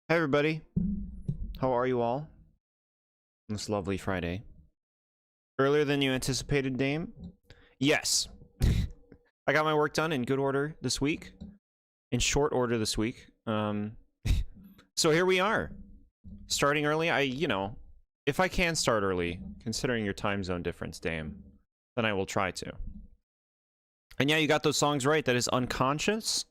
Hey everybody, how are you all on this lovely Friday? Earlier than you anticipated, Dame? Yes. I got my work done in good order this week. In short order this week. So here we are. Starting early. If I can start early, considering your time zone difference, Dame, then I will try to. And yeah, you got those songs right. That is Unconscious.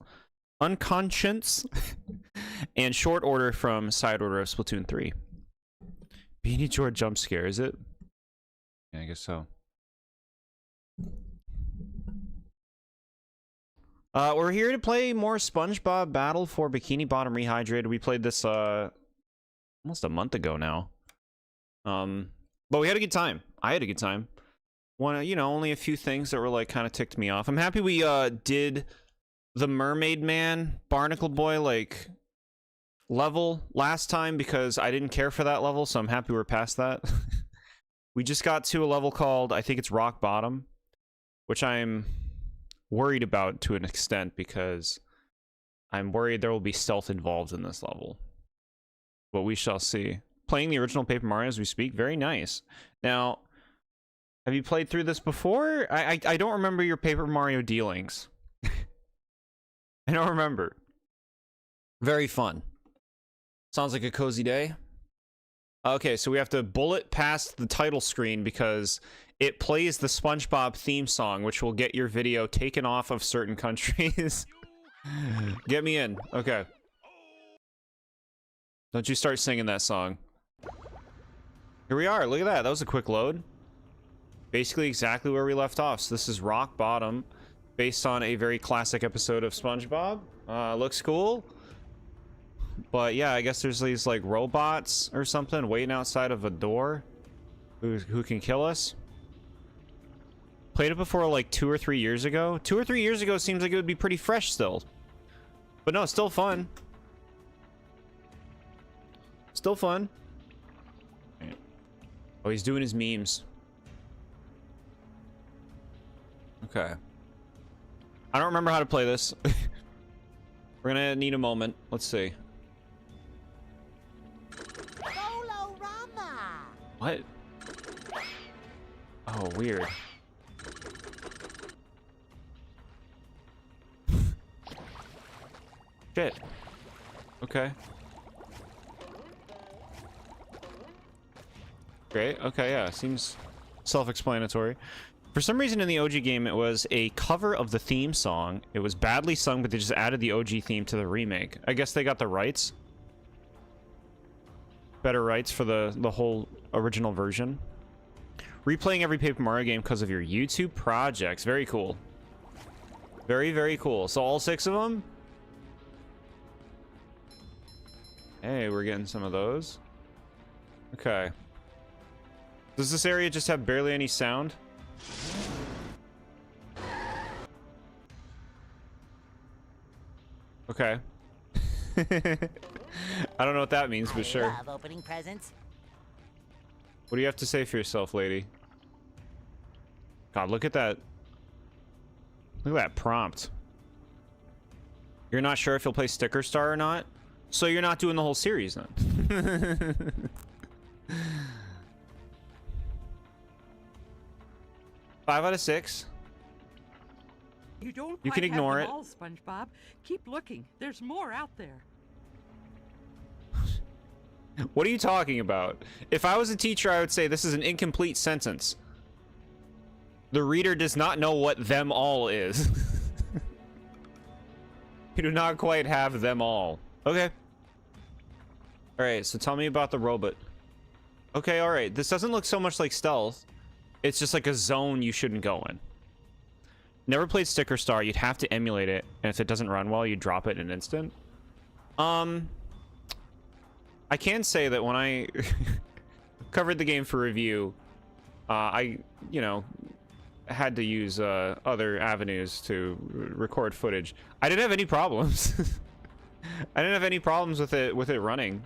And Short Order from Side Order of Splatoon 3. BoredJord jump scare, is it? Yeah, I guess so. We're here to play more SpongeBob Battle for Bikini Bottom Rehydrated. We played this almost a month ago now. But we had a good time. I had a good time. Only a few things that were like kind of ticked me off. I'm happy we did the Mermaid Man Barnacle Boy like level last time because I didn't care for that level, so I'm happy we're past that. We just got to a level called, I think it's Rock Bottom, which I'm worried about to an extent because I'm worried there will be stealth involved in this level. But we shall see. Playing the original Paper Mario as we speak, very nice. Now, have you played through this before? I don't remember your Paper Mario dealings. I don't remember. Very fun. Sounds like a cozy day. Okay, so we have to bullet past the title screen because it plays the SpongeBob theme song, which will get your video taken off of certain countries. Get me in. Okay. Don't you start singing that song. Here we are. Look at that. That was a quick load. Basically exactly where we left off. So this is Rock Bottom, based on a very classic episode of SpongeBob. Looks cool. But yeah, I guess there's these like robots or something waiting outside of a door who can kill us. Played it before like 2 or 3 years ago. 2 or 3 years ago seems like it would be pretty fresh still. But no, still fun. Still fun. Oh, he's doing his memes. Okay. I don't remember how to play this. We're gonna need a moment. Let's see. What? Oh, weird. Shit. Okay. Great. Okay, yeah. Seems self-explanatory. For some reason in the OG game, it was a cover of the theme song. It was badly sung, but they just added the OG theme to the remake. I guess they got the rights. Better rights for the whole original version. Replaying every Paper Mario game because of your YouTube projects. Very cool. Very, very cool. So all 6 of them? Hey, we're getting some of those. Okay. Does this area just have barely any sound? Okay. I don't know what that means, but sure. Love opening presents. What do you have to say for yourself, lady? God, look at that. Look at that prompt. You're not sure if you'll play Sticker Star or not? So you're not doing the whole series then? 5 out of 6. You don't You quite can ignore have it. them all, SpongeBob. Keep looking. There's more out there. What are you talking about? If I was a teacher, I would say this is an incomplete sentence. The reader does not know what them all is. You do not quite have them all. Okay. Alright, so tell me about the robot. Okay, alright. This doesn't look so much like stealth. It's just like a zone you shouldn't go in. Never played Sticker Star. You'd have to emulate it. And if it doesn't run well, you drop it in an instant. I can say that when I covered the game for review, I, you know, had to use other avenues to record footage. I didn't have any problems. I didn't have any problems with it running.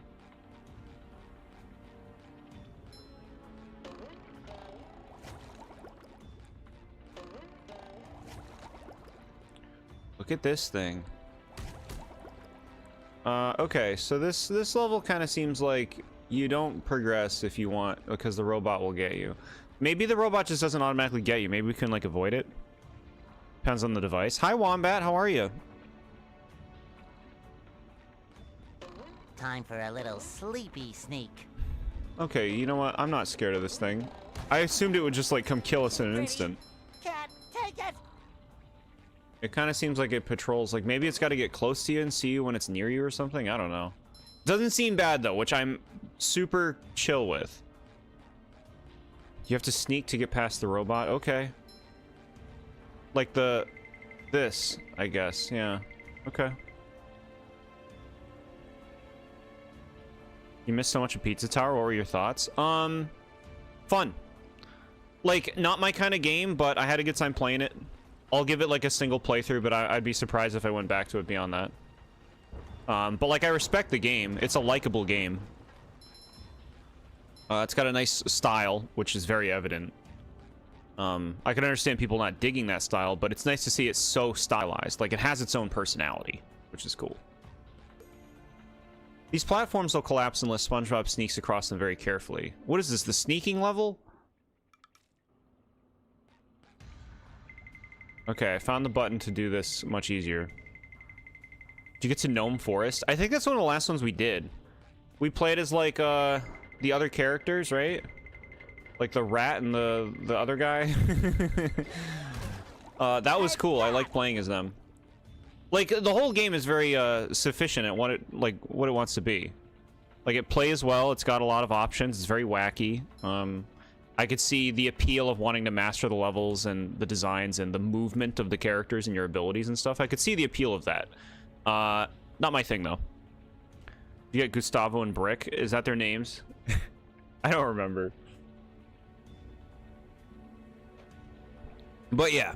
Look at this thing. Okay, so this level kind of seems like you don't progress if you want, because the robot will get you. Maybe the robot just doesn't automatically get you. Maybe we can, like, avoid it. Depends on the device. Hi, Wombat. How are you? Time for a little sleepy sneak. Okay, you know what? I'm not scared of this thing. I assumed it would just, like, come kill us in an instant. Cat, take it! It kind of seems like it patrols. Like, maybe it's got to get close to you and see you when it's near you or something. I don't know. Doesn't seem bad, though, which I'm super chill with. You have to sneak to get past the robot? Okay. Like this, I guess. Yeah. Okay. You missed so much of Pizza Tower. What were your thoughts? Fun. Like, not my kind of game, but I had a good time playing it. I'll give it, like, a single playthrough, but I'd be surprised if I went back to it beyond that. But, like, I respect the game. It's a likable game. It's got a nice style, which is very evident. I can understand people not digging that style, but it's nice to see it so stylized. Like, it has its own personality, which is cool. These platforms will collapse unless SpongeBob sneaks across them very carefully. What is this, the sneaking level? Okay, I found the button to do this much easier. Did you get to Gnome Forest? I think that's one of the last ones we did. We played as, like, the other characters, right? Like the rat and the other guy. That was cool. I like playing as them. Like, the whole game is very sufficient at what it wants to be. Like, it plays well. It's got a lot of options. It's very wacky. I could see the appeal of wanting to master the levels and the designs and the movement of the characters and your abilities and stuff. I could see the appeal of that. Not my thing, though. You get Gustavo and Brick. Is that their names? I don't remember. But yeah,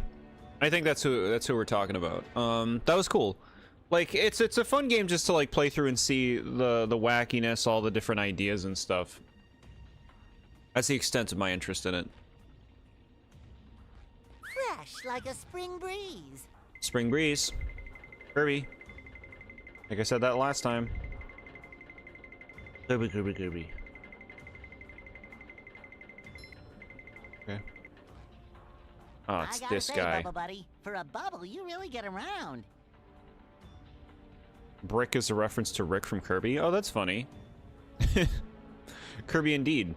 I think that's who we're talking about. That was cool. Like, it's a fun game just to, like, play through and see the wackiness, all the different ideas and stuff. That's the extent of my interest in it. Fresh like a spring breeze. Spring breeze. Kirby. Like I said that last time. Kirby, Kirby, Kirby. Okay. Oh, it's this guy. Bubble Buddy, for a bubble, you really get around. Brick is a reference to Rick from Kirby. Oh, that's funny. Kirby indeed.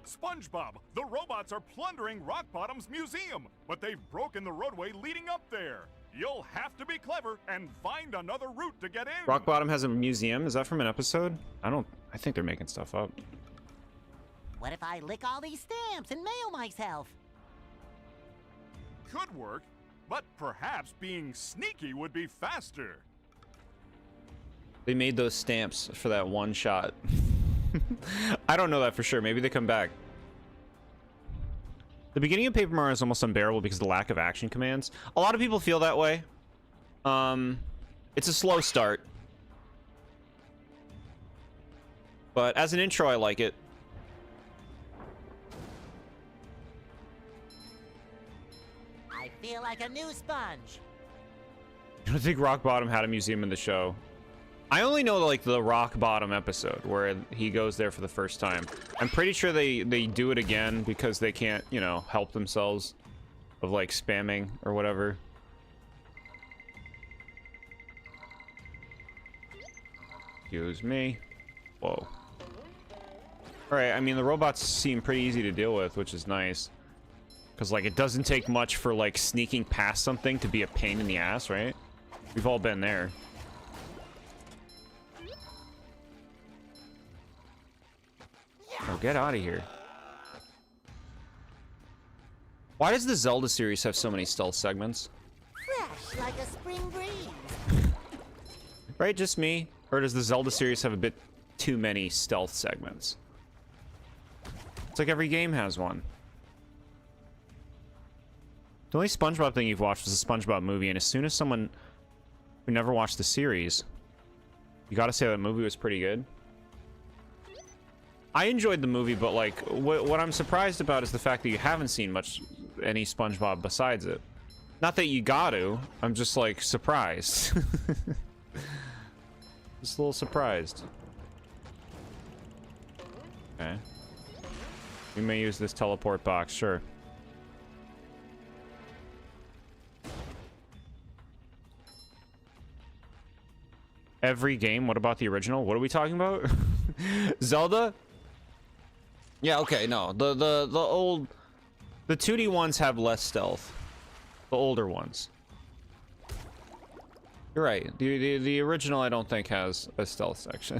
SpongeBob, the robots are plundering Rock Bottom's museum, but they've broken the roadway leading up there. You'll have to be clever and find another route to get in. Rock Bottom has a museum. Is that from an episode? I think they're making stuff up. What if I lick all these stamps and mail myself? Could work, but perhaps being sneaky would be faster. They made those stamps for that one shot. I don't know that for sure. Maybe they come back. The beginning of Paper Mario is almost unbearable because of the lack of action commands. A lot of people feel that way. It's a slow start. But as an intro, I like it. I feel like a new sponge. I don't think Rock Bottom had a museum in the show. I only know like the rock bottom episode where he goes there for the first time. I'm pretty sure they do it again because they can't, you know, help themselves of like spamming or whatever. Excuse me. Whoa. Alright, I mean the robots seem pretty easy to deal with, which is nice. Because like it doesn't take much for like sneaking past something to be a pain in the ass, right? We've all been there. Oh, get out of here. Why does the Zelda series have so many stealth segments? Fresh like a spring breeze. Right, just me? Or does the Zelda series have a bit too many stealth segments? It's like every game has one. The only SpongeBob thing you've watched was the SpongeBob movie, and as soon as someone who never watched the series, you gotta say that movie was pretty good. I enjoyed the movie, but like, what I'm surprised about is the fact that you haven't seen any SpongeBob besides it. Not that you got to, I'm just like surprised. Just a little surprised. Okay. We may use this teleport box, sure. Every game? What about the original? What are we talking about? Zelda? Yeah, okay, no. The 2D ones have less stealth. The older ones. You're right. The original I don't think has a stealth section.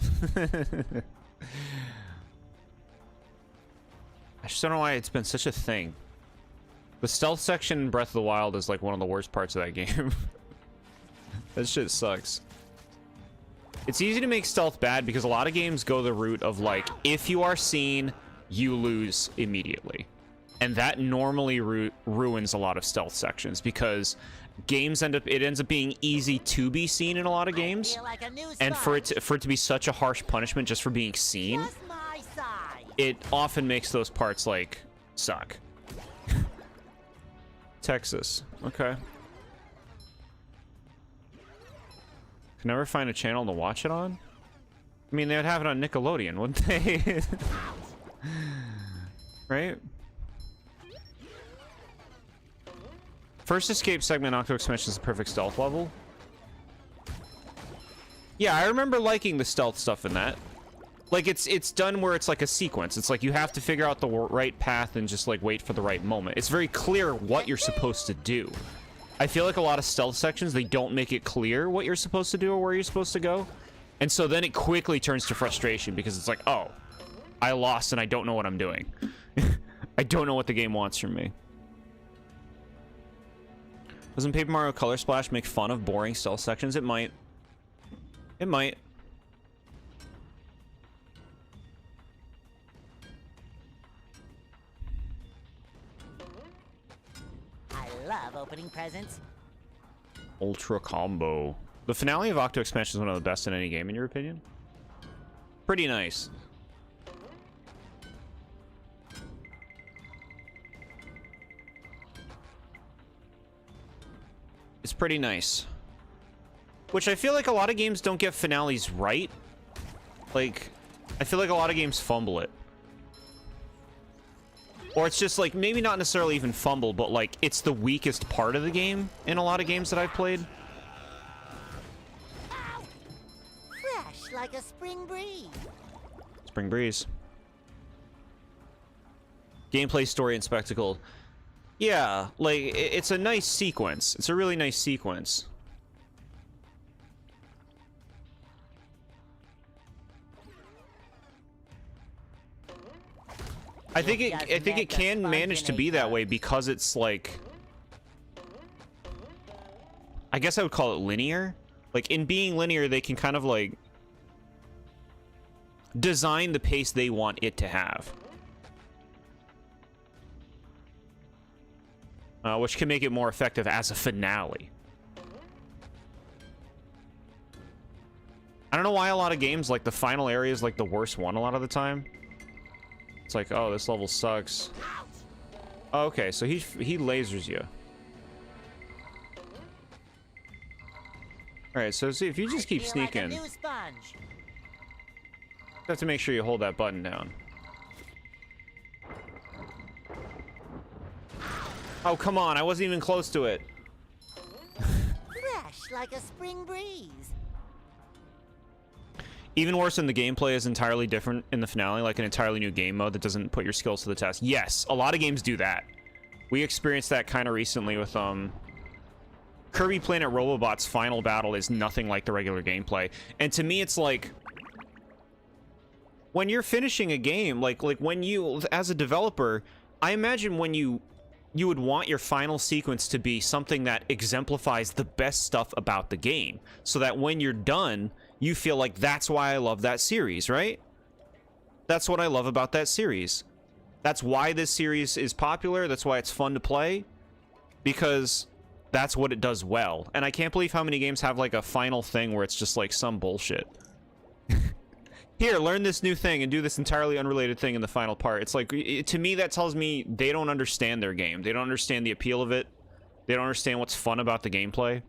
I just don't know why it's been such a thing. The stealth section in Breath of the Wild is like one of the worst parts of that game. That shit sucks. It's easy to make stealth bad because a lot of games go the route of like, if you are seen, you lose immediately. And that normally ruins a lot of stealth sections because games it ends up being easy to be seen in a lot of games. Like and for it to be such a harsh punishment just for being seen, it often makes those parts like suck. Texas. Okay. Can never find a channel to watch it on? I mean, they would have it on Nickelodeon, wouldn't they? Right? First escape segment, Octo Expansion is the perfect stealth level. Yeah, I remember liking the stealth stuff in that. Like, it's done where it's like a sequence. It's like you have to figure out the right path and just like wait for the right moment. It's very clear what you're supposed to do. I feel like a lot of stealth sections, they don't make it clear what you're supposed to do or where you're supposed to go. And so then it quickly turns to frustration because it's like, oh, I lost and I don't know what I'm doing. I don't know what the game wants from me. Doesn't Paper Mario Color Splash make fun of boring stealth sections? It might. It might. I love opening presents. Ultra Combo. The finale of Octo Expansion is one of the best in any game, in your opinion? Pretty nice. It's pretty nice. Which I feel like a lot of games don't get finales right. Like, I feel like a lot of games fumble it. Or it's just like, maybe not necessarily even fumble, but like, it's the weakest part of the game in a lot of games that I've played. Fresh like a spring breeze. Spring breeze. Gameplay, story, and spectacle. Yeah, like, it's a nice sequence. It's a really nice sequence. I think it can manage to be that way because it's like, I guess I would call it linear. Like, in being linear, they can kind of like design the pace they want it to have. Which can make it more effective as a finale. I don't know why a lot of games, like, the final area is, like, the worst one a lot of the time. It's like, oh, this level sucks. Oh, okay, so he lasers you. Alright, so see, if you just keep I feel sneaking, like a new sponge. you have to make sure you hold that button down. Oh, come on, I wasn't even close to it. Fresh like a spring breeze. Even worse than the gameplay is entirely different in the finale, like an entirely new game mode that doesn't put your skills to the test. Yes, a lot of games do that. We experienced that kind of recently with Kirby Planet Robobot's final battle is nothing like the regular gameplay. And to me, it's like, when you're finishing a game, like when you, as a developer, I imagine when you would want your final sequence to be something that exemplifies the best stuff about the game, so that when you're done, you feel like that's why I love that series, right? That's what I love about that series. That's why this series is popular. That's why it's fun to play, because that's what it does well. And I can't believe how many games have like a final thing where it's just like some bullshit. Here, learn this new thing and do this entirely unrelated thing in the final part. It's like, to me, that tells me they don't understand their game. They don't understand the appeal of it. They don't understand what's fun about the gameplay.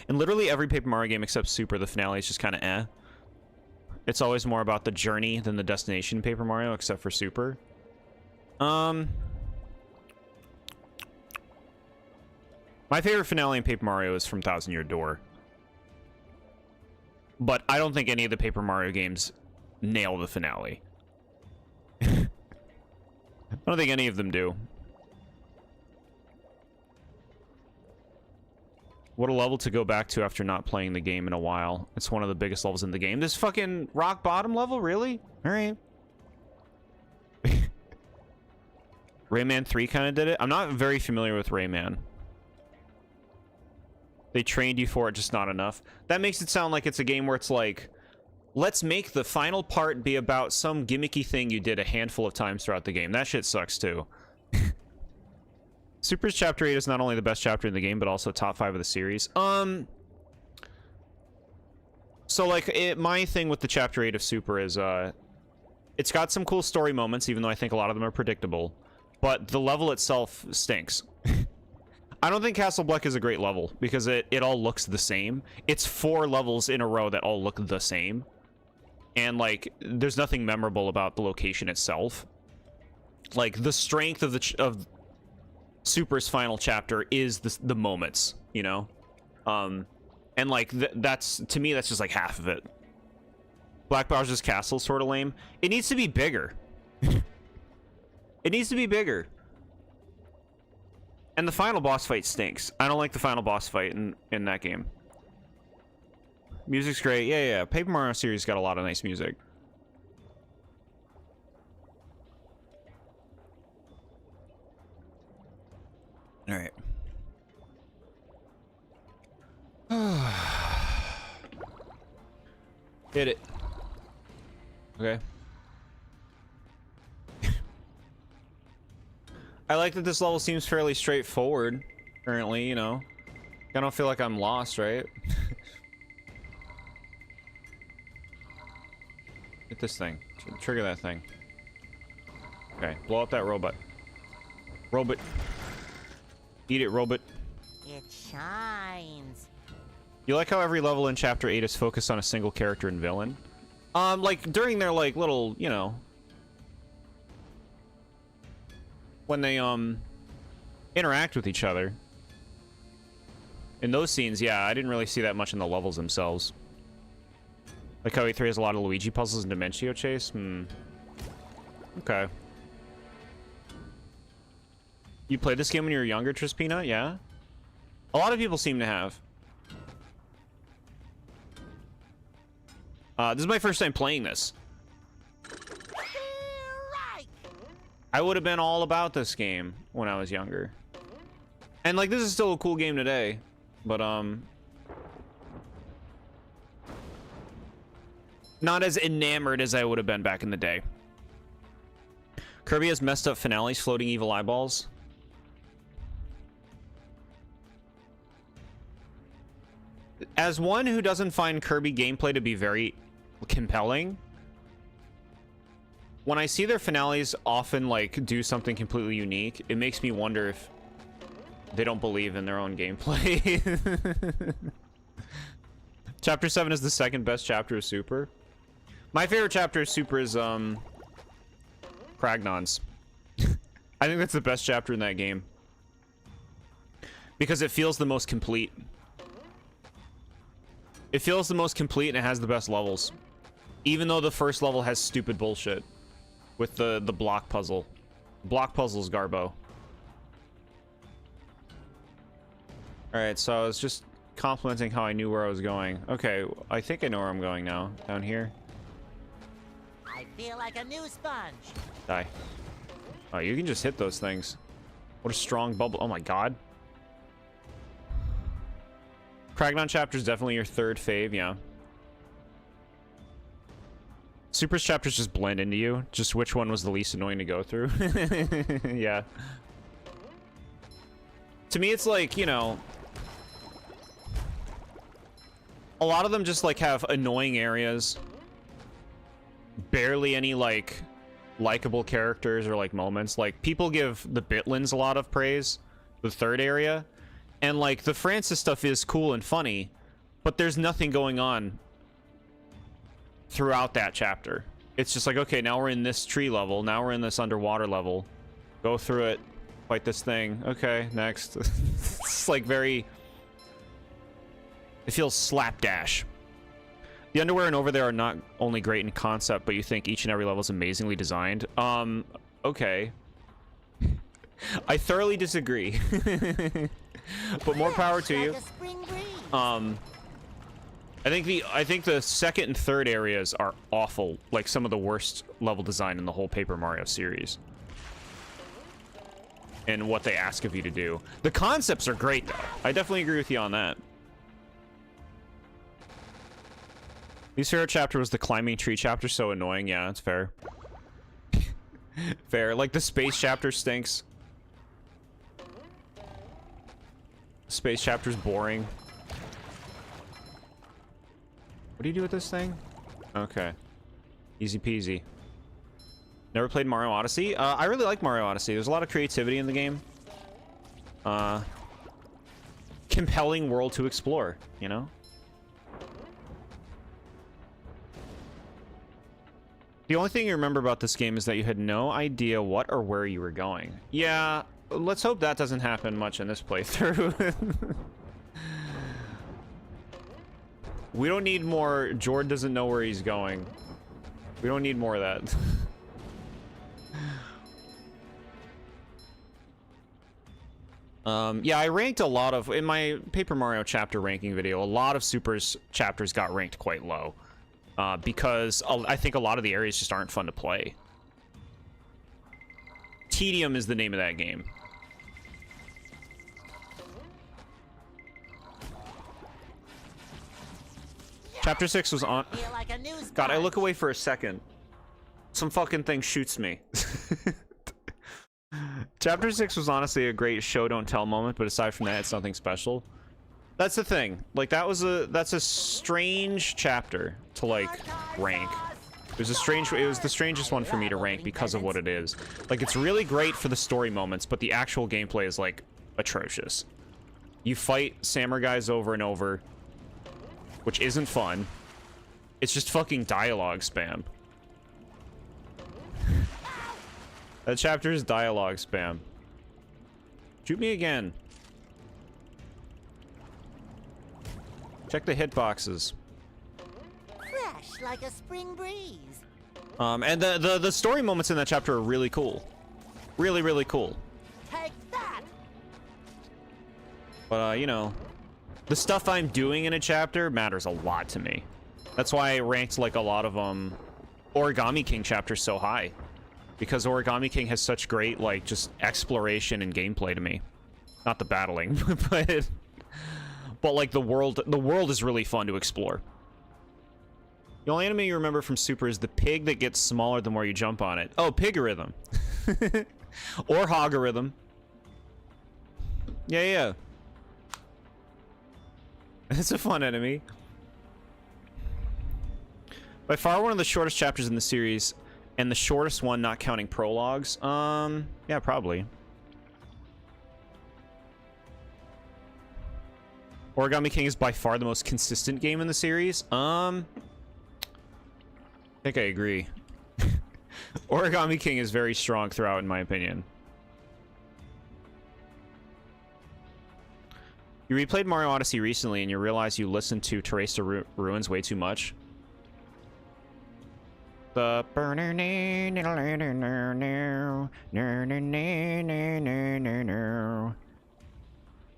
And literally every Paper Mario game except Super, the finale is just kind of eh. It's always more about the journey than the destination in Paper Mario, except for Super. My favorite finale in Paper Mario is from Thousand Year Door. But I don't think any of the Paper Mario games nail the finale. I don't think any of them do. What a level to go back to after not playing the game in a while. It's one of the biggest levels in the game. This fucking rock bottom level? Really? Alright. Rayman 3 kind of did it. I'm not very familiar with Rayman. They trained you for it, just not enough. That makes it sound like it's a game where it's like, let's make the final part be about some gimmicky thing you did a handful of times throughout the game. That shit sucks too. Super's Chapter 8 is not only the best chapter in the game, but also top 5 of the series. So like, my thing with the Chapter 8 of Super is, it's got some cool story moments, even though I think a lot of them are predictable. But the level itself stinks. I don't think Castle Black is a great level, because it all looks the same. It's 4 levels in a row that all look the same. And, like, there's nothing memorable about the location itself. Like, the strength of Super's final chapter is the moments, you know? And, like, that's, to me, that's just, like, half of it. Black Bowser's Castle sort of lame. It needs to be bigger. It needs to be bigger. And the final boss fight stinks. I don't like the final boss fight in that game. Music's great. Yeah. Paper Mario series got a lot of nice music. Alright. Hit it. Okay. I like that this level seems fairly straightforward, currently, you know. I don't feel like I'm lost, right? Hit this thing. Trigger that thing. Okay, blow up that robot. Robot. Eat it, robot. It shines. You like how every level in Chapter 8 is focused on a single character and villain? Like, during their, like, little, you know... when they, interact with each other. In those scenes, yeah, I didn't really see that much in the levels themselves. Like how E3 has a lot of Luigi puzzles and Dimentio Chase? Okay. You played this game when you were younger, Trispina? Yeah? A lot of people seem to have. This is my first time playing this. I would have been all about this game when I was younger. And, like, this is still a cool game today. But, not as enamored as I would have been back in the day. Kirby has messed up finales, floating evil eyeballs. As one who doesn't find Kirby gameplay to be very compelling, when I see their finales often, like, do something completely unique, it makes me wonder if They don't believe in their own gameplay. Chapter 7 is the second best chapter of Super. My favorite chapter of Super is Kragnon's. I think that's the best chapter in that game. Because it feels the most complete. It feels the most complete and it has the best levels. Even though the first level has stupid bullshit. With the block puzzle. Block puzzles, Garbo. Alright, so I was just complimenting how I knew where I was going. Okay, I think I know where I'm going now. Down here. I feel like a new sponge. Die. Oh, you can just hit those things. What a strong bubble. Oh my god. Kragnon chapter is definitely your third fave, yeah. Super's chapters just blend into you. Just which one was the least annoying to go through. Yeah. To me, it's like, you know... A lot of them just, like, have annoying areas. Barely any, like, likable characters or, like, moments. Like, people give the Bitlins a lot of praise. The third area. And, like, the Francis stuff is cool and funny. But there's nothing going on throughout that chapter. It's just like, okay, now we're in this tree level. Now we're in this underwater level. Go through it. Fight this thing. Okay, next. It's, like, very... It feels slapdash. The underwear and over there are not only great in concept, but you think each and every level is amazingly designed. Okay. I thoroughly disagree. But more power to you. I think the second and third areas are awful, like some of the worst level design in the whole Paper Mario series. And what they ask of you to do. The concepts are great though. I definitely agree with you on that. Least favorite chapter was the climbing tree chapter, so annoying. Yeah, that's fair. Fair. Like the space chapter stinks. Space chapter's boring. What do you do with this thing? Okay. Easy peasy. Never played Mario Odyssey? I really like Mario Odyssey. There's a lot of creativity in the game. Compelling world to explore, you know? The only thing you remember about this game is that you had no idea what or where you were going. Yeah, let's hope that doesn't happen much in this playthrough. We don't need more Jord doesn't know where he's going. We don't need more of that. Yeah, I ranked a lot of... In my Paper Mario chapter ranking video, a lot of Super's chapters got ranked quite low. Because I think a lot of the areas just aren't fun to play. Tedium is the name of that game. Chapter 6 was on... God, I look away for a second. Some fucking thing shoots me. Chapter 6 was honestly a great show don't tell moment, but aside from that, it's nothing special. That's the thing. Like, that's a strange chapter to, like, rank. It was the strangest one for me to rank because of what it is. Like, it's really great for the story moments, but the actual gameplay is, like, atrocious. You fight Samurai guys over and over, which isn't fun. It's just fucking dialogue spam. That chapter is dialogue spam. Shoot me again. Check the hitboxes. Fresh like a spring breeze. And the story moments in that chapter are really cool. Really, really cool. Take that. But, you know, the stuff I'm doing in a chapter matters a lot to me. That's why I ranked, like, a lot of, Origami King chapters so high. Because Origami King has such great, like, just exploration and gameplay to me. Not the battling, but like the world is really fun to explore. The only enemy you remember from Super is the pig that gets smaller the more you jump on it. Oh, Pigorythm. Or Hogorythm. Yeah. It's a fun enemy. By far one of the shortest chapters in the series, and the shortest one not counting prologues. Yeah, probably. Origami King is by far the most consistent game in the series. I think I agree. Origami King is very strong throughout, in my opinion. You replayed Mario Odyssey recently and you realize you listened to Teresa Ruins way too much. The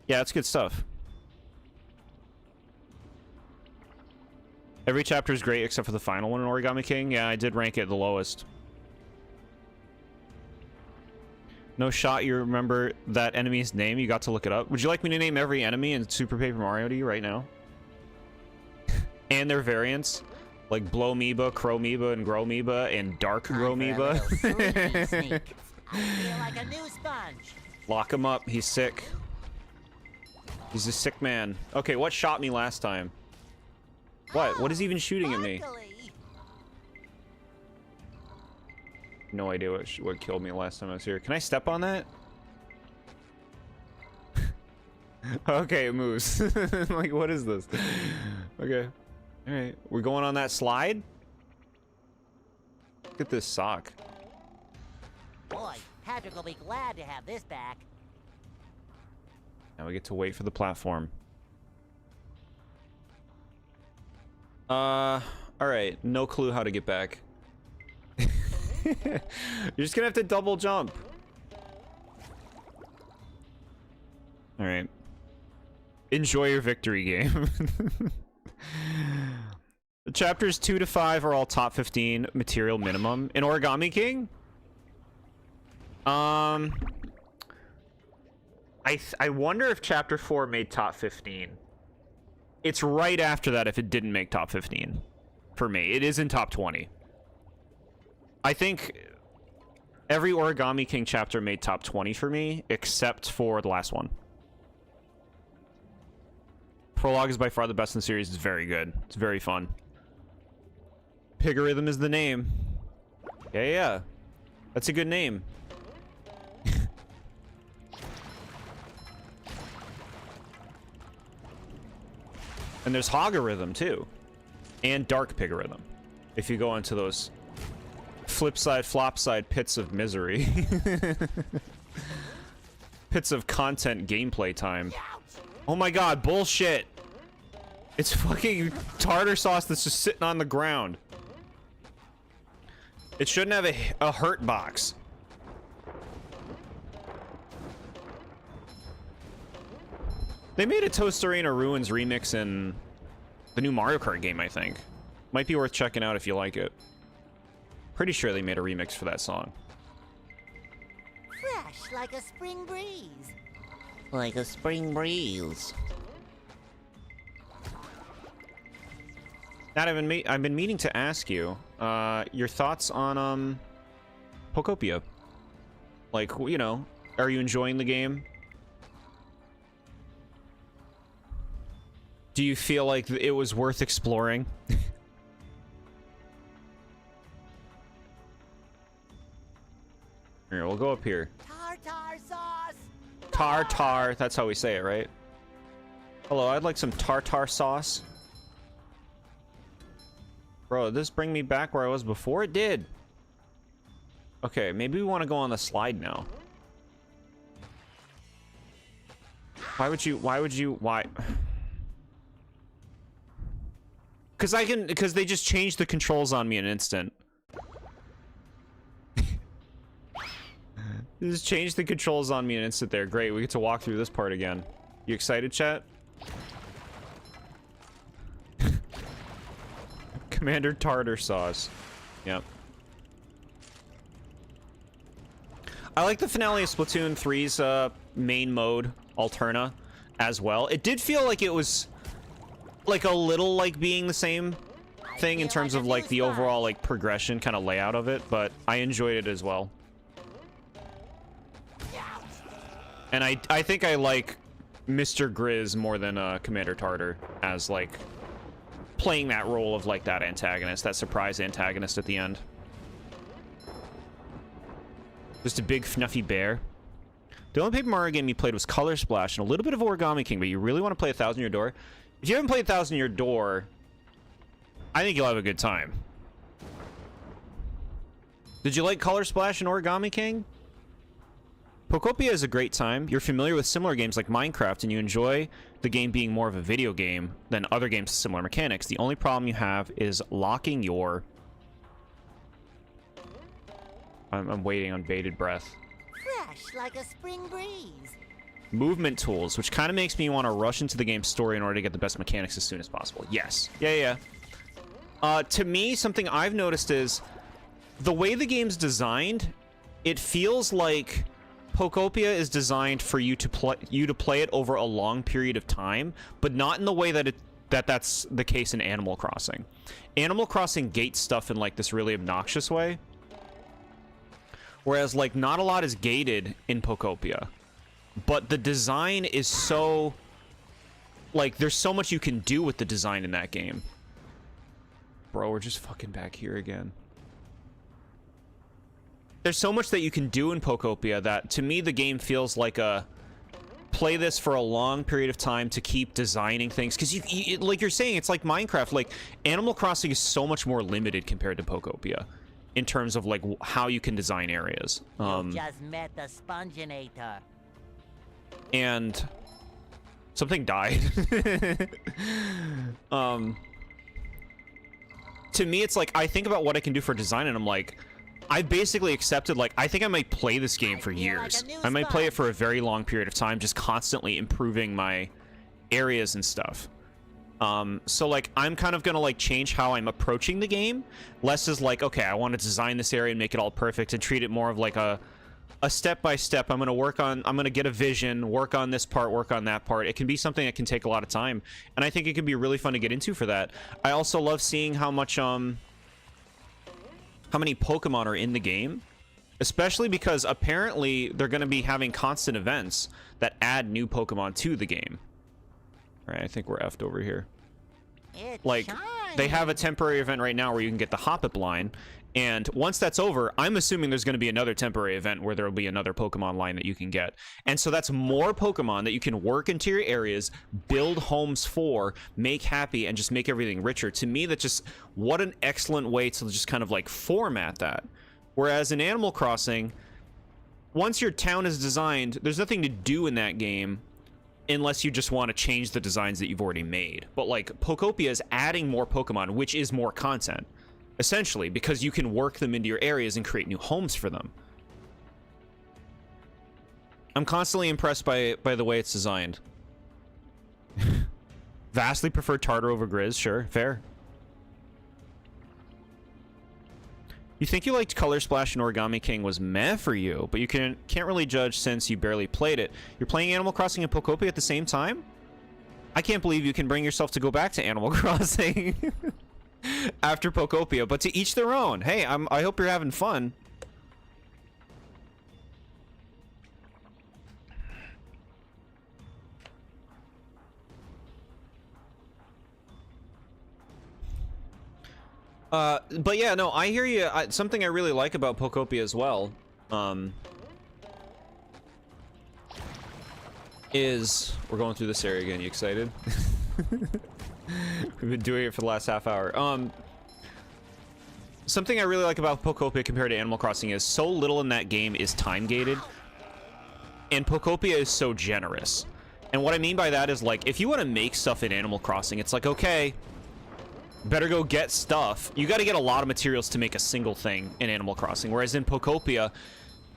yeah, it's good stuff. Every chapter is great except for the final one in Origami King. Yeah, I did rank it the lowest. No shot you remember that enemy's name. You got to look it up. Would you like me to name every enemy in Super Paper Mario to you right now? And their variants? Like Blow Amoeba, Crow Amoeba, and Grow Amoeba, and Dark Grow Amoeba. I feel like a new sponge. Lock him up. He's sick. He's a sick man. Okay, what shot me last time? What? What is even shooting at me? Sparkly. No idea what killed me last time I was here. Can I step on that? Okay, it moves. Like, what is this? Okay. Alright. We're going on that slide? Look at this sock. Boy, Patrick will be glad to have this back. Now we get to wait for the platform. Alright. No clue how to get back. You're just gonna have to double jump. Alright. Enjoy your victory game. The chapters 2 to 5 are all top 15 material minimum. In Origami King? I wonder if chapter 4 made top 15. It's right after that if it didn't make top 15. For me. It is in top 20. I think every Origami King chapter made top 20 for me, except for the last one. Prologue is by far the best in the series. It's very good. It's very fun. Pigarhythm is the name. Yeah. That's a good name. And there's Hogarhythm, too. And Dark Pigarhythm. If you go into those flip side, flop side pits of misery. Pits of content gameplay time. Oh my god, bullshit! It's fucking tartar sauce that's just sitting on the ground. It shouldn't have a hurt box. They made a Toast Arena Ruins remix in the new Mario Kart game, I think. Might be worth checking out if you like it. Pretty sure they made a remix for that song. Fresh like a spring breeze. Like a spring breeze. Nat, I've been meaning to ask you your thoughts on Poptopia. Like, you know, are you enjoying the game? Do you feel like it was worth exploring? Here, we'll go up here. Tartar sauce. Tartar, that's how we say it, right? Hello, I'd like some tartar sauce. Bro, did this bring me back where I was before? It did. Okay, maybe we want to go on the slide now. Why? Because they just changed the controls on me in an instant. They just changed the controls on me in an instant there. Great, we get to walk through this part again. You excited, chat? Commander Tartar Sauce. Yep. I like the finale of Splatoon 3's main mode, Alterna, as well. It did feel like it was like a little like being the same thing in terms of like the overall like progression kind of layout of it, but I enjoyed it as well. And I think I like Mr. Grizz more than Commander Tartar as like playing that role of like that antagonist, that surprise antagonist at the end. Just a big fluffy bear. The only Paper Mario game you played was Color Splash and a little bit of Origami King, but you really want to play 1,000 Year Door? If you haven't played 1,000 Year Door, I think you'll have a good time. Did you like Color Splash and Origami King? Poptopia is a great time. You're familiar with similar games like Minecraft, and you enjoy the game being more of a video game than other games with similar mechanics. The only problem you have is locking your... I'm waiting on bated breath. Fresh like a spring breeze. Movement tools, which kind of makes me want to rush into the game's story in order to get the best mechanics as soon as possible. Yes. Yeah. To me, something I've noticed is the way the game's designed, it feels like Poptopia is designed for you to play it over a long period of time, but not in the way that that's the case in Animal Crossing. Animal Crossing gates stuff in like this really obnoxious way, whereas like not a lot is gated in Poptopia, but the design is so like there's so much you can do with the design in that game. Bro, we're just fucking back here again. There's so much that you can do in Poptopia that, to me, the game feels like a play this for a long period of time to keep designing things. Because, like you're saying, it's like Minecraft. Like, Animal Crossing is so much more limited compared to Poptopia in terms of, like, how you can design areas. You just met the Sponginator. And something died. To me, it's like, I think about what I can do for design, and I'm like... I basically accepted, like, I think I might play this game for years. I might play it for a very long period of time, just constantly improving my areas and stuff. So, like, I'm kind of gonna, like, change how I'm approaching the game. Less is like, okay, I want to design this area and make it all perfect, and treat it more of like a step-by-step. I'm gonna get a vision, work on this part, work on that part. It can be something that can take a lot of time, and I think it can be really fun to get into for that. I also love seeing how much, how many Pokemon are in the game, especially because apparently they're going to be having constant events that add new Pokemon to the game. All right, I think we're effed over here. Like, they have a temporary event right now where you can get the Hoppip line, and once that's over, I'm assuming there's going to be another temporary event where there'll be another Pokemon line that you can get. And so that's more Pokemon that you can work into your areas, build homes for, make happy, and just make everything richer. To me, that's just, what an excellent way to just kind of like format that. Whereas in Animal Crossing, once your town is designed, there's nothing to do in that game unless you just want to change the designs that you've already made. But like, Poptopia is adding more Pokemon, which is more content. Essentially, because you can work them into your areas and create new homes for them. I'm constantly impressed by the way it's designed. Vastly prefer Tartar over Grizz, sure, fair. You think you liked Color Splash and Origami King was meh for you, but you can't really judge since you barely played it. You're playing Animal Crossing and Poptopia at the same time? I can't believe you can bring yourself to go back to Animal Crossing. After Poptopia, but to each their own. Hey, I hope you're having fun. But yeah, no, I hear you. Something I really like about Poptopia as well, is we're going through this area again. You excited? We've been doing it for the last half hour. Something I really like about Poptopia compared to Animal Crossing is so little in that game is time gated, and Poptopia is so generous. And what I mean by that is, like, if you want to make stuff in Animal Crossing, it's like, okay, better go get stuff. You got to get a lot of materials to make a single thing in Animal Crossing, whereas in Poptopia,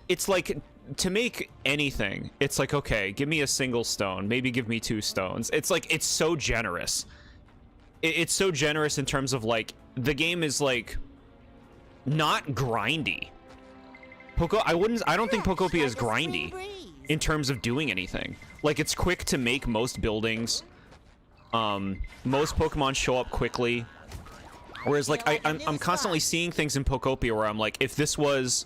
it's like, to make anything, it's like, okay, give me a single stone, maybe give me 2 stones. It's like, it's so generous. It's so generous in terms of, like, the game is, like, not grindy. I don't think Poptopia is grindy in terms of doing anything. Like, it's quick to make most buildings. Most Pokemon show up quickly. Whereas, like, I'm constantly seeing things in Poptopia where I'm like, if this was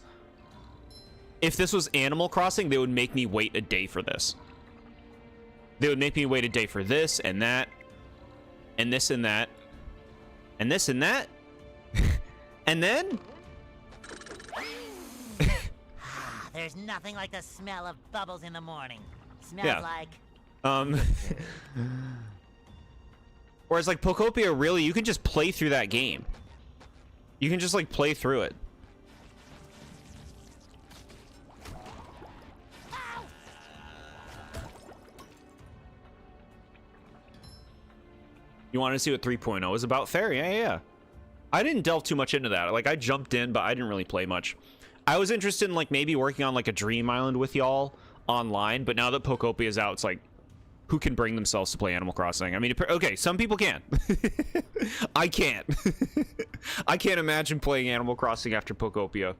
Animal Crossing, they would make me wait a day for this. They would make me wait a day for this and that. And this and that. And this and that. And then... there's nothing like the smell of bubbles in the morning. Smells Yeah. like... Whereas like Poptopia, really, you can just play through that game. You can just like play through it. You wanted to see what 3.0 is about? Fair, yeah. I didn't delve too much into that. Like, I jumped in, but I didn't really play much. I was interested in like maybe working on like a Dream Island with y'all online, but now that Poptopia is out, it's like, who can bring themselves to play Animal Crossing? I mean, okay, some people can. I can't. I can't imagine playing Animal Crossing after Poptopia.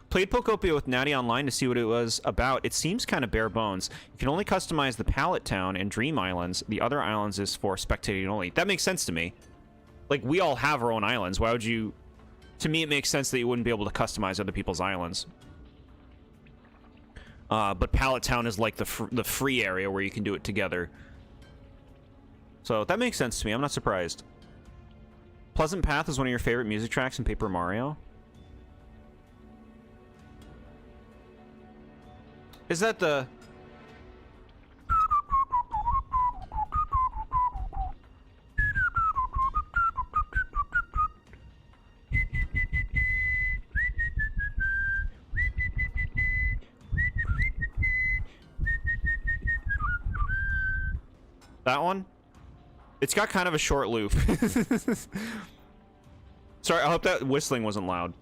Played Poptopia with Natty online to see what it was about. It seems kind of bare bones. You can only customize the Pallet Town and Dream Islands. The other islands is for spectating only. That makes sense to me. Like, we all have our own islands. Why would you... To me, it makes sense that you wouldn't be able to customize other people's islands. But Pallet Town is like the free area where you can do it together. So that makes sense to me. I'm not surprised. Pleasant Path is one of your favorite music tracks in Paper Mario. Is that the... That one? It's got kind of a short loop. Sorry, I hope that whistling wasn't loud.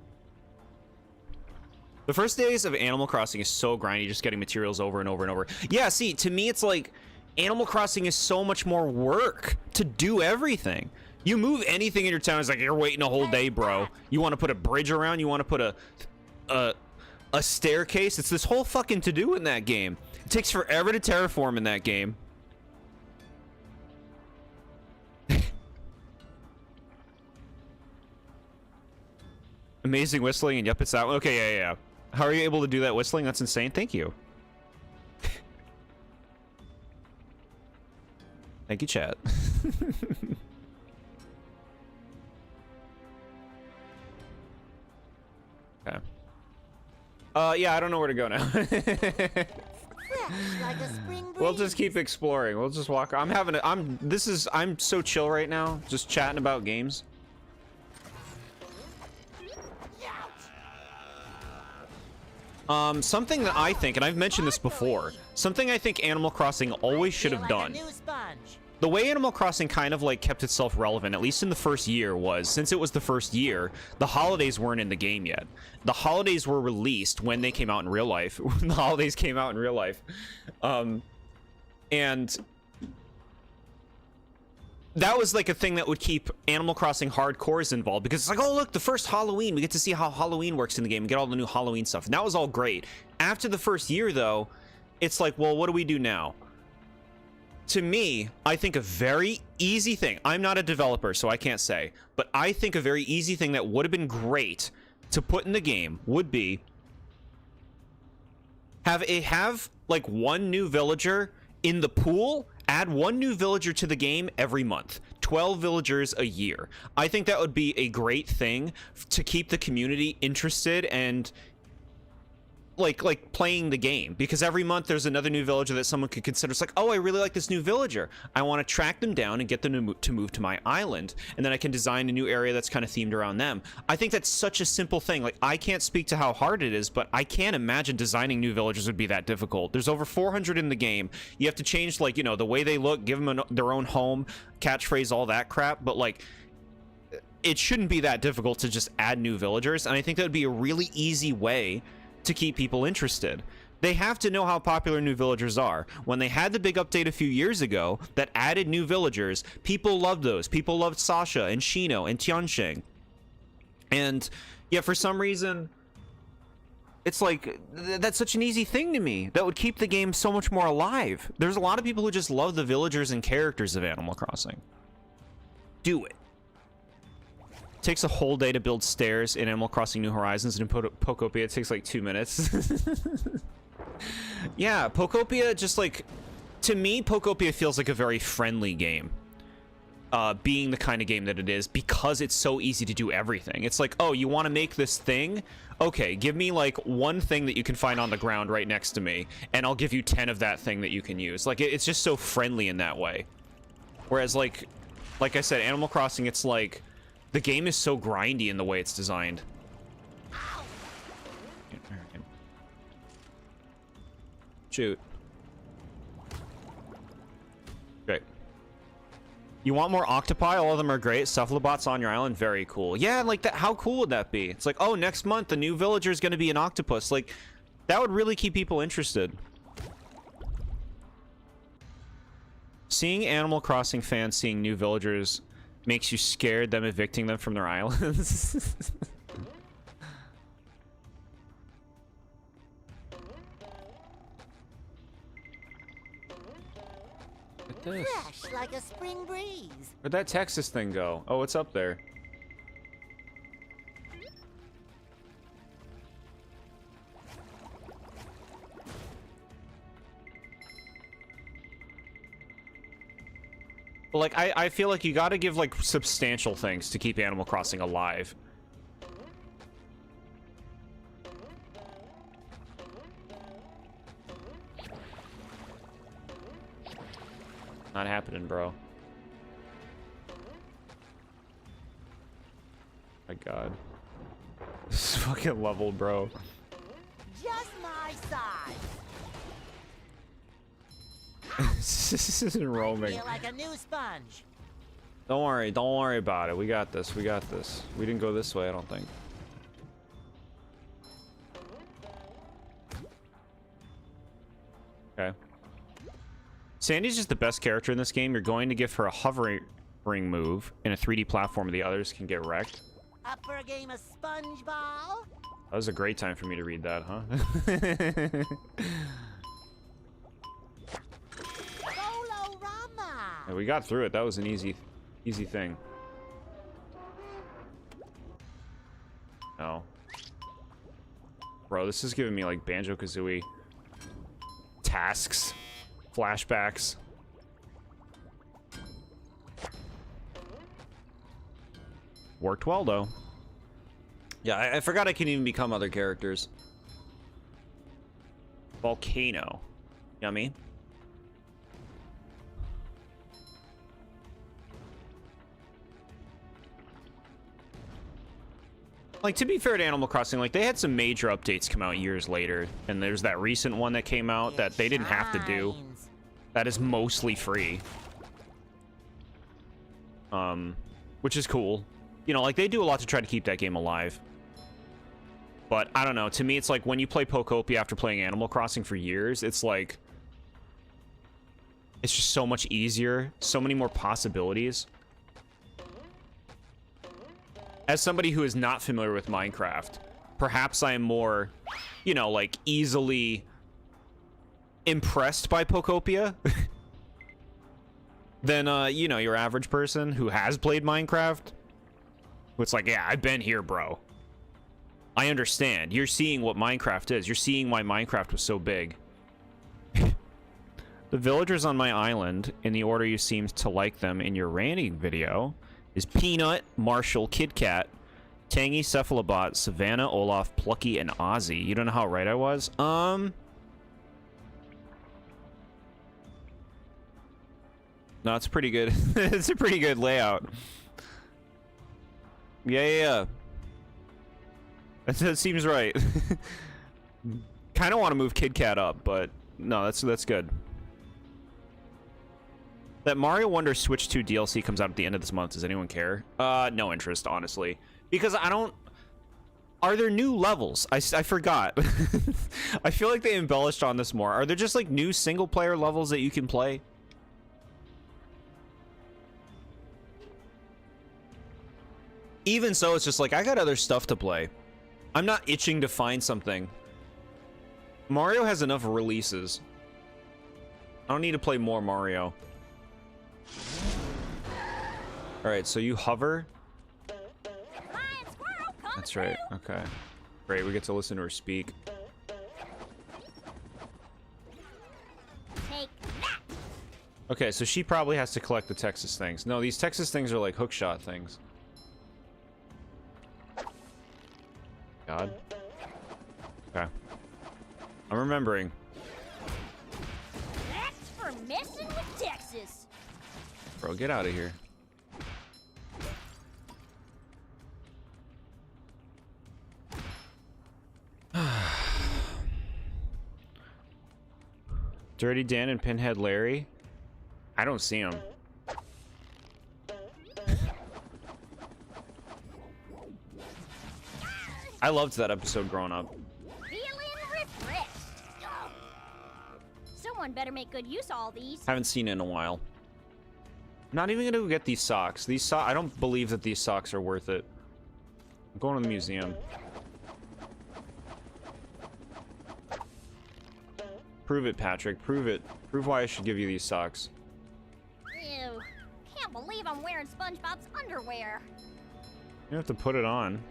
The first days of Animal Crossing is so grindy, just getting materials over and over and over. Yeah, see, to me, it's like Animal Crossing is so much more work to do everything. You move anything in your town, it's like you're waiting a whole day, bro. You want to put a bridge around, you want to put a staircase. It's this whole fucking to-do in that game. It takes forever to terraform in that game. Amazing whistling, and yep, it's that one. Okay, yeah. How are you able to do that whistling? That's insane. Thank you. Thank you, chat. Okay. Yeah, I don't know where to go now. Fresh like a spring breeze. We'll just keep exploring. We'll just walk. I'm so chill right now, just chatting about games. Something that I think, and I've mentioned this before, something I think Animal Crossing always should have done. The way Animal Crossing kind of like kept itself relevant, at least in the first year, was since it was the first year, the holidays weren't in the game yet. The holidays were released when they came out in real life. When the holidays came out in real life. And that was like a thing that would keep Animal Crossing hardcores involved, because it's like, oh look, the first Halloween, we get to see how Halloween works in the game and get all the new Halloween stuff, and that was all great. After the first year though, it's like, well, what do we do now? To me, I think a very easy thing, I'm not a developer so I can't say, but I think a very easy thing that would have been great to put in the game would be have like one new villager in the pool. Add one new villager to the game every month. 12 villagers a year. I think that would be a great thing to keep the community interested and like playing the game, because every month there's another new villager that someone could consider. It's like, oh, I really like this new villager. I want to track them down and get them to move to my island, and then I can design a new area that's kind of themed around them. I think that's such a simple thing. Like, I can't speak to how hard it is, but I can't imagine designing new villagers would be that difficult. There's over 400 in the game. You have to change, like, you know, the way they look, give them their own home, catchphrase, all that crap, but like, it shouldn't be that difficult to just add new villagers, and I think that would be a really easy way to keep people interested. They have to know how popular new villagers are. When they had the big update a few years ago that added new villagers, people loved those. People loved Sasha and Shino and Tiansheng. And yet for some reason, it's like, that's such an easy thing to me. That would keep the game so much more alive. There's a lot of people who just love the villagers and characters of Animal Crossing. Do it. Takes a whole day to build stairs in Animal Crossing New Horizons, and in Poptopia it takes like 2 minutes. Yeah, Poptopia just like, to me, Poptopia feels like a very friendly game. being the kind of game that it is because it's so easy to do everything. It's like, oh, you want to make this thing? Okay, give me like one thing that you can find on the ground right next to me, and I'll give you 10 of that thing that you can use. Like, it's just so friendly in that way. Whereas, like I said, Animal Crossing, it's like, the game is so grindy in the way it's designed. Shoot. Great. You want more octopi? All of them are great. Cephalobots on your island? Very cool. Yeah, like that. How cool would that be? It's like, oh, next month the new villager is going to be an octopus. Like, that would really keep people interested. Seeing Animal Crossing fans seeing new villagers makes you scared them evicting them from their islands. This. Fresh like a spring breeze. Where'd that Texas thing go? Oh, it's up there. But like, I feel like you gotta give like substantial things to keep Animal Crossing alive. Not happening, bro. My god. This is fucking leveled, bro. Just my size. This isn't roaming. Feel like a new sponge. Don't worry about it. We got this, we got this. We didn't go this way, I don't think. Okay. Sandy's just the best character in this game. You're going to give her a hovering move in a 3D platform the others can get wrecked. Up for a game of SpongeBob? That was a great time for me to read that, huh? Yeah, we got through it. That was an easy thing. Oh. Bro, this is giving me like Banjo-Kazooie tasks. Flashbacks. Worked well, though. Yeah, I forgot I can even become other characters. Volcano. Yummy. Like, to be fair to Animal Crossing, like, they had some major updates come out years later. And there's that recent one that came out that they didn't have to do. That is mostly free. Which is cool. You know, like, they do a lot to try to keep that game alive. But, I don't know. To me, it's like, when you play Poptopia after playing Animal Crossing for years, it's like... It's just so much easier. So many more possibilities. As somebody who is not familiar with Minecraft, perhaps I am more, you know, like, easily impressed by Poptopia than, you know, your average person who has played Minecraft. It's like, yeah, I've been here, bro. I understand. You're seeing what Minecraft is. You're seeing why Minecraft was so big. The villagers on my island, in the order you seem to like them in your ranting video, is Peanut, Marshall, Kit Kat, Tangy, Cephalobot, Savannah, Olaf, Plucky, and Ozzy. You don't know how right I was? No, it's pretty good. It's a pretty good layout. Yeah. That seems right. Kind of want to move Kit Kat up, but no, that's good. That Mario Wonder Switch 2 DLC comes out at the end of this month. Does anyone care? No interest, honestly. Because I don't... Are there new levels? I forgot. I feel like they embellished on this more. Are there just, like, new single-player levels that you can play? Even so, it's just like, I got other stuff to play. I'm not itching to find something. Mario has enough releases. I don't need to play more Mario. Alright, so you hover. That's right, okay. Great, we get to listen to her speak. Take that. Okay, so she probably has to collect the Texas things. No, these Texas things are like hookshot things. God. Okay. I'm remembering. That's for messing with Texas. Bro, get out of here. Dirty Dan and Pinhead Larry? I don't see him. I loved that episode growing up. Feeling refreshed. Someone better make good use of all these. Haven't seen it in a while. Not even gonna go get these socks. I don't believe that these socks are worth it. I'm going to the museum. Prove it, Patrick. Prove it. Prove why I should give you these socks. Ew. Can't believe I'm wearing SpongeBob's underwear. You have to put it on.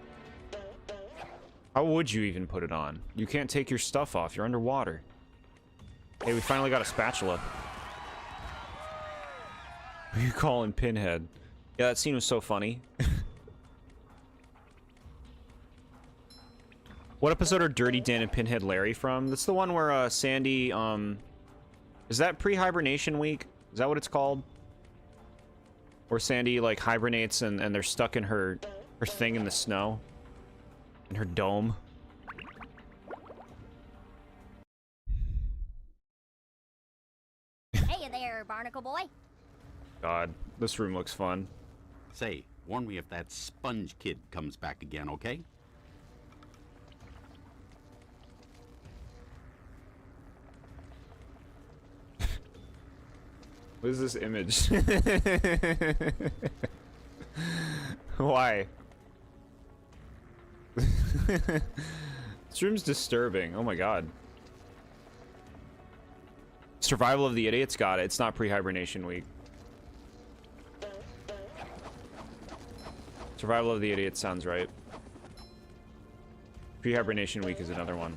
How would you even put it on? You can't take your stuff off. You're underwater. Hey, we finally got a spatula. Who are you calling Pinhead? Yeah, that scene was so funny. What episode are Dirty Dan and Pinhead Larry from? That's the one where Sandy, is that pre-hibernation week? Is that what it's called? Where Sandy like hibernates and they're stuck in her thing in the snow. In her dome. Hey there, Barnacle Boy. God, this room looks fun. Say, warn me if that sponge kid comes back again, okay? What is this image? Why? This room's disturbing. Oh my god. Survival of the Idiots, got it. It's not pre-hibernation week. Survival of the Idiots sounds right. Pre-hibernation week is another one.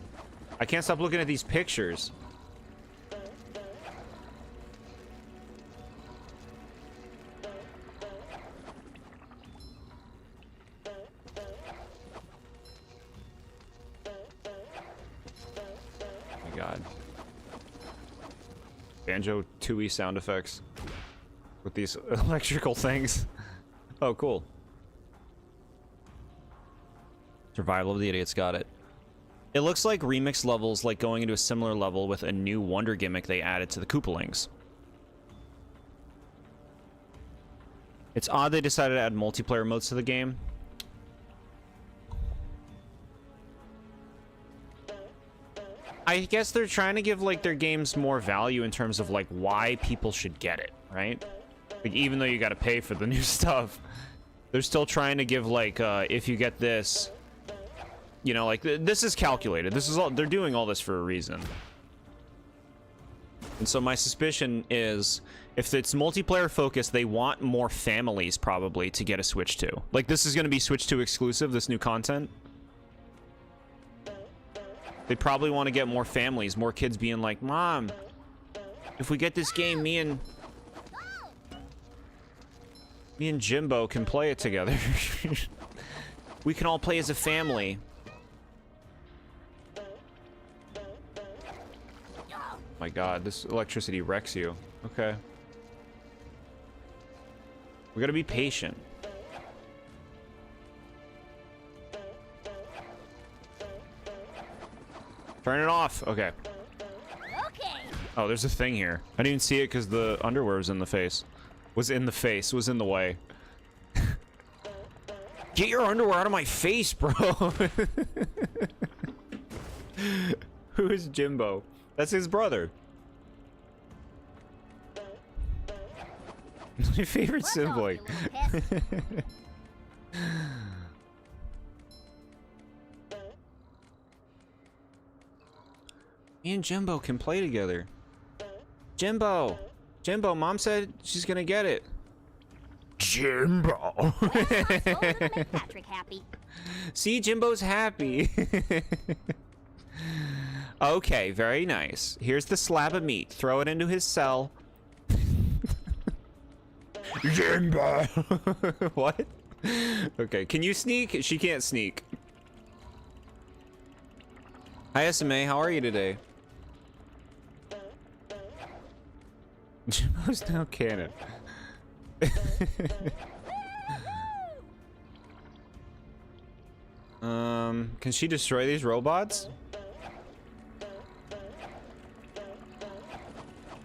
I can't stop looking at these pictures. Banjo Tooie sound effects with these electrical things. Oh, cool. Survival of the Idiots, got it. It looks like remix levels, like going into a similar level with a new wonder gimmick they added to the Koopalings. It's odd they decided to add multiplayer modes to the game. I guess they're trying to give like their games more value in terms of like why people should get it, right? Like even though you got to pay for the new stuff, they're still trying to give like if you get this, you know, like this is calculated. This is all they're doing all this for a reason. And so my suspicion is if it's multiplayer focused, they want more families probably to get a Switch 2. Like this is going to be Switch 2 exclusive, this new content. They probably want to get more families, more kids being like, Mom, if we get this game, me and Jimbo can play it together. We can all play as a family. My god, this electricity wrecks you. Okay. We gotta be patient. Turn it off. Okay. Okay. Oh, there's a thing here. I didn't even see it because the underwear was in the face. Was in the face. Was in the way. Get your underwear out of my face, bro. Who is Jimbo? That's his brother. My favorite What's wrong, sibling. you little pest? Me and Jimbo can play together. Jimbo! Jimbo, Mom said she's gonna get it. Jimbo! Well, I suppose it'll make Patrick happy. See, Jimbo's happy. Okay, very nice. Here's the slab of meat. Throw it into his cell. Jimbo. What? Okay, can you sneak? She can't sneak. Hi SMA, how are you today? Jimbo's now canon. Can she destroy these robots?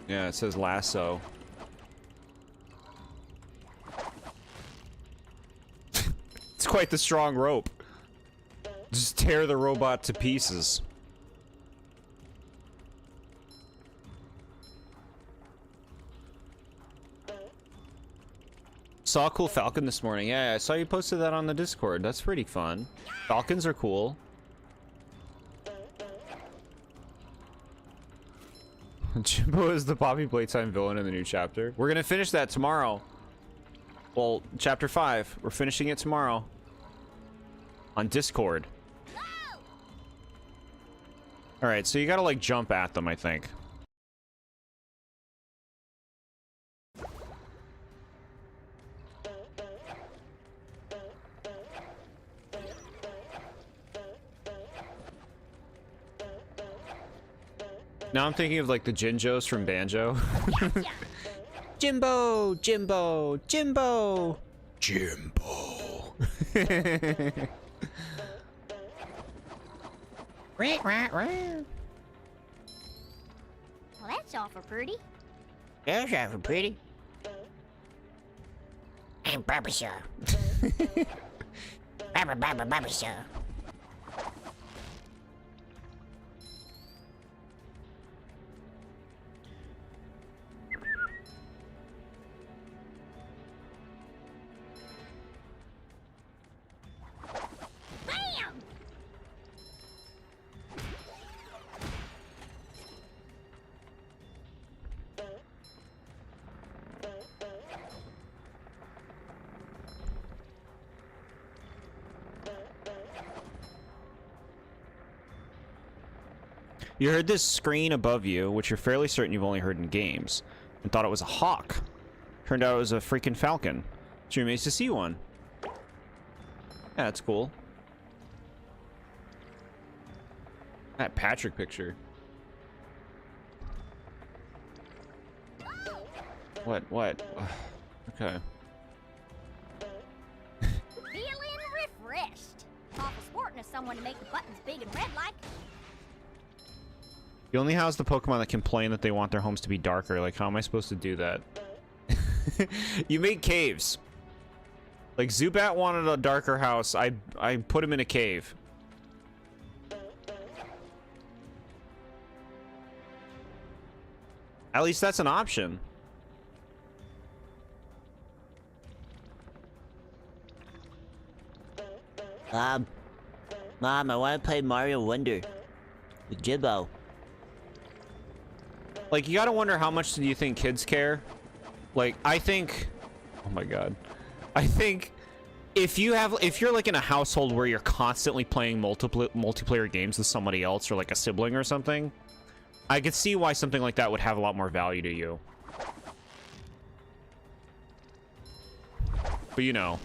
Yeah, it says lasso. It's quite the strong rope. Just tear the robot to pieces. Saw a cool falcon this morning. Yeah, I saw you posted that on the Discord. That's pretty fun. Falcons are cool. Jimbo is the Poppy Playtime villain in the new chapter. We're gonna finish that tomorrow. Well, chapter 5. We're finishing it tomorrow. On Discord. Alright, so you gotta like jump at them, I think. Now I'm thinking of like the Jinjos from Banjo. Jimbo, Jimbo, Jimbo, Jimbo. Well, that's awful pretty. That's awful pretty. I'm Barbashaw. Barbashaw. Bam! You heard this screen above you, which you're fairly certain you've only heard in games, and thought it was a hawk. Turned out it was a freaking falcon. So you're amazed to see one. Yeah, that's cool. That Patrick picture. What? Okay. Feeling refreshed. Awful sporting of someone to make the buttons big and red like. You only house the Pokemon that complain that they want their homes to be darker. Like, how am I supposed to do that? You make caves. Like, Zubat wanted a darker house. I put him in a cave. At least that's an option. Mom, I want to play Mario Wonder with Jimbo. Like, you gotta wonder how much do you think kids care? Like, I think... Oh my god. I think if you're like in a household where you're constantly playing multiplayer games with somebody else or like a sibling or something, I could see why something like that would have a lot more value to you. But you know,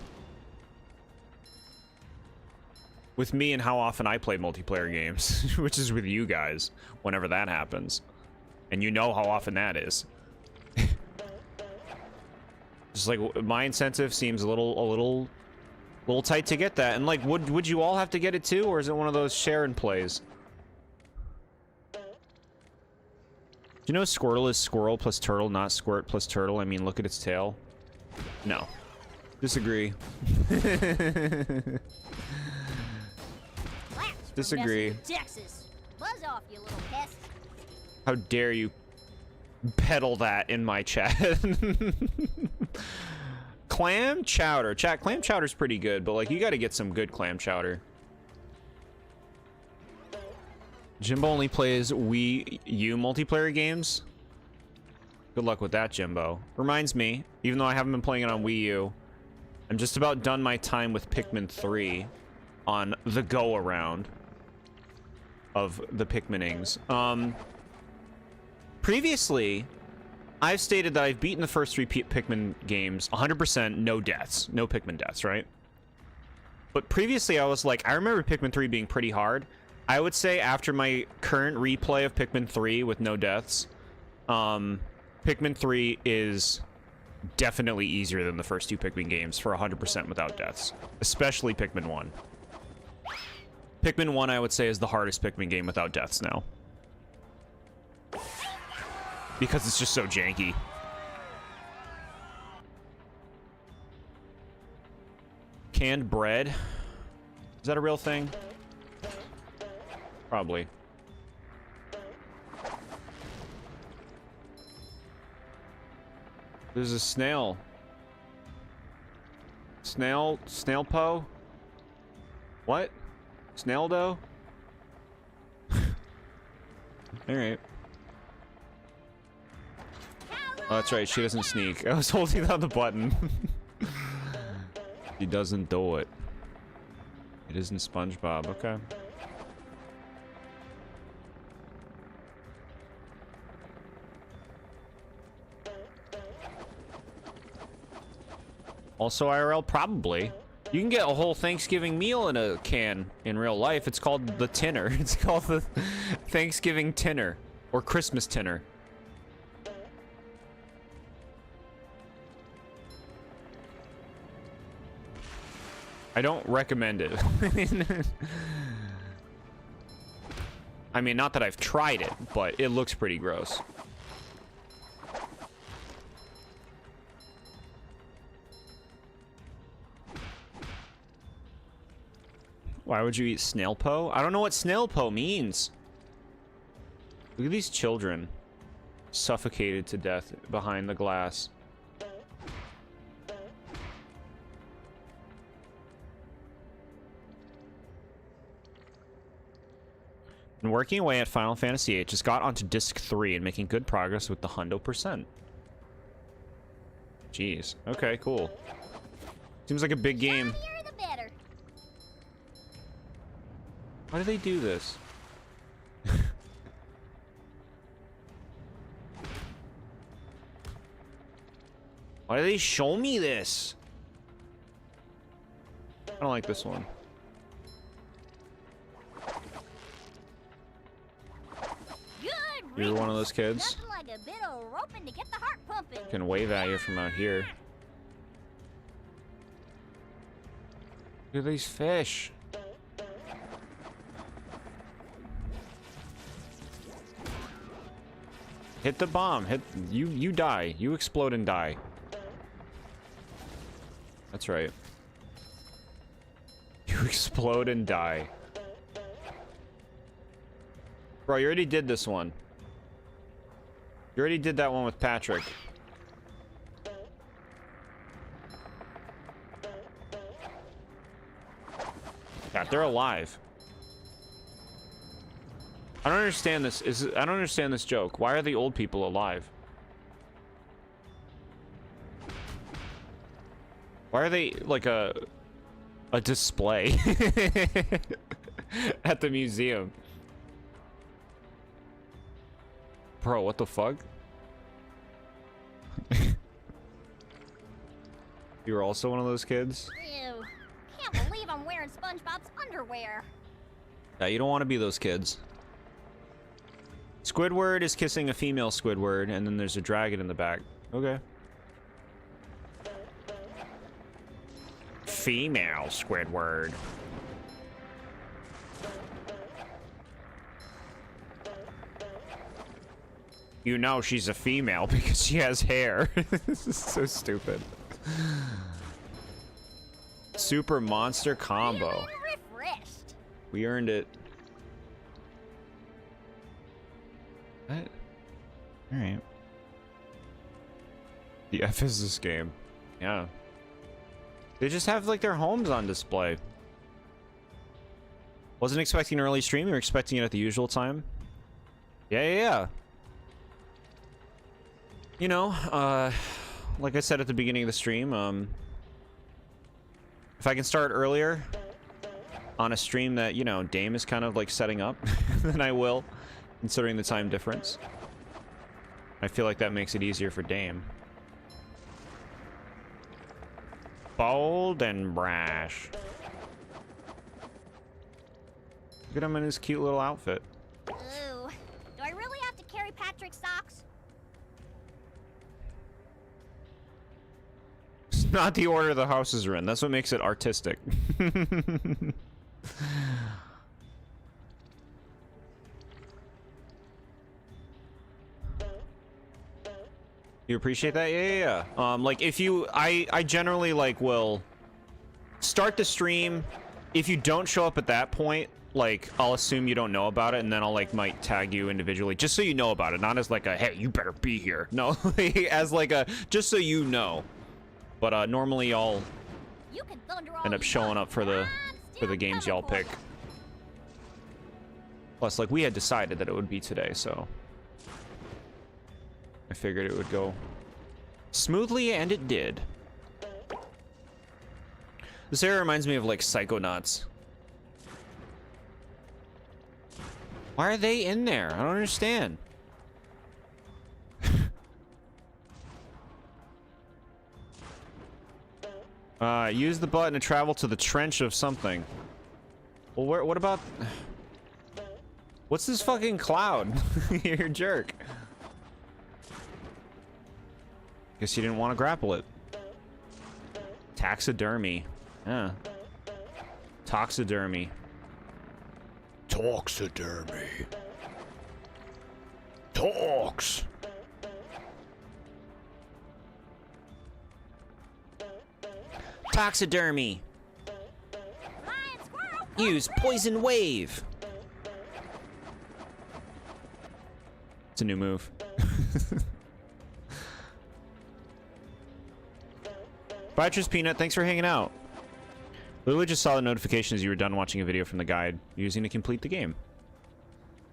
with me and how often I play multiplayer games, which is with you guys, whenever that happens. And you know how often that is. Just like my incentive seems a little tight to get that. And like, would you all have to get it too, or is it one of those share and plays? Do you know Squirtle is squirrel plus turtle, not squirt plus turtle? I mean, look at its tail. No. Disagree. Disagree. Texas. Buzz off, you little pest. How dare you peddle that in my chat? Clam chowder. Chat, clam chowder's pretty good, but like, you gotta get some good clam chowder. Jimbo only plays Wii U multiplayer games. Good luck with that, Jimbo. Reminds me, even though I haven't been playing it on Wii U, I'm just about done my time with Pikmin 3 on the go-around of the Pikminings. Previously, I've stated that I've beaten the first 3 Pikmin games 100%, no deaths, no Pikmin deaths, right? But previously I was like, I remember Pikmin 3 being pretty hard. I would say after my current replay of Pikmin 3 with no deaths, Pikmin 3 is definitely easier than the first 2 Pikmin games for 100% without deaths, especially Pikmin 1. Pikmin 1, I would say, is the hardest Pikmin game without deaths now. Because it's just so janky. Canned bread? Is that a real thing? Probably. There's a snail. Snail po? What? Snail dough? Alright. Oh, that's right, she doesn't sneak. I was holding down the button. She doesn't do it. It isn't SpongeBob, okay. Also IRL, probably. You can get a whole Thanksgiving meal in a can in real life. It's called the tinner. It's called the Thanksgiving tinner. Or Christmas tinner. I don't recommend it. I mean, not that I've tried it, but it looks pretty gross. Why would you eat snail po? I don't know what snail po means. Look at these children suffocated to death behind the glass. And working away at Final Fantasy VIII, just got onto Disc 3 and making good progress with the 100%. Jeez. Okay, cool. Seems like a big game. Shinier the better. Why do they do this? Why do they show me this? I don't like this one. Good You're one of those kids? Nothing like a bit of roping to get the heart pumping. Can wave at you from out here. Look at these fish. Hit the bomb. Hit you die. You explode and die. That's right. You explode and die. Bro, you already did this one. You already did that one with Patrick. Yeah, they're alive. I don't understand this. I don't understand this joke. Why are the old people alive? Why are they like a display at the museum? Bro, what the fuck? You were also one of those kids? Ew. Can't believe I'm wearing SpongeBob's underwear. Yeah, you don't want to be those kids. Squidward is kissing a female Squidward, and then there's a dragon in the back. Okay. Female Squidward. You know she's a female because she has hair. This is so stupid. Super monster combo. Refreshed. We earned it. What? Alright. The F is this game. Yeah. They just have like their homes on display. Wasn't expecting an early stream, you were expecting it at the usual time. Yeah. You know, like I said at the beginning of the stream, if I can start earlier on a stream that, you know, Dame is kind of like setting up, then I will, considering the time difference. I feel like that makes it easier for Dame. Bold and brash. Look at him in his cute little outfit. Ooh, do I really have to carry Patrick's socks? It's not the order the houses are in. That's what makes it artistic. You appreciate that? Yeah. Like if you, I generally like will start the stream. If you don't show up at that point, like I'll assume you don't know about it, and then I'll like might tag you individually just so you know about it, not as like a hey you better be here. No, as like a just so you know. But normally I'll end up showing up for the games y'all pick. Plus, like we had decided that it would be today, so I figured it would go smoothly, and it did. This area reminds me of like Psychonauts. Why are they in there? I don't understand. Use the button to travel to the trench of something. Well, what about... What's this fucking cloud? You're a jerk. Guess you didn't want to grapple it. Taxidermy. Yeah. Toxidermy. Toxidermy. Tox. Toxidermy. Use poison wave. It's a new move. Beatrice Peanut, thanks for hanging out. Literally just saw the notification as you were done watching a video from the guide using to complete the game.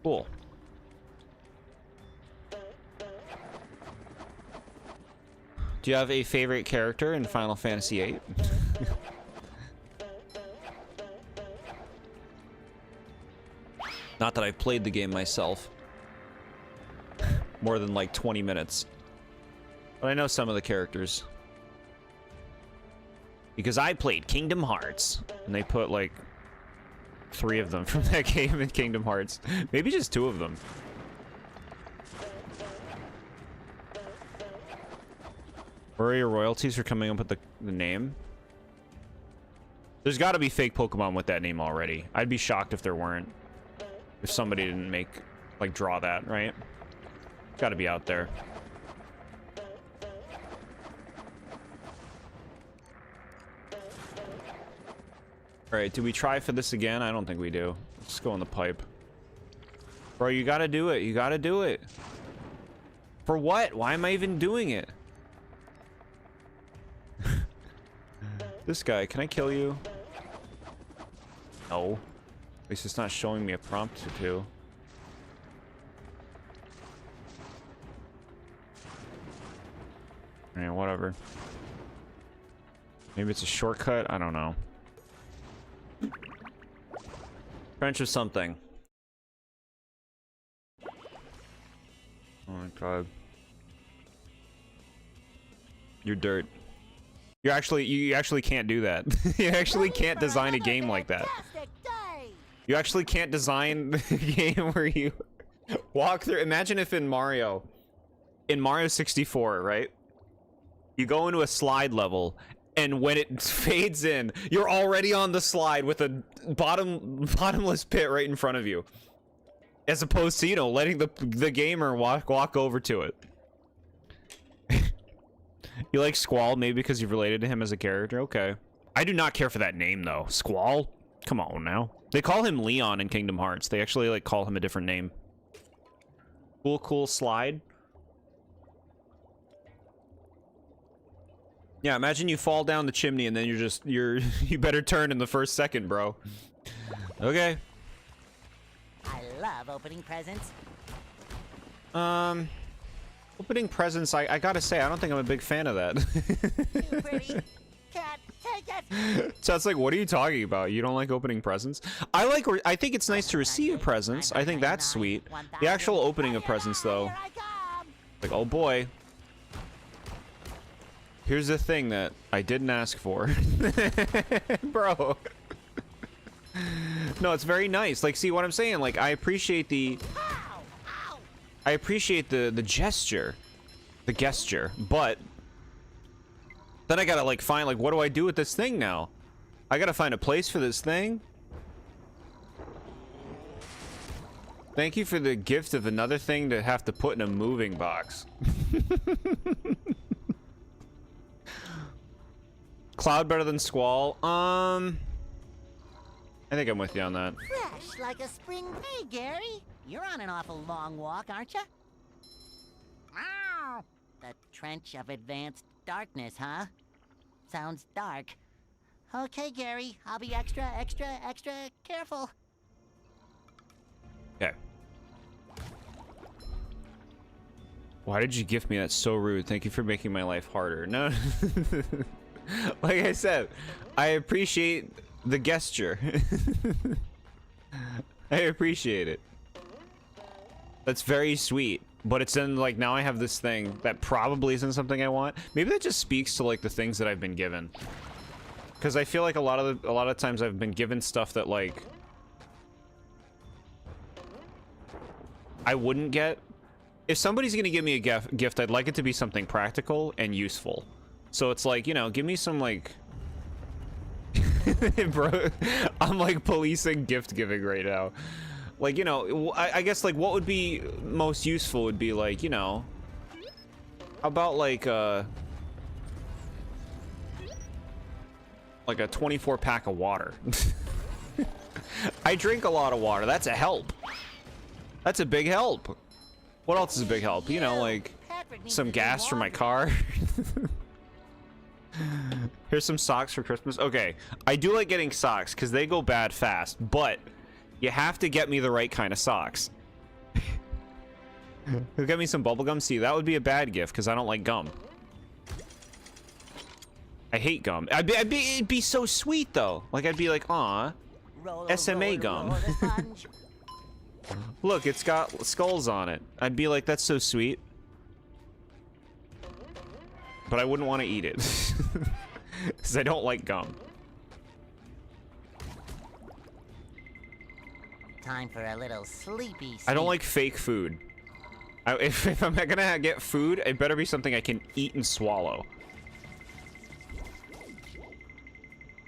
Cool. Do you have a favorite character in Final Fantasy VIII? Not that I've played the game myself. More than like 20 minutes. But I know some of the characters. Because I played Kingdom Hearts. And they put like 3 of them from that game in Kingdom Hearts. Maybe just 2 of them. Where are your royalties for coming up with the name? There's got to be fake Pokemon with that name already. I'd be shocked if there weren't. If somebody didn't make, like, draw that, right? Got to be out there. Alright, do we try for this again? I don't think we do. Let's go in the pipe. Bro, you gotta do it. You gotta do it. For what? Why am I even doing it? This guy, can I kill you? No. At least it's not showing me a prompt to. Alright, whatever. Maybe it's a shortcut? I don't know. Trench of something. Oh my god. You're dirt. You actually can't do that. You actually can't design a game like that. You actually can't design a game where you walk through. Imagine if in Mario 64, right? You go into a slide level, and when it fades in, you're already on the slide with a bottomless pit right in front of you. As opposed to, you know, letting the gamer walk over to it. You like Squall, maybe because you've related to him as a character? Okay. I do not care for that name, though. Squall? Come on, now. They call him Leon in Kingdom Hearts. They actually, like, call him a different name. Cool slide. Yeah, imagine you fall down the chimney and then you better turn in the first second, bro. Okay. I love opening presents. Opening presents, I gotta say, I don't think I'm a big fan of that. Too pretty. Can't take it. So it's like, what are you talking about? You don't like opening presents? I think it's nice to receive presents. I think that's sweet. The actual opening of presents, though. Here I come. Like, oh boy. Here's the thing that I didn't ask for. Bro. No, it's very nice. Like, see what I'm saying? Like, I appreciate the... I appreciate the gesture. The gesture. But... then I gotta, like, find, like, what do I do with this thing now? I gotta find a place for this thing? Thank you for the gift of another thing to have to put in a moving box. Cloud better than squall? I think I'm with you on that. Fresh like a spring day, Gary. You're on an awful long walk, aren't you? Ow! The trench of advanced darkness, huh? Sounds dark. Okay, Gary, I'll be extra careful. Okay. Why did you gift me? That's so rude. Thank you for making my life harder. No. Like I said, I appreciate the gesture. I appreciate it. That's very sweet. But it's in, like, now I have this thing that probably isn't something I want. Maybe that just speaks to, like, the things that I've been given. Because I feel like a lot of times I've been given stuff that, like, I wouldn't get. If somebody's gonna give me a gift, I'd like it to be something practical and useful. So it's like, you know, give me some, like... Bro, I'm, like, policing gift giving right now. Like, you know, I guess, like, what would be most useful would be, like, you know... How about, like a 24 pack of water. I drink a lot of water. That's a help. That's a big help. What else is a big help? You know, like some gas for my car. Here's some socks for Christmas. Okay, I do like getting socks because they go bad fast, but you have to get me the right kind of socks. Get me some bubblegum. See, that would be a bad gift because I don't like gum. I hate gum. It'd be so sweet though. Like I'd be like, aw, SMA gum. Look, it's got skulls on it. I'd be like, that's so sweet. But I wouldn't want to eat it. Because I don't like gum. Time for a little sleepy sleep. I don't like fake food. If I'm gonna get food, it better be something I can eat and swallow.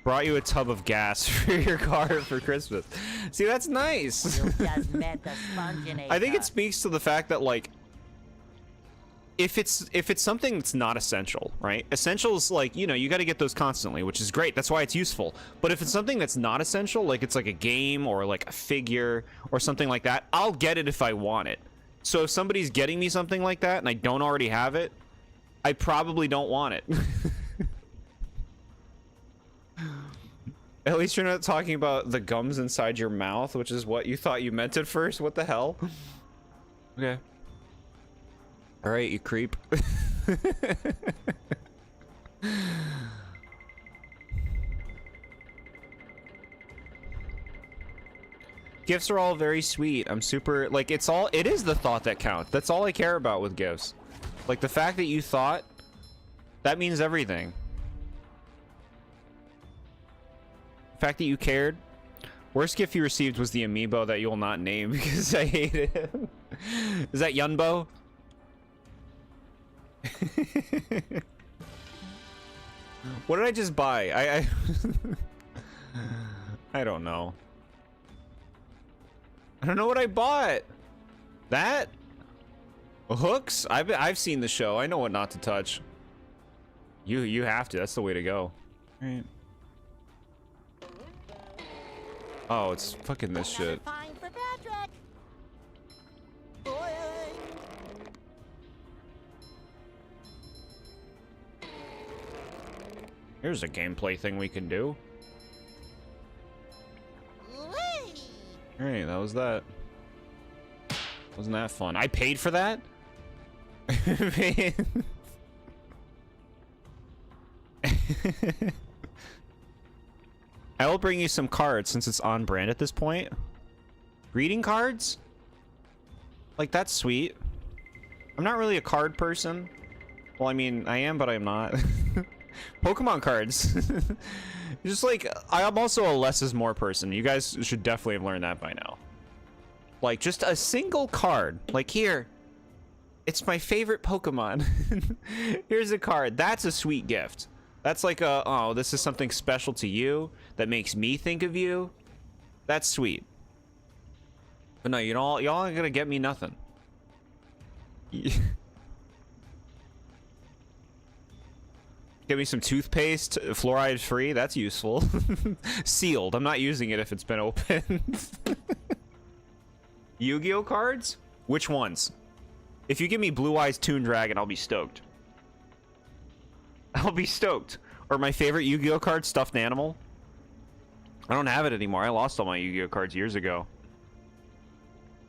Brought you a tub of gas for your car for Christmas. See, that's nice. You just met the Spongeinator. I think it speaks to the fact that, like, if it's something that's not essential, right? Essentials, like, you know, you got to get those constantly, which is great. That's why it's useful. But if it's something that's not essential, like it's like a game or like a figure or something like that, I'll get it if I want it. So if somebody's getting me something like that and I don't already have it, I probably don't want it. At least you're not talking about the gums inside your mouth, which is what you thought you meant at first. What the hell? Okay. All right, you creep. Gifts are all very sweet. I'm super, like, it is the thought that counts. That's all I care about with gifts. Like, the fact that you thought, that means everything. The fact that you cared. Worst gift you received was the amiibo that you will not name because I hate it. Is that Yunbo? What did I just buy? I don't know. I don't know what I bought. That? Hooks? I've seen the show. I know what not to touch. You have to. That's the way to go. All right. Oh, it's fucking this shit. Fine for Patrick. Boy. Here's a gameplay thing we can do. Alright, that was that. Wasn't that fun? I paid for that? I will bring you some cards since it's on brand at this point. Greeting cards? Like, that's sweet. I'm not really a card person. Well, I mean, I am, but I'm not. Pokemon cards. Just like, I'm also a less is more person. You guys should definitely have learned that by now. Like, just a single card. Like, here. It's my favorite Pokemon. Here's a card. That's a sweet gift. That's like a, oh, this is something special to you that makes me think of you. That's sweet. But no, you know, y'all ain't gonna get me nothing. Get me some toothpaste, fluoride free. That's useful. Sealed. I'm not using it if it's been opened. Yu-Gi-Oh cards? Which ones? If you give me Blue Eyes Toon Dragon, I'll be stoked. I'll be stoked. Or my favorite Yu-Gi-Oh card, Stuffed Animal. I don't have it anymore. I lost all my Yu-Gi-Oh cards years ago.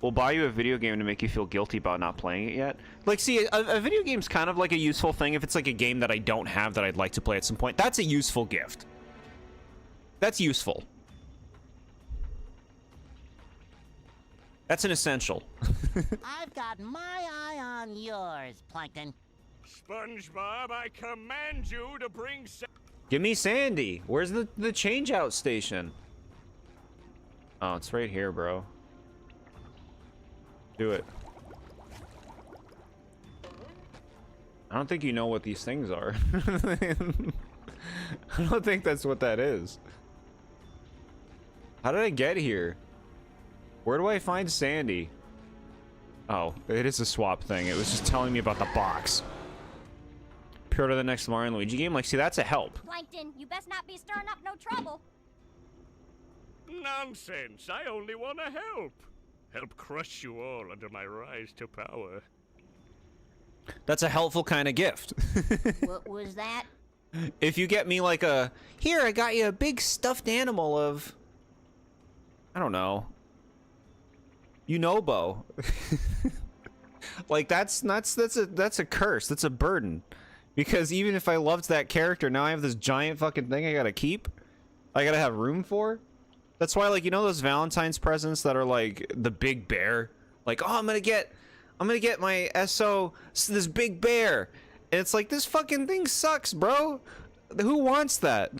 We'll buy you a video game to make you feel guilty about not playing it yet. Like, see, a video game's kind of like a useful thing if it's like a game that I don't have that I'd like to play at some point. That's a useful gift. That's useful. That's an essential. I've got my eye on yours, Plankton. SpongeBob, I command you to bring... Give me Sandy. Where's the change-out station? Oh, it's right here, bro. Do it. I don't think you know what these things are. I don't think that's what that is. How did I get here? Where do I find Sandy? Oh, it is a swap thing. It was just telling me about the box. Pre-order the next Mario and Luigi game. Like, see, that's a help. Plankton, you best not be stirring up no trouble. Nonsense. I only want to help. Help crush you all under my rise to power. That's a helpful kind of gift. What was that? If you get me like a, here, I got you a big stuffed animal of, I don't know, Unobo. Like that's a curse. That's a burden. Because even if I loved that character, now I have this giant fucking thing I gotta keep. I gotta have room for. That's why, like, you know those Valentine's presents that are like the big bear? Like, oh, I'm gonna get my SO, this big bear. And it's like, this fucking thing sucks, bro. Who wants that?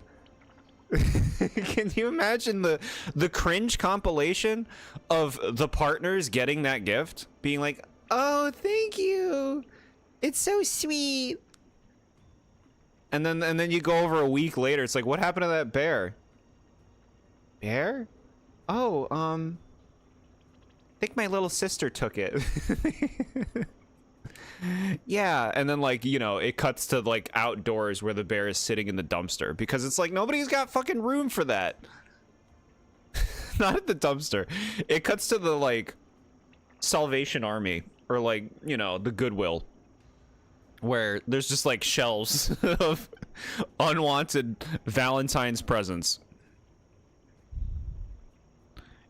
Can you imagine the cringe compilation of the partners getting that gift? Being like, oh, thank you. It's so sweet. And then you go over a week later, it's like, what happened to that bear? Bear? Oh, I think my little sister took it. Yeah, and then, like, you know, it cuts to like outdoors where the bear is sitting in the dumpster because it's like nobody's got fucking room for that. Not at the dumpster. It cuts to the like Salvation Army or like, you know, the Goodwill, where there's just like shelves of unwanted Valentine's presents.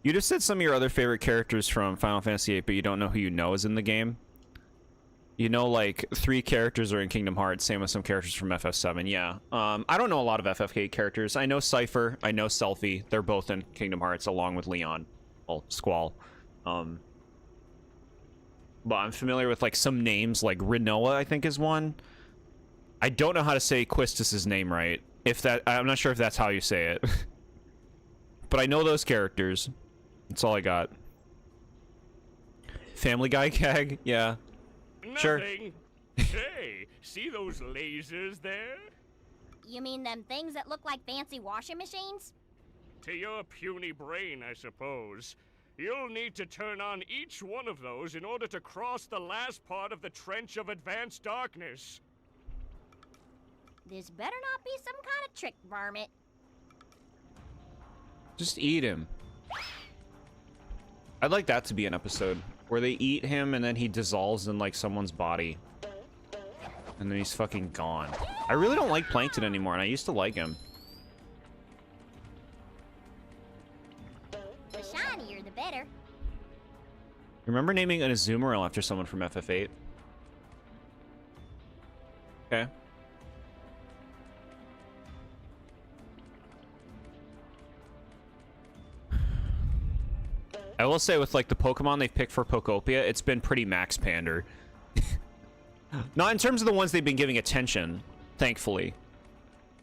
You just said some of your other favorite characters from Final Fantasy VIII, but you don't know who you know is in the game. You know, like 3 characters are in Kingdom Hearts, same with some characters from FF7. Yeah. I don't know a lot of FF8 characters. I know Cypher, I know Selphie. They're both in Kingdom Hearts along with Leon. Well, Squall. But I'm familiar with like some names, like Rinoa, I think is one. I don't know how to say Quistis's name right. I'm not sure if that's how you say it. But I know those characters. That's all I got. Family Guy gag? Yeah. Sure. Nothing. Hey, see those lasers there? You mean them things that look like fancy washing machines? To your puny brain, I suppose. You'll need to turn on each one of those in order to cross the last part of the Trench of Advanced Darkness. This better not be some kind of trick, varmint. Just eat him. I'd like that to be an episode where they eat him and then he dissolves in like someone's body. And then he's fucking gone. I really don't like Plankton anymore, and I used to like him. The shinier, the better. Remember naming an Azumarill after someone from FF8? Okay. I will say with like the Pokemon they've picked for Poptopia, it's been pretty max pander. Not in terms of the ones they've been giving attention, thankfully.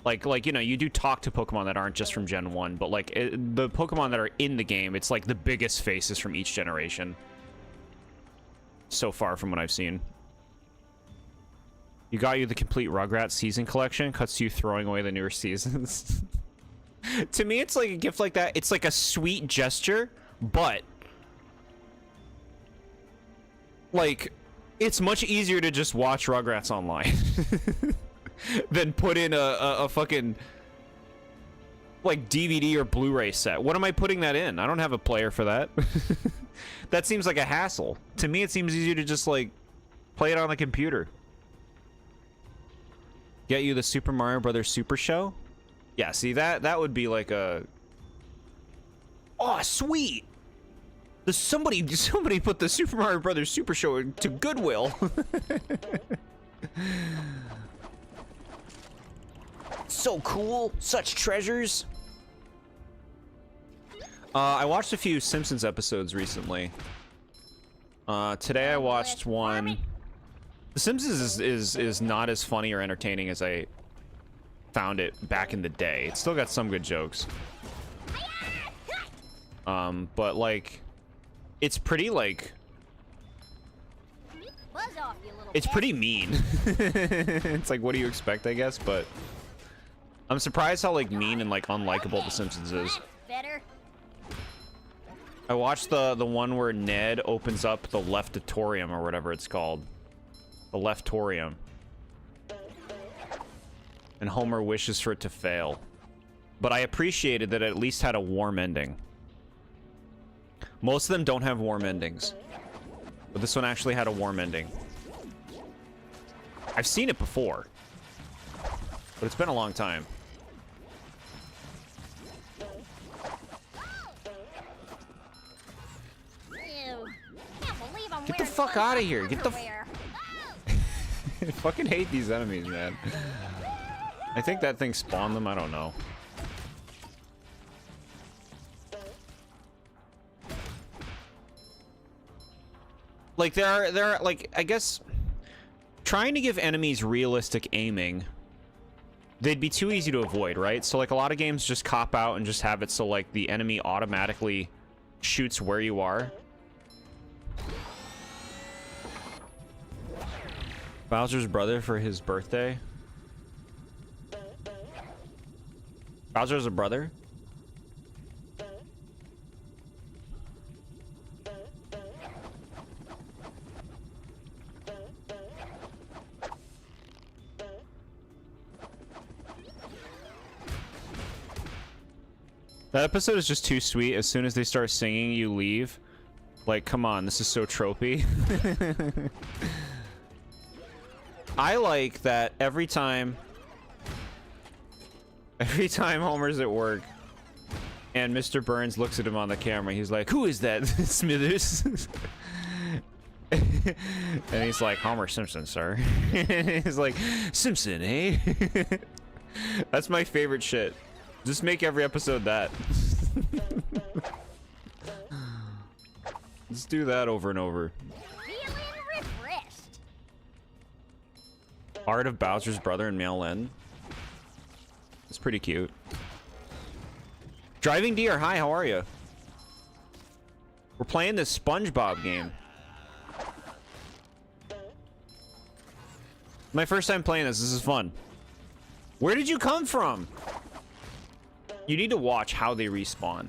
Like you know, you do talk to Pokemon that aren't just from Gen 1, but like the Pokemon that are in the game, it's like the biggest faces from each generation. So far from what I've seen. You got you the complete Rugrats season collection, cuts to you throwing away the newer seasons. To me, it's like a gift like that. It's like a sweet gesture, but like it's much easier to just watch Rugrats online. Than put in a fucking like DVD or Blu-ray set. What am I putting that in? I don't have a player for that. That seems like a hassle. To me, it seems easier to just like play it on the computer. Get you the Super Mario Brothers Super Show? Yeah, see that would be like a... Oh, sweet! Somebody put the Super Mario Brothers Super Show into Goodwill. So cool. Such treasures. I watched a few Simpsons episodes recently. Today I watched one. The Simpsons is not as funny or entertaining as I found it back in the day. It's still got some good jokes. But like, it's pretty like... Buzz off, you little It's pest. pretty mean. It's like, what do you expect, I guess, but... I'm surprised how like mean and like unlikable The Simpsons is. That's better. I watched the one where Ned opens up the leftatorium or whatever it's called. The leftorium. And Homer wishes for it to fail. But I appreciated that it at least had a warm ending. Most of them don't have warm endings. But this one actually had a warm ending. I've seen it before. But it's been a long time. Ew. Can't believe I'm Get the wearing fuck outta SpongeBob here. Get the underwear. I fucking hate these enemies, man. I think that thing spawned them. I don't know. Like there are like, I guess trying to give enemies realistic aiming, they'd be too easy to avoid, right? So like a lot of games just cop out and just have it so like the enemy automatically shoots where you are. Bowser's brother for his birthday. Bowser's a brother? That episode is just too sweet. As soon as they start singing, you leave. Like, come on, this is so tropey. I like that every time Homer's at work and Mr. Burns looks at him on the camera, he's like, "Who is that, Smithers?" And he's like, "Homer Simpson, sir." He's like, "Simpson, eh?" That's my favorite shit. Just make every episode that. Let's do that over and over. Feeling refreshed. Art of Bowser's brother in Male End. It's pretty cute. Driving Deer, hi, how are you? We're playing this SpongeBob game. My first time playing this. This is fun. Where did you come from? You need to watch how they respawn.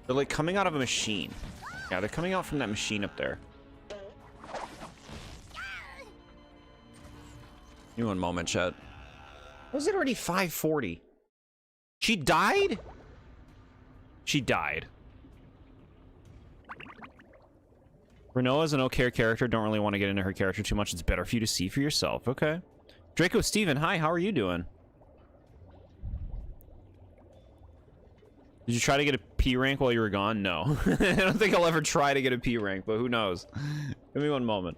They're like coming out of a machine. Yeah, they're coming out from that machine up there. Give me one moment, chat. Was it already 5:40? She died? She died. Renoa's an okay character. Don't really want to get into her character too much. It's better for you to see for yourself. Okay. Draco Steven, hi, how are you doing? Did you try to get a P rank while you were gone? No. I don't think I'll ever try to get a P rank, but who knows? Give me one moment.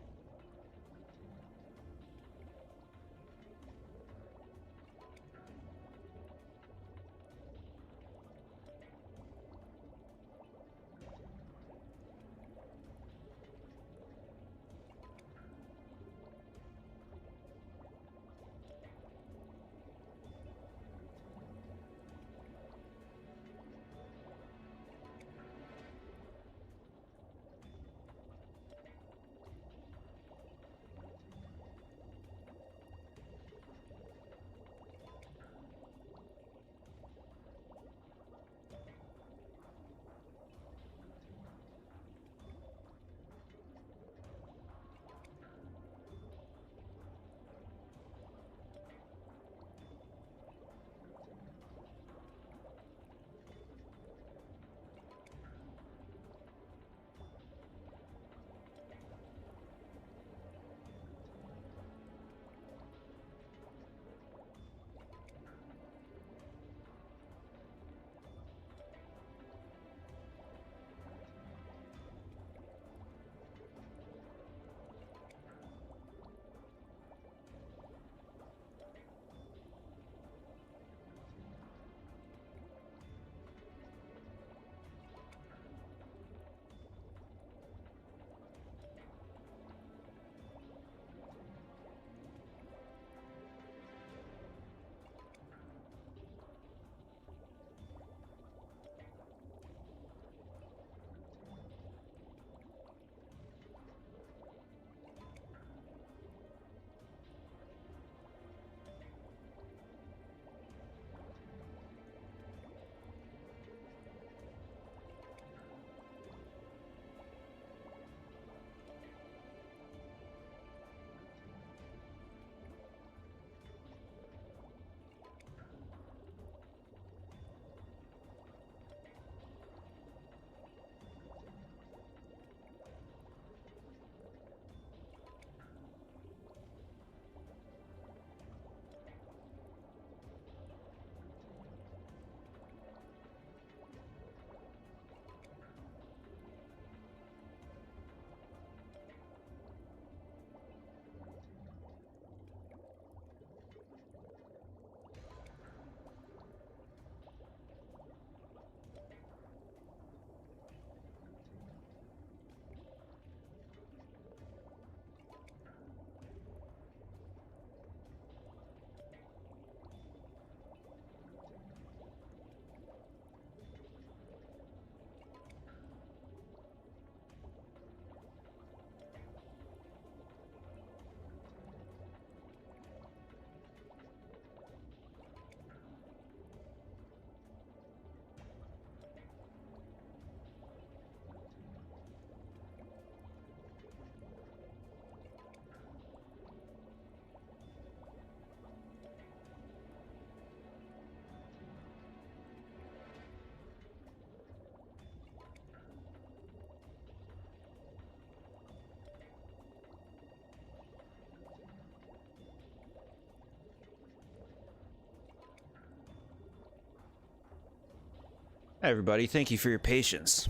Hi, everybody. Thank you for your patience.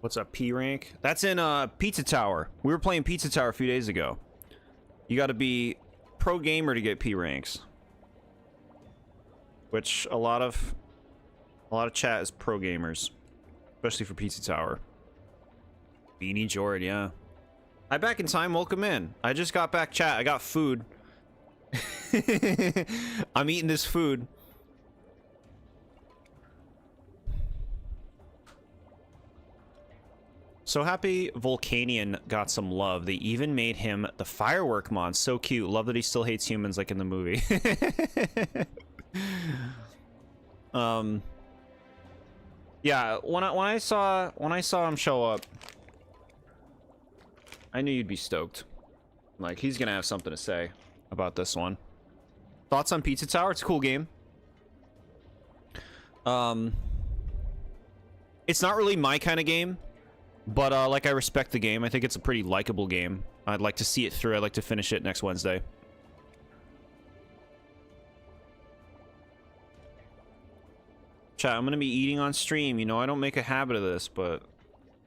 What's up, P rank? That's in Pizza Tower. We were playing Pizza Tower a few days ago. You got to be pro gamer to get P ranks, which a lot of chat is pro gamers, especially for Pizza Tower. TheBoredJord, yeah. Hi, back in time. Welcome in. I just got back, chat. I got food. I'm eating this food. So happy Volcanian got some love. They even made him the firework mon. So cute. Love that he still hates humans like in the movie. Yeah, when I saw him show up, I knew you'd be stoked. Like, he's gonna have something to say about this one. Thoughts on Pizza Tower? It's a cool game. It's not really my kind of game. But, like, I respect the game. I think it's a pretty likable game. I'd like to see it through. I'd like to finish it next Wednesday. Chat, I'm gonna be eating on stream. You know, I don't make a habit of this, but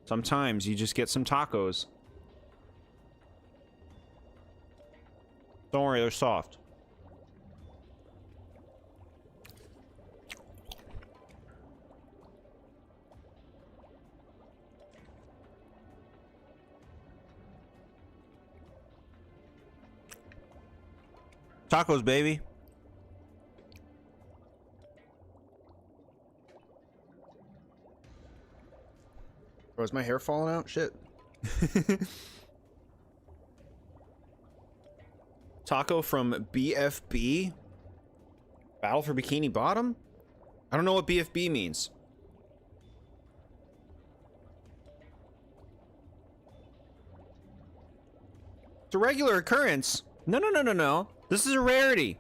sometimes you just get some tacos. Don't worry, they're soft. Tacos, baby. Bro, is my hair falling out? Shit. Taco from BFB? Battle for Bikini Bottom? I don't know what BFB means. It's a regular occurrence. No. This is a rarity.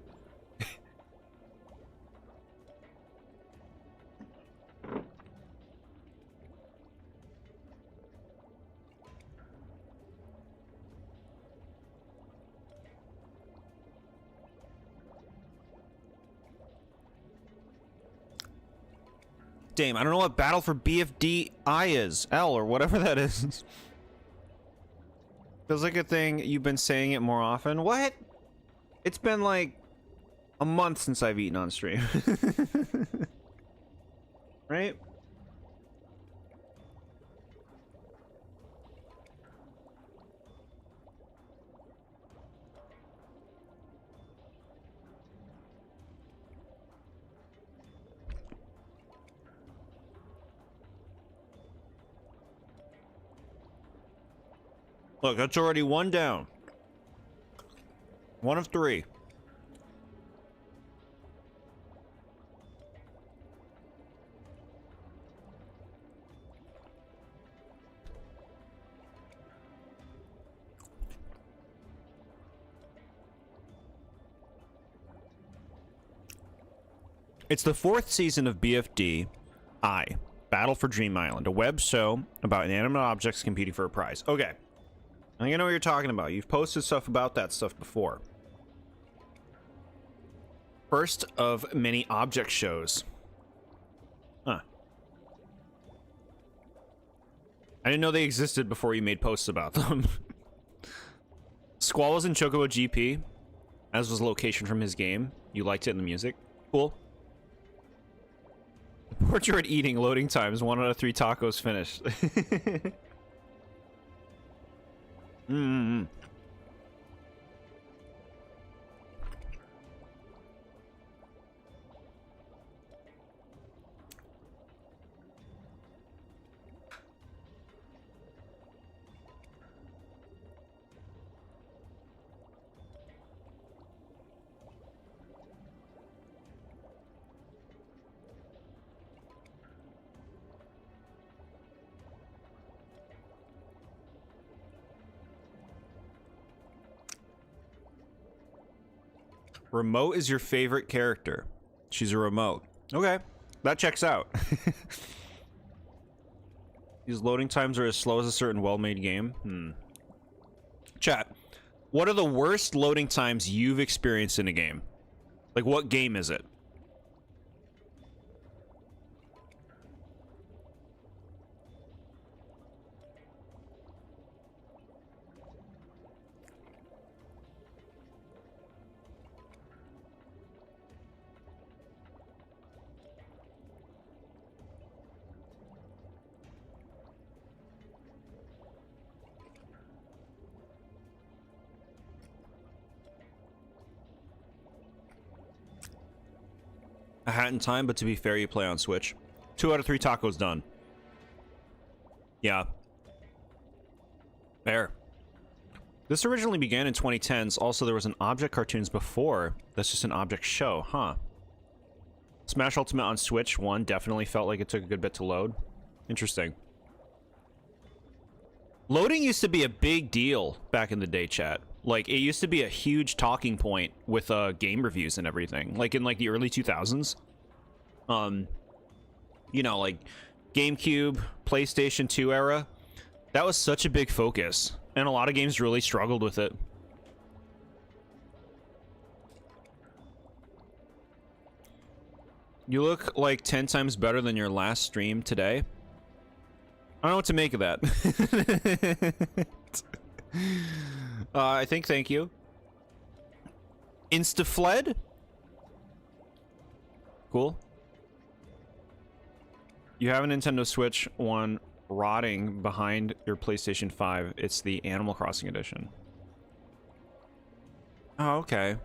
Damn, I don't know what Battle for BFDI is. L or whatever that is. Feels like a thing you've been saying it more often. What? It's been like a month since I've eaten on stream. Right? Look, that's already one down. One of three. It's the 4th season of BFD I, Battle for Dream Island, a web show about inanimate objects competing for a prize. Okay. I think I know what you're talking about. You've posted stuff about that stuff before. First of many object shows. Huh. I didn't know they existed before you made posts about them. Squall was in Chocobo GP, as was location from his game. You liked it in the music. Cool. Portrait eating loading times. 1 out of 3 tacos finished. Remote is your favorite character. She's a remote. Okay, that checks out. These loading times are as slow as a certain well-made game. Chat. What are the worst loading times you've experienced in a game? Like, what game is it? A Hat in Time, but to be fair, you play on Switch. 2 out of 3 tacos done. Yeah. Fair. This originally began in 2010s. Also, there was an Object Cartoons before. That's just an Object show, huh? Smash Ultimate on Switch 1 definitely felt like it took a good bit to load. Interesting. Loading used to be a big deal back in the day, chat. Like, it used to be a huge talking point with game reviews and everything. Like, in, like, the early 2000s. You know, like, GameCube, PlayStation 2 era. That was such a big focus. And a lot of games really struggled with it. You look like 10 times better than your last stream today. I don't know what to make of that. I think thank you. Instafled? Cool. You have a Nintendo Switch one rotting behind your PlayStation 5. It's the Animal Crossing edition. Oh, okay.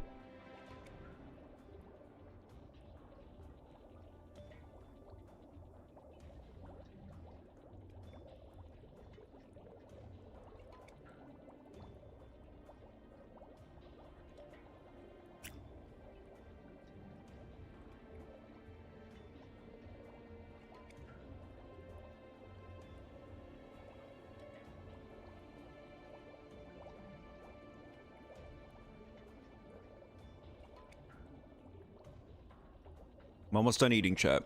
I'm almost done eating, chat.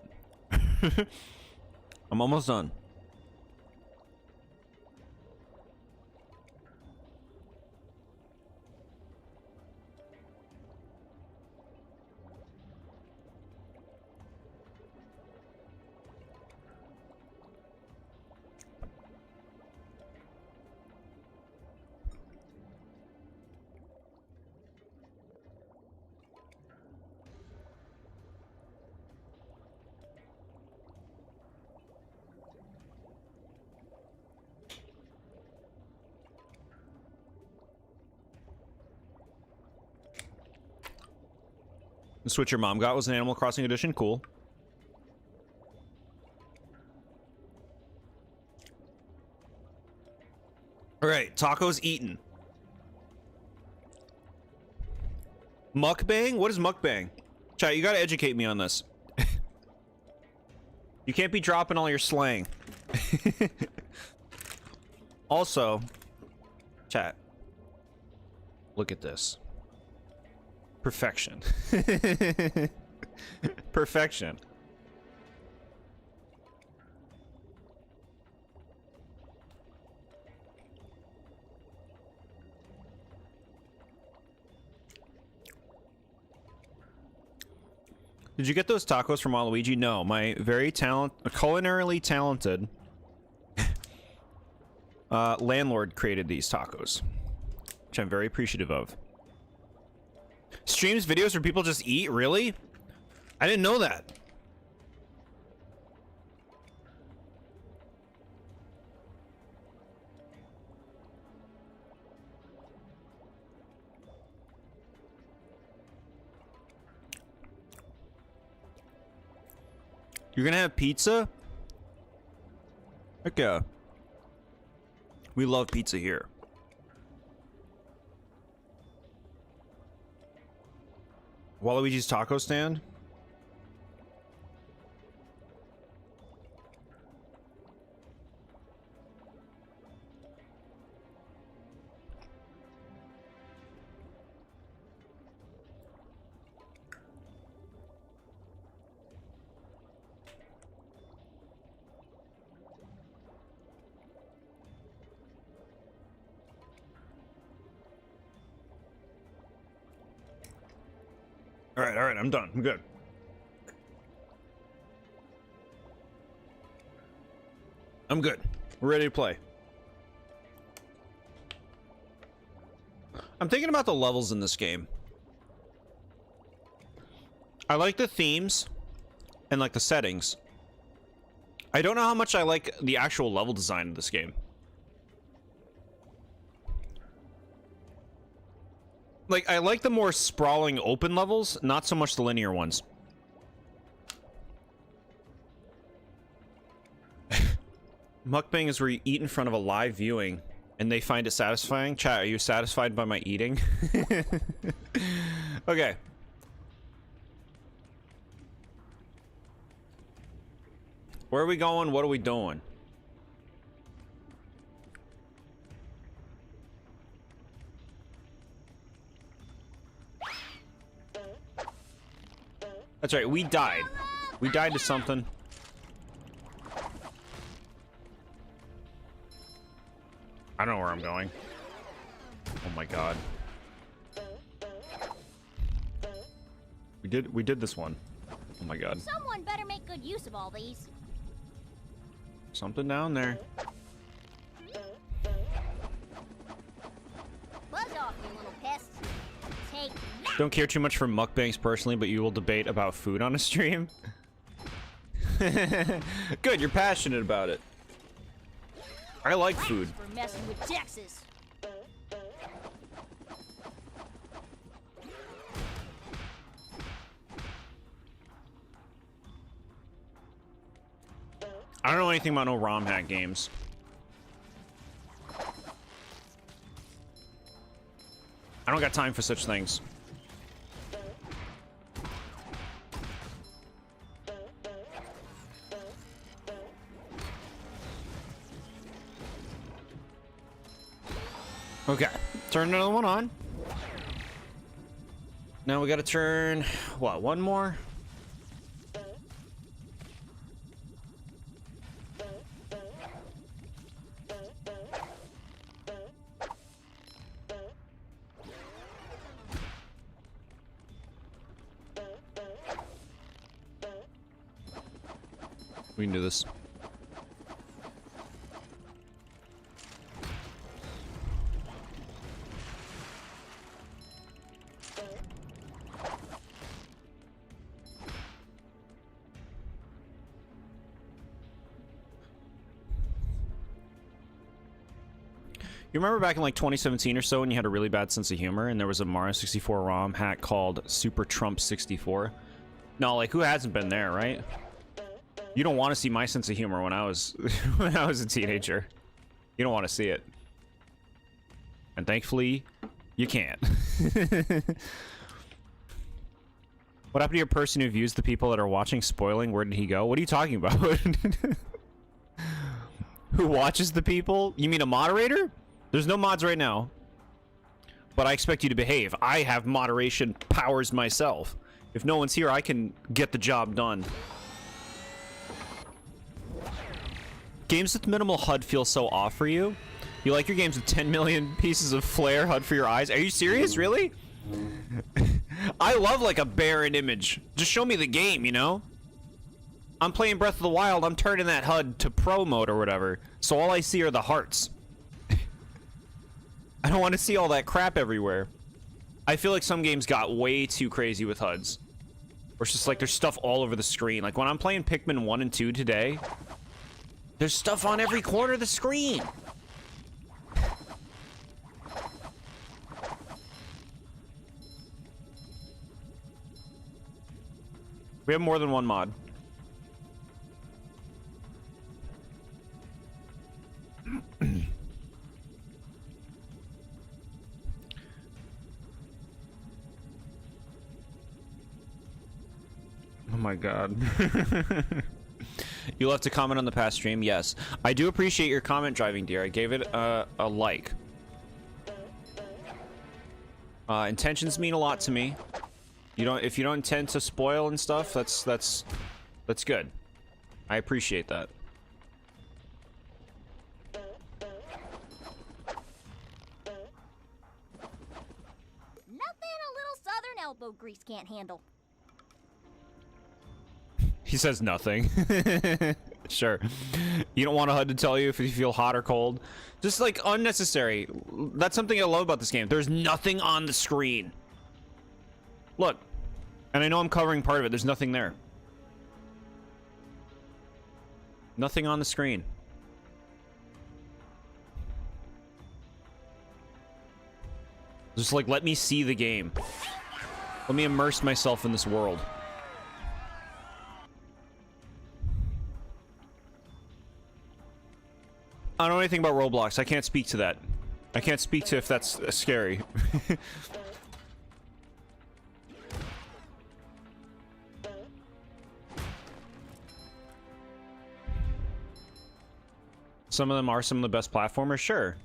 I'm almost done. The Switch your mom got was an Animal Crossing edition. Cool. All right, tacos eaten. Mukbang? What is mukbang? Chat, you gotta educate me on this. You can't be dropping all your slang. Also, chat, look at this. Perfection. Perfection. Did you get those tacos from Waluigi? No, my very culinarily talented landlord created these tacos, which I'm very appreciative of. Streams videos where people just eat? Really? I didn't know that. You're gonna have pizza? Heck yeah. We love pizza here. Waluigi's taco stand? All right, I'm done. I'm good. I'm good. We're ready to play. I'm thinking about the levels in this game. I like the themes and like the settings. I don't know how much I like the actual level design of this game. Like, I like the more sprawling open levels, not so much the linear ones. Mukbang is where you eat in front of a live viewing and they find it satisfying. Chat, are you satisfied by my eating? Okay. Where are we going? What are we doing? That's right, we died. We died to something. I don't know where I'm going. Oh my god. We did this one. Oh my god. Someone better make good use of all these. Something down there. Buzz off, you little pests. Take that. Don't care too much for mukbangs personally, but you will debate about food on a stream. Good, you're passionate about it. I like food. Thanks for messing with Texas. I don't know anything about no ROM hack games. I don't got time for such things. Okay, turn another one on. Now we gotta turn, what, one more? We can do this. You remember back in like 2017 or so when you had a really bad sense of humor and there was a Mario 64 ROM hack called Super Trump 64? No, like who hasn't been there, right? You don't want to see my sense of humor when I was when I was a teenager. You don't want to see it. And thankfully, you can't. What happened to your person who views the people that are watching spoiling? Where did he go? What are you talking about? Who watches the people? You mean a moderator? There's no mods right now. But I expect you to behave. I have moderation powers myself. If no one's here, I can get the job done. Games with minimal HUD feel so off for you? You like your games with 10 million pieces of flare HUD for your eyes? Are you serious? Really? I love like a barren image. Just show me the game, you know? I'm playing Breath of the Wild, I'm turning that HUD to pro mode or whatever, so all I see are the hearts. I don't want to see all that crap everywhere. I feel like some games got way too crazy with HUDs. Or it's just like there's stuff all over the screen. Like when I'm playing Pikmin 1 and 2 today, there's stuff on every corner of the screen. We have more than one mod. Oh my god. You left a comment on the past stream? Yes. I do appreciate your comment, Driving Deer. I gave it a like. Intentions mean a lot to me. If you don't intend to spoil and stuff, that's good. I appreciate that. Nothing a little southern elbow grease can't handle. He says nothing. Sure. You don't want a HUD to tell you if you feel hot or cold. Just like unnecessary. That's something I love about this game. There's nothing on the screen. Look. And I know I'm covering part of it. There's nothing there. Nothing on the screen. Just like, let me see the game. Let me immerse myself in this world. I don't know anything about Roblox. I can't speak to that. I can't speak to if that's scary. Some of them are some of the best platformers, sure.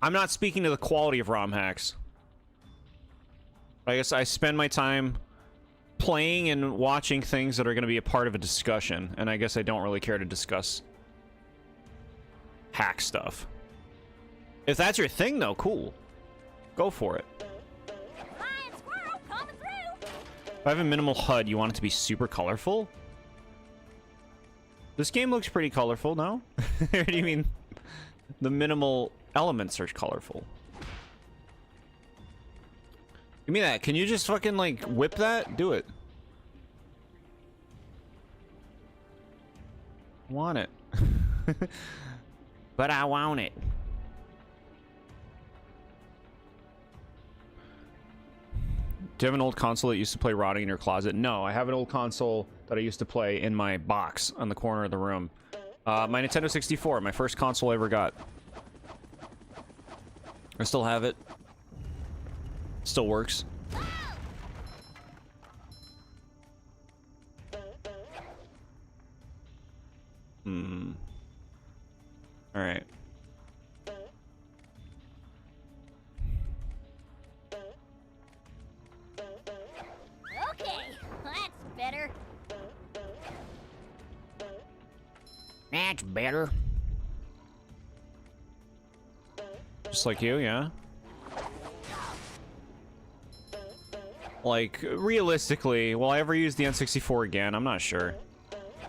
I'm not speaking to the quality of ROM hacks. I guess I spend my time playing and watching things that are going to be a part of a discussion, and I guess I don't really care to discuss hack stuff. If that's your thing, though, cool. Go for it. Lion squirrel coming through. If I have a minimal HUD, you want it to be super colorful? This game looks pretty colorful, no? Or do you mean the minimal elements are colorful? Give me that. Can you just fucking, like, whip that? Do it. Want it. But I want it. Do you have an old console that used to play rotting in your closet? No, I have an old console that I used to play in my box on the corner of the room. My Nintendo 64, my first console I ever got. I still have it. Still works. Alright. Okay, that's better. That's better. Just like you, yeah? Like, realistically, will I ever use the N64 again? I'm not sure.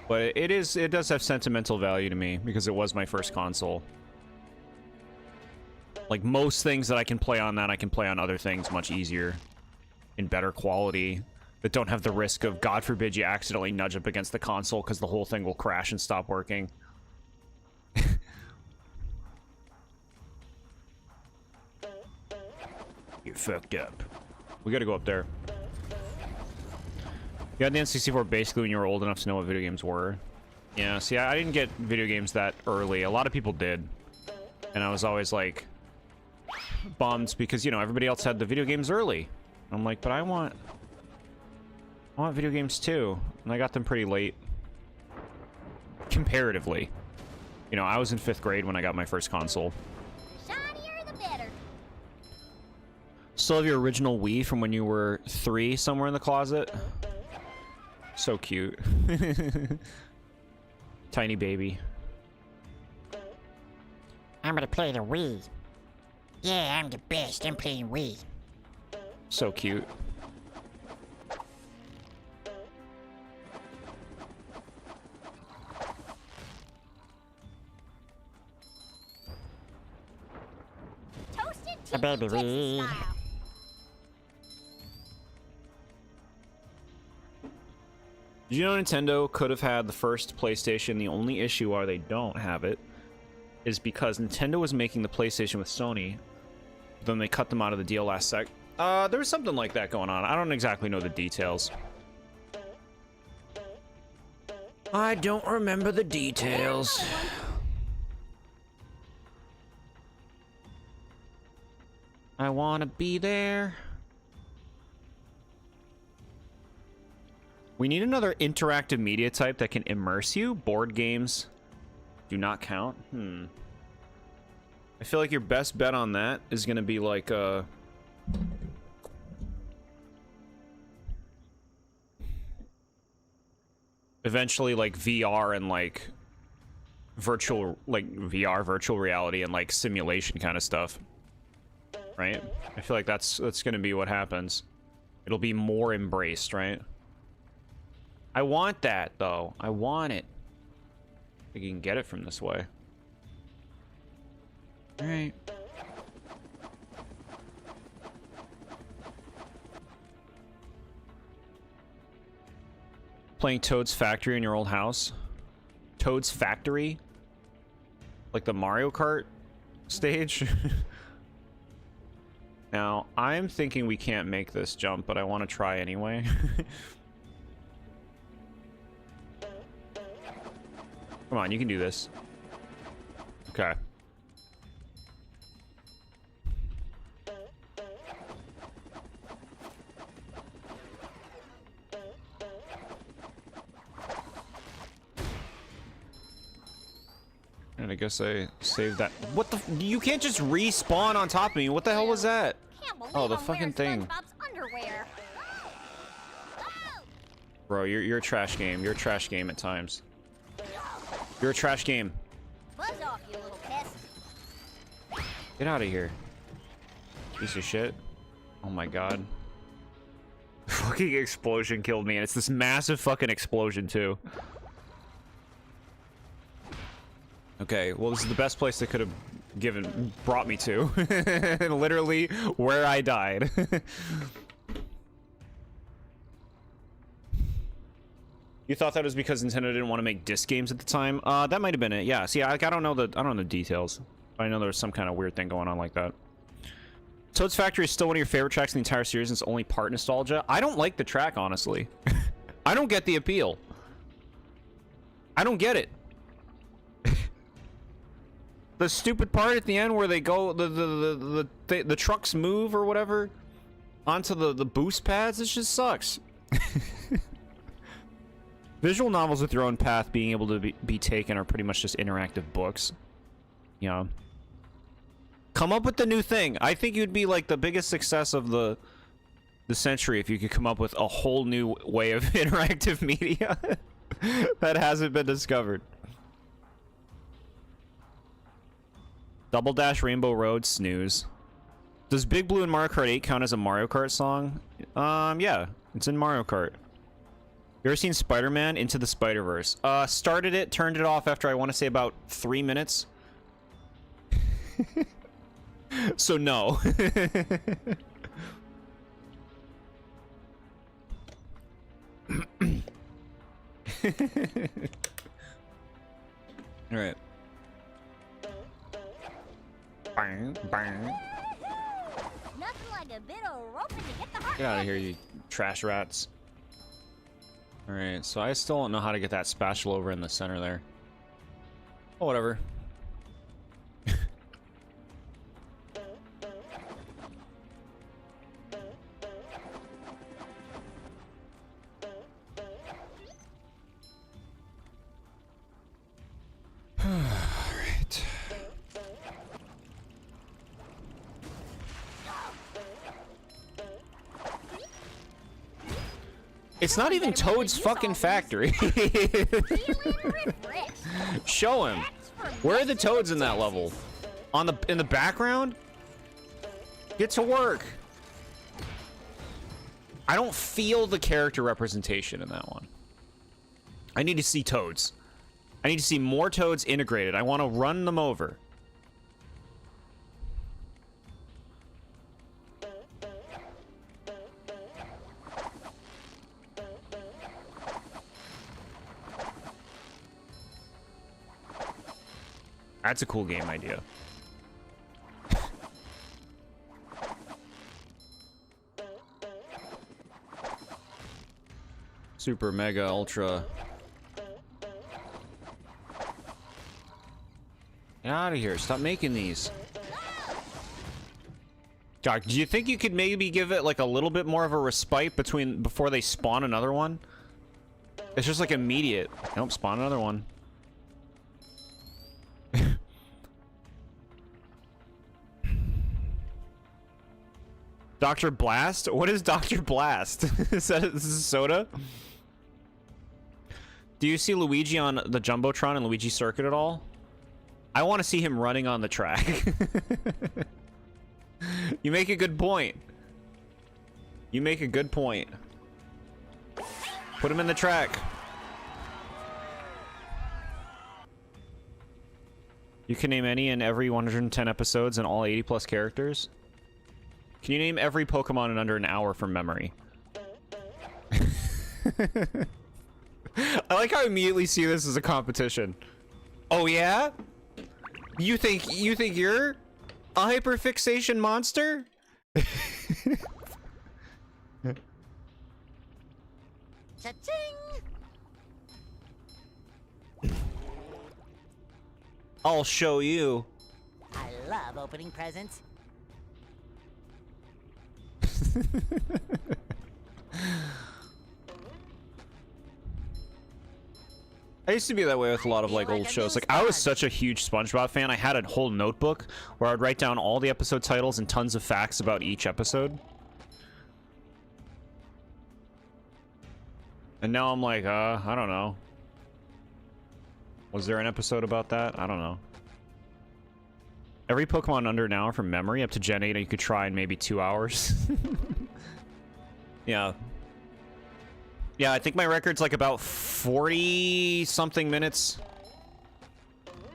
But it does have sentimental value to me, because it was my first console. Like, most things that I can play on that, I can play on other things much easier. In better quality. That don't have the risk of, God forbid, you accidentally nudge up against the console, because the whole thing will crash and stop working. You fucked up. We gotta go up there. You had the N64 basically when you were old enough to know what video games were. Yeah, see, I didn't get video games that early. A lot of people did. And I was always, like, bummed because, you know, everybody else had the video games early. I'm like, but I want video games too. And I got them pretty late. Comparatively. You know, I was in 5th grade when I got my first console. Shinier the better. Still have your original Wii from when you were 3 somewhere in the closet? So cute. Tiny baby. I'm gonna play the Wii. Yeah, I'm the best. I'm playing Wii. So cute. Toasted A baby Texas Wii. style. Did you know Nintendo could have had the first PlayStation? The only issue why they don't have it is because Nintendo was making the PlayStation with Sony. Then they cut them out of the deal last sec. There was something like that going on. I don't exactly know the details. I don't remember the details. I want to be there. We need another interactive media type that can immerse you. Board games do not count. I feel like your best bet on that is going to be like eventually like VR and like virtual, like VR, virtual reality and like simulation kind of stuff. Right? I feel like that's going to be what happens. It'll be more embraced, right? I want that, though. I want it. I think you can get it from this way. Alright. Playing Toad's Factory in your old house? Toad's Factory? Like the Mario Kart stage? Now, I'm thinking we can't make this jump, but I want to try anyway. Come on, you can do this. Okay. And I guess I saved that. What the? You can't just respawn on top of me. What the hell was that? Can't believe Oh, the I'm fucking wearing thing. SpongeBob's underwear. Bro, you're a trash game. You're a trash game at times. You're a trash game. Buzz off, you little piss. Get out of here. Piece of shit. Oh my god. Fucking explosion killed me, and it's this massive fucking explosion too. Okay, well this is the best place they could have brought me to. Literally where I died. You thought that was because Nintendo didn't want to make disc games at the time? That might have been it. Yeah. See, I don't know the details. I know there was some kind of weird thing going on like that. Toad's Factory is still one of your favorite tracks in the entire series, and it's only part nostalgia. I don't like the track, honestly. I don't get the appeal. I don't get it. The stupid part at the end where they go, the trucks move or whatever onto the boost pads, this just sucks. Visual novels with your own path being able to be taken are pretty much just interactive books. Yeah. Come up with the new thing. I think you'd be like the biggest success of the century if you could come up with a whole new way of interactive media that hasn't been discovered. Double Dash Rainbow Road, snooze. Does Big Blue and Mario Kart 8 count as a Mario Kart song? Yeah, it's in Mario Kart. You ever seen Spider-Man Into the Spider-Verse? Started it, turned it off after I want to say about 3 minutes. So no. All right. Bang, bang. Nothing like a bit of roping to get the heart. Get out of here, you trash rats. Alright, so I still don't know how to get that spatula over in the center there. Oh, whatever. Alright. It's not even Toad's fucking factory. Feeling refreshed. Show him. Where are the Toads in that level? In the background? Get to work. I don't feel the character representation in that one. I need to see Toads. I need to see more Toads integrated. I want to run them over. That's a cool game idea. Super, mega, ultra. Get out of here. Stop making these. Doc, do you think you could maybe give it like a little bit more of a respite before they spawn another one? It's just like immediate. Nope, spawn another one. Dr. Blast? What is Dr. Blast? This is soda? Do you see Luigi on the Jumbotron and Luigi Circuit at all? I want to see him running on the track. You make a good point. You make a good point. Put him in the track. You can name any and every 110 episodes and all 80 plus characters. Can you name every Pokemon in under an hour from memory? I like how I immediately see this as a competition. Oh yeah? You think you're a hyperfixation monster? Cha-ching! I'll show you. I love opening presents. I used to be that way with a lot of like old shows. Like I was such a huge SpongeBob fan. I had a whole notebook where I'd write down all the episode titles and tons of facts about each episode. And now I'm like, I don't know. Was there an episode about that? I don't know. Every Pokemon under an hour from memory up to Gen 8 you could try in maybe 2 hours. Yeah. Yeah, I think my record's like about 40 something minutes.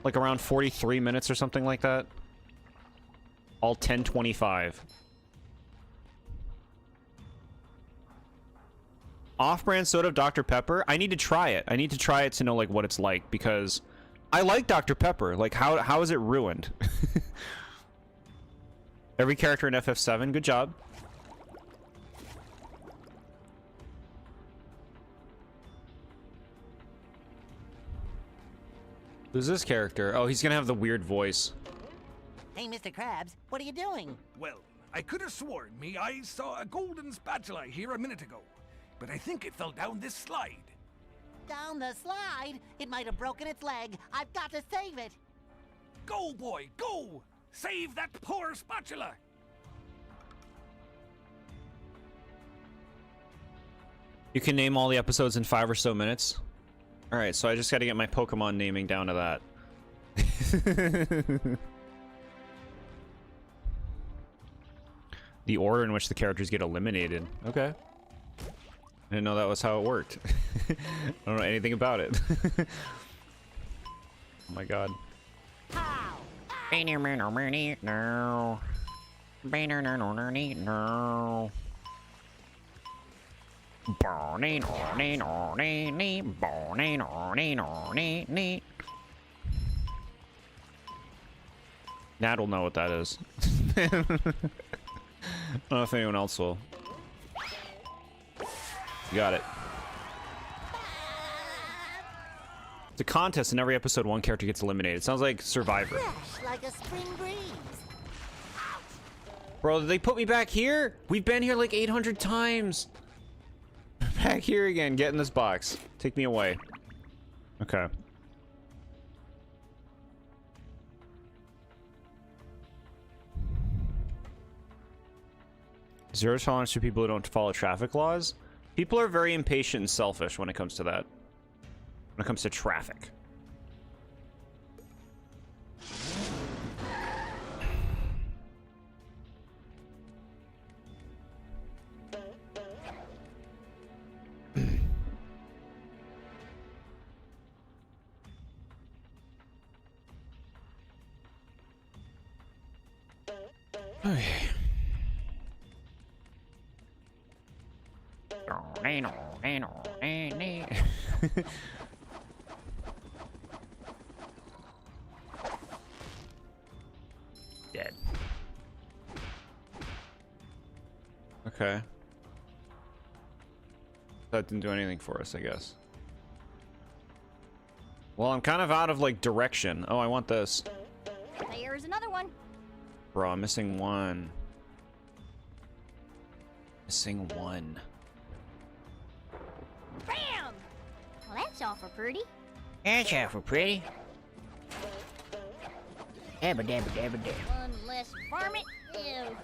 Like around 43 minutes or something like that. All 1025. Off-brand soda of Dr. Pepper? I need to try it. I need to try it to know like what it's like because I like Dr. Pepper. Like how is it ruined? Every character in FF7, good job. Who's this character? Oh, he's gonna have the weird voice. Hey, Mr. Krabs, what are you doing? Well, I could have sworn me I saw a golden spatula here a minute ago, but I think it fell down this slide. Down the slide? It might have broken its leg. I've got to save it. Go, boy, go! Save that poor spatula! You can name all the episodes in 5 or so minutes. Alright, so I just gotta get my Pokemon naming down to that. The order in which the characters get eliminated. Okay. I didn't know that was how it worked. I don't know anything about it. Oh my god. No. Nat will know what that is. I don't know if anyone else will. You got it. It's a contest, and every episode one character gets eliminated. It sounds like Survivor. Fresh like a spring breeze. Bro, did they put me back here? We've been here like 800 times. Back here again, get in this box. Take me away. Okay. Zero tolerance to people who don't follow traffic laws. People are very impatient and selfish when it comes to that. When it comes to traffic. Okay. Dead. Okay. That didn't do anything for us, I guess. Well, I'm kind of out of, like, direction. Oh, I want this. There's another one. Bro, I'm missing one. Missing one. Bam! Well, that's awful pretty. That's awful pretty. Dabba dabba dabba dabba. One less varmint. Ew.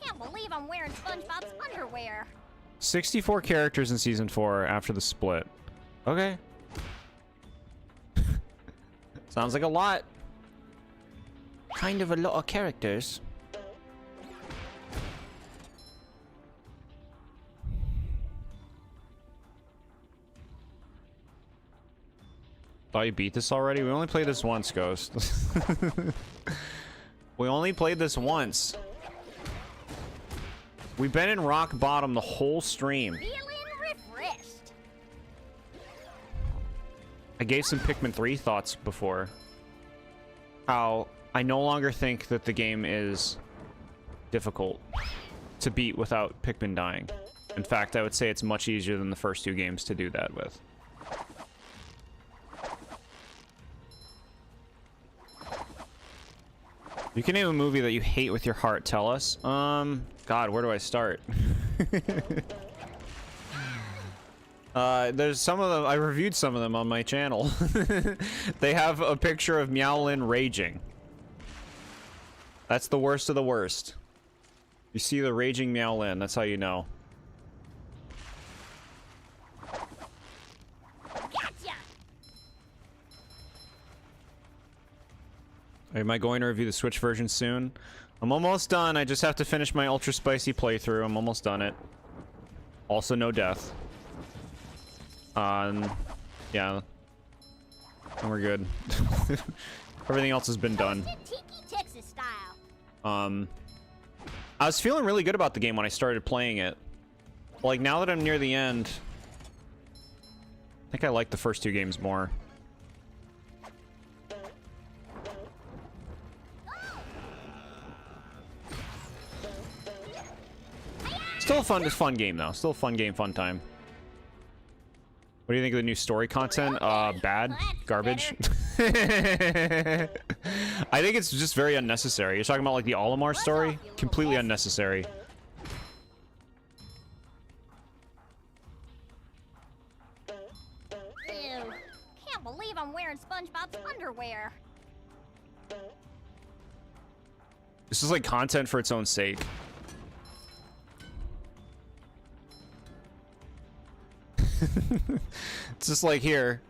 Can't believe I'm wearing SpongeBob's underwear. 64 characters in Season 4 after the split. Okay. Sounds like a lot. Kind of a lot of characters. Thought you beat this already? We only played this once, Ghost. We only played this once. We've been in rock bottom the whole stream. Feeling refreshed. I gave some Pikmin 3 thoughts before. How I no longer think that the game is difficult to beat without Pikmin dying. In fact, I would say it's much easier than the first 2 games to do that with. You can name a movie that you hate with your heart, tell us. God, where do I start? There's some of them, I reviewed some of them on my channel. They have a picture of Meowlin raging. That's the worst of the worst. You see the raging Meowlin, that's how you know. Gotcha. Am I going to review the Switch version soon? I'm almost done. I just have to finish my ultra spicy playthrough. I'm almost done it. Also, no death. Yeah. And we're good. Everything else has been done. Tiki Texas style. I was feeling really good about the game when I started playing it. Like, now that I'm near the end, I think I like the first 2 games more. Still a fun game though. Still a fun game, fun time. What do you think of the new story content? Bad? Garbage? I think it's just very unnecessary. You're talking about like the Olimar story? Completely unnecessary. Ew. Can't believe I'm wearing SpongeBob's underwear. This is like content for its own sake. It's just like here.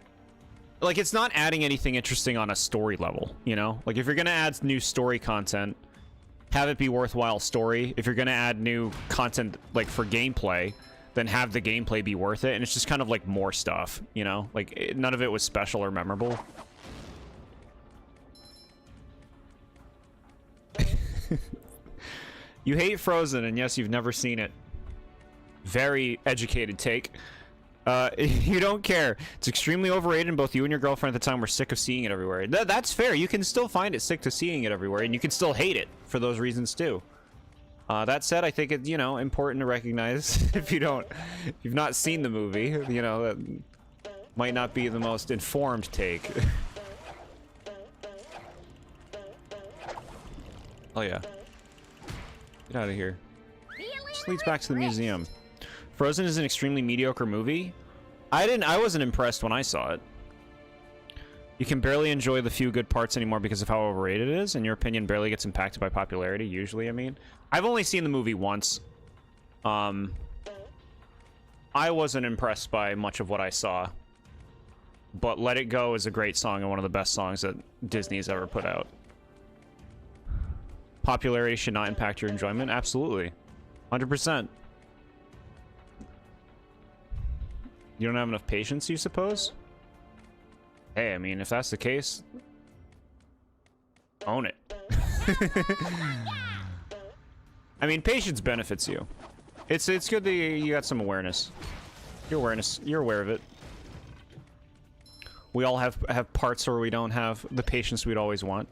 Like, it's not adding anything interesting on a story level, you know? Like, if you're gonna add new story content, have it be worthwhile story. If you're gonna add new content, like, for gameplay, then have the gameplay be worth it. And it's just kind of like more stuff, you know? Like, none of it was special or memorable. You hate Frozen, and yes, you've never seen it. Very educated take. You don't care. It's extremely overrated, and both you and your girlfriend at the time were sick of seeing it everywhere. That's fair. You can still find it sick to seeing it everywhere, and you can still hate it for those reasons too. That said, I think it's, you know, important to recognize if you've not seen the movie, you know, that might not be the most informed take. Oh yeah. Get out of here. This leads back to the museum. Frozen is an extremely mediocre movie. I wasn't impressed when I saw it. You can barely enjoy the few good parts anymore because of how overrated it is. In your opinion, barely gets impacted by popularity, usually, I mean. I've only seen the movie once. I wasn't impressed by much of what I saw. But Let It Go is a great song and one of the best songs that Disney's ever put out. Popularity should not impact your enjoyment? Absolutely. 100%. You don't have enough patience, you suppose? Hey, I mean, if that's the case, own it. I mean, patience benefits you. It's good that you got some awareness. You're aware of it. We all have parts where we don't have the patience we'd always want.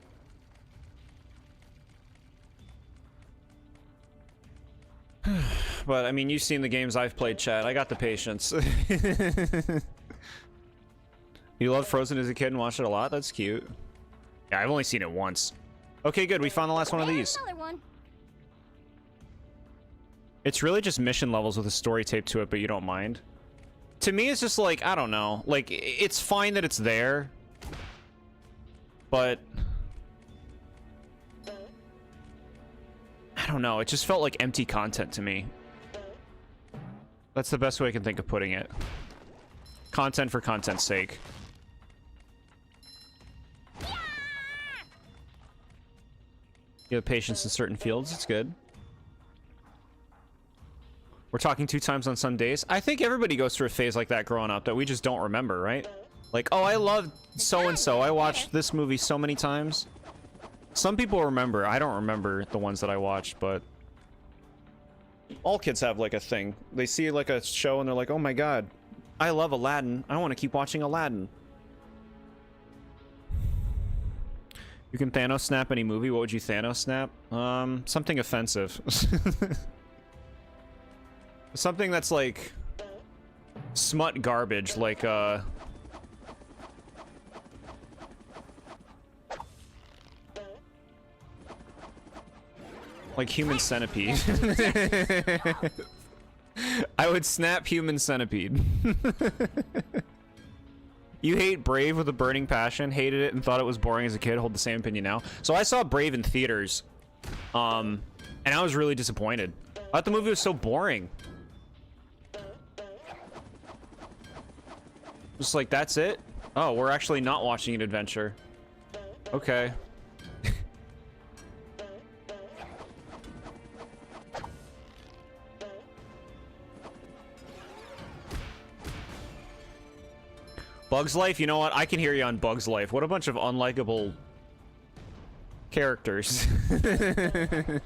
But, I mean, you've seen the games I've played, Chad. I got the patience. You loved Frozen as a kid and watched it a lot? That's cute. Yeah, I've only seen it once. Okay, good. We found the last one of these. Another one. It's really just mission levels with a story taped to it, but you don't mind. To me, it's just like, I don't know. Like, it's fine that it's there. But I don't know. It just felt like empty content to me. That's the best way I can think of putting it. Content for content's sake. You have patience in certain fields. It's good. We're talking 2 times on some days. I think everybody goes through a phase like that growing up that we just don't remember, right? Like, oh, I love so-and-so. I watched this movie so many times. Some people remember. I don't remember the ones that I watched, but... all kids have, like, a thing. They see, like, a show and they're like, oh my god, I love Aladdin. I want to keep watching Aladdin. You can Thanos snap any movie. What would you Thanos snap? Something offensive. Something that's, like... smut garbage, like, like Human Centipede. I would snap Human Centipede. You hate Brave with a burning passion, hated it and thought it was boring as a kid, hold the same opinion now. So I saw Brave in theaters, and I was really disappointed. I thought the movie was so boring. Just like, that's it? Oh, we're actually not watching an adventure. Okay. Bug's Life? You know what? I can hear you on Bug's Life. What a bunch of unlikable characters. I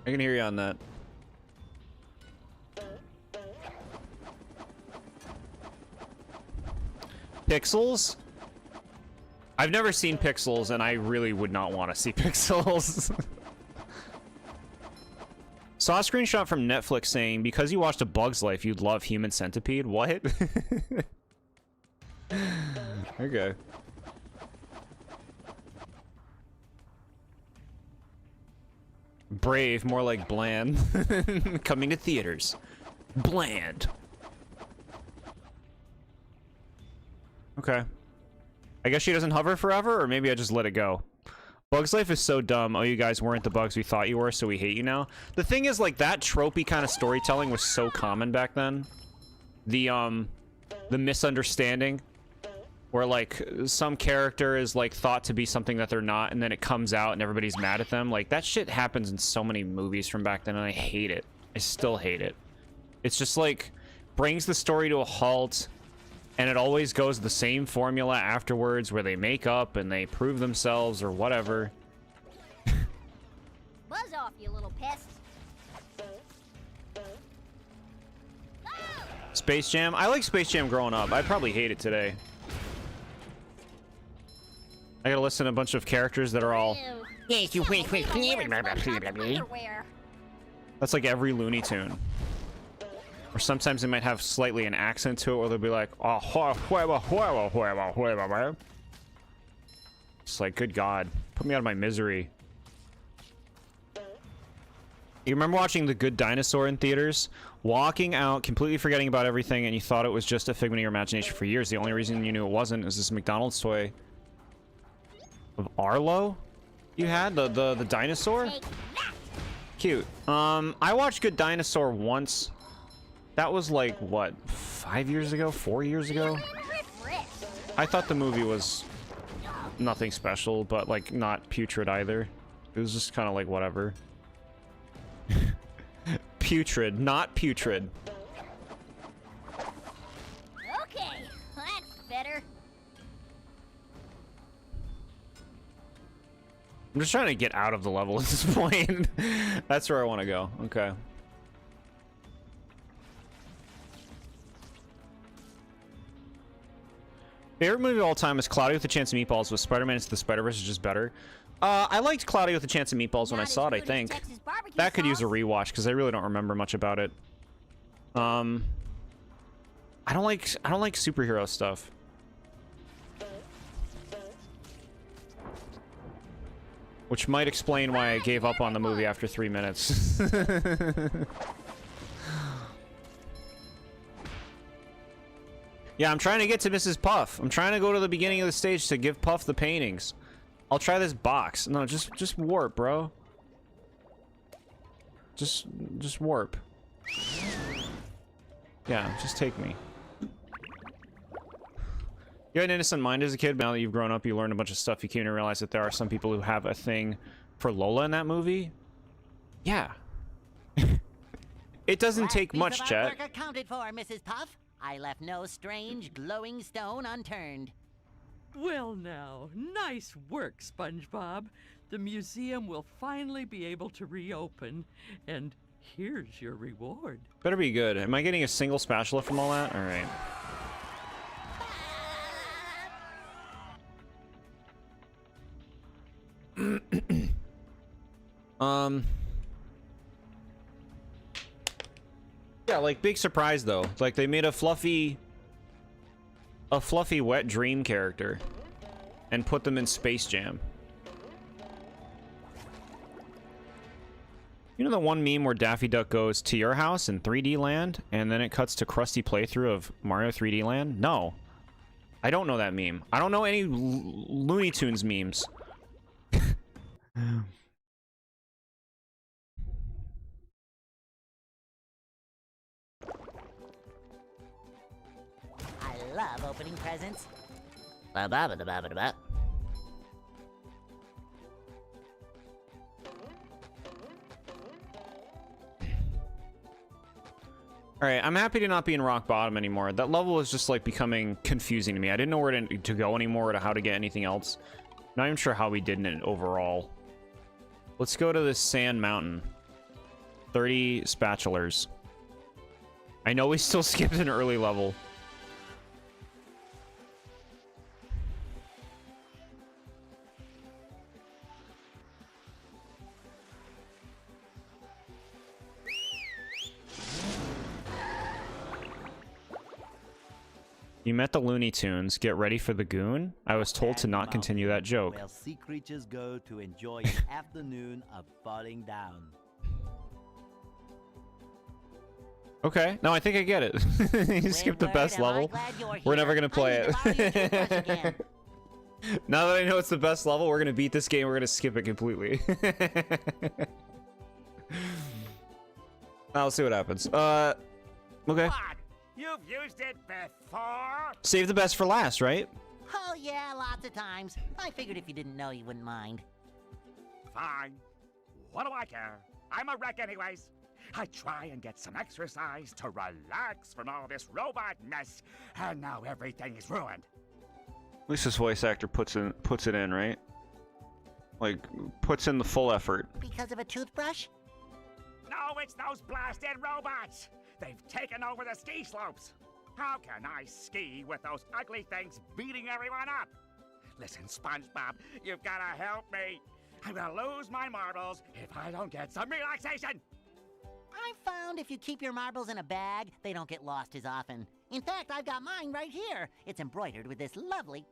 can hear you on that. Pixels? I've never seen Pixels, and I really would not want to see Pixels. Saw a screenshot from Netflix saying, because you watched A Bug's Life, you'd love Human Centipede. What? Okay. Brave, more like bland. Coming to theaters. Bland. Okay. I guess she doesn't hover forever, or maybe I just let it go. Bug's Life is so dumb. Oh, you guys weren't the bugs we thought you were, so we hate you now. The thing is, like, that tropey kind of storytelling was so common back then. The misunderstanding, where, like, some character is, like, thought to be something that they're not, and then it comes out and everybody's mad at them. Like, that shit happens in so many movies from back then, and I hate it. I still hate it. It's just, like, brings the story to a halt, and it always goes the same formula afterwards, where they make up and they prove themselves or whatever. Buzz off, you little pest. Space Jam? I like Space Jam growing up. I'd probably hate it today. I gotta listen to a bunch of characters that are all... Yes, you wait. That's like every Looney Tune. Or sometimes they might have slightly an accent to it, or they'll be like, oh, it's like, good God, put me out of my misery. You remember watching The Good Dinosaur in theaters? Walking out, completely forgetting about everything, and you thought it was just a figment of your imagination for years. The only reason you knew it wasn't is this McDonald's toy of Arlo you had? The dinosaur? Cute. I watched Good Dinosaur once. That was like, what, 5 years ago? 4 years ago? I thought the movie was nothing special, but, like, not putrid either. It was just kind of like, whatever. Putrid, not putrid. Okay, that's better. I'm just trying to get out of the level at this point. That's where I want to go. Okay. Favorite movie of all time is Cloudy with a Chance of Meatballs, with Spider-Man Into the Spider-Verse is just better. I liked Cloudy with a Chance of Meatballs when I saw it, I think. That could use a rewatch, because I really don't remember much about it. I don't like superhero stuff. Which might explain why I gave up on the movie after 3 minutes. Yeah, I'm trying to get to Mrs. Puff. I'm trying to go to the beginning of the stage to give Puff the paintings. I'll try this box. No, just warp, bro. Just warp. Yeah, just take me. You had an innocent mind as a kid, but now that you've grown up, you learned a bunch of stuff. You came to realize that there are some people who have a thing for Lola in that movie. Yeah. It doesn't Last take piece much, of chat. artwork accounted for, Mrs. Puff. I left no strange, glowing stone unturned. Well now, nice work, SpongeBob. The museum will finally be able to reopen, and here's your reward. Better be good. Am I getting a single spatula from all that? All right. Yeah, like big surprise though. Like they made a fluffy wet dream character and put them in Space Jam. You know the one meme where Daffy Duck goes to your house in 3D land and then it cuts to Krusty playthrough of Mario 3D Land? No. I don't know that meme. I don't know any Looney Tunes memes. I love opening presents. Ba-ba-ba-da-ba-ba-da-ba. Alright, I'm happy to not be in rock bottom anymore. That level is just like becoming confusing to me. I didn't know where to go anymore or to how to get anything else. Not even sure how we did in it overall. Let's go to this sand mountain. 30 spatulas. I know we still skipped an early level. You met the Looney Tunes. Get ready for the goon? I was told to not continue that joke. Where sea creatures go to enjoy an afternoon of falling down. Okay, no, I think I get it. You skipped the best level. We're never gonna play it. Now that I know it's the best level, we're gonna beat this game. We're gonna skip it completely. I'll see what happens. Okay. What? You've used it before? Save the best for last, right? Oh yeah, lots of times. I figured if you didn't know, you wouldn't mind. Fine. What do I care? I'm a wreck anyways. I try and get some exercise to relax from all this robot mess, and now everything is ruined. At least this voice actor puts it in, right? Like, puts in the full effort. Because of a toothbrush? No, it's those blasted robots. They've taken over the ski slopes. How can I ski with those ugly things beating everyone up? Listen, SpongeBob, you've got to help me. I'm gonna lose my marbles if I don't get some relaxation. I've found if you keep your marbles in a bag, they don't get lost as often. In fact, I've got mine right here. It's embroidered with this lovely...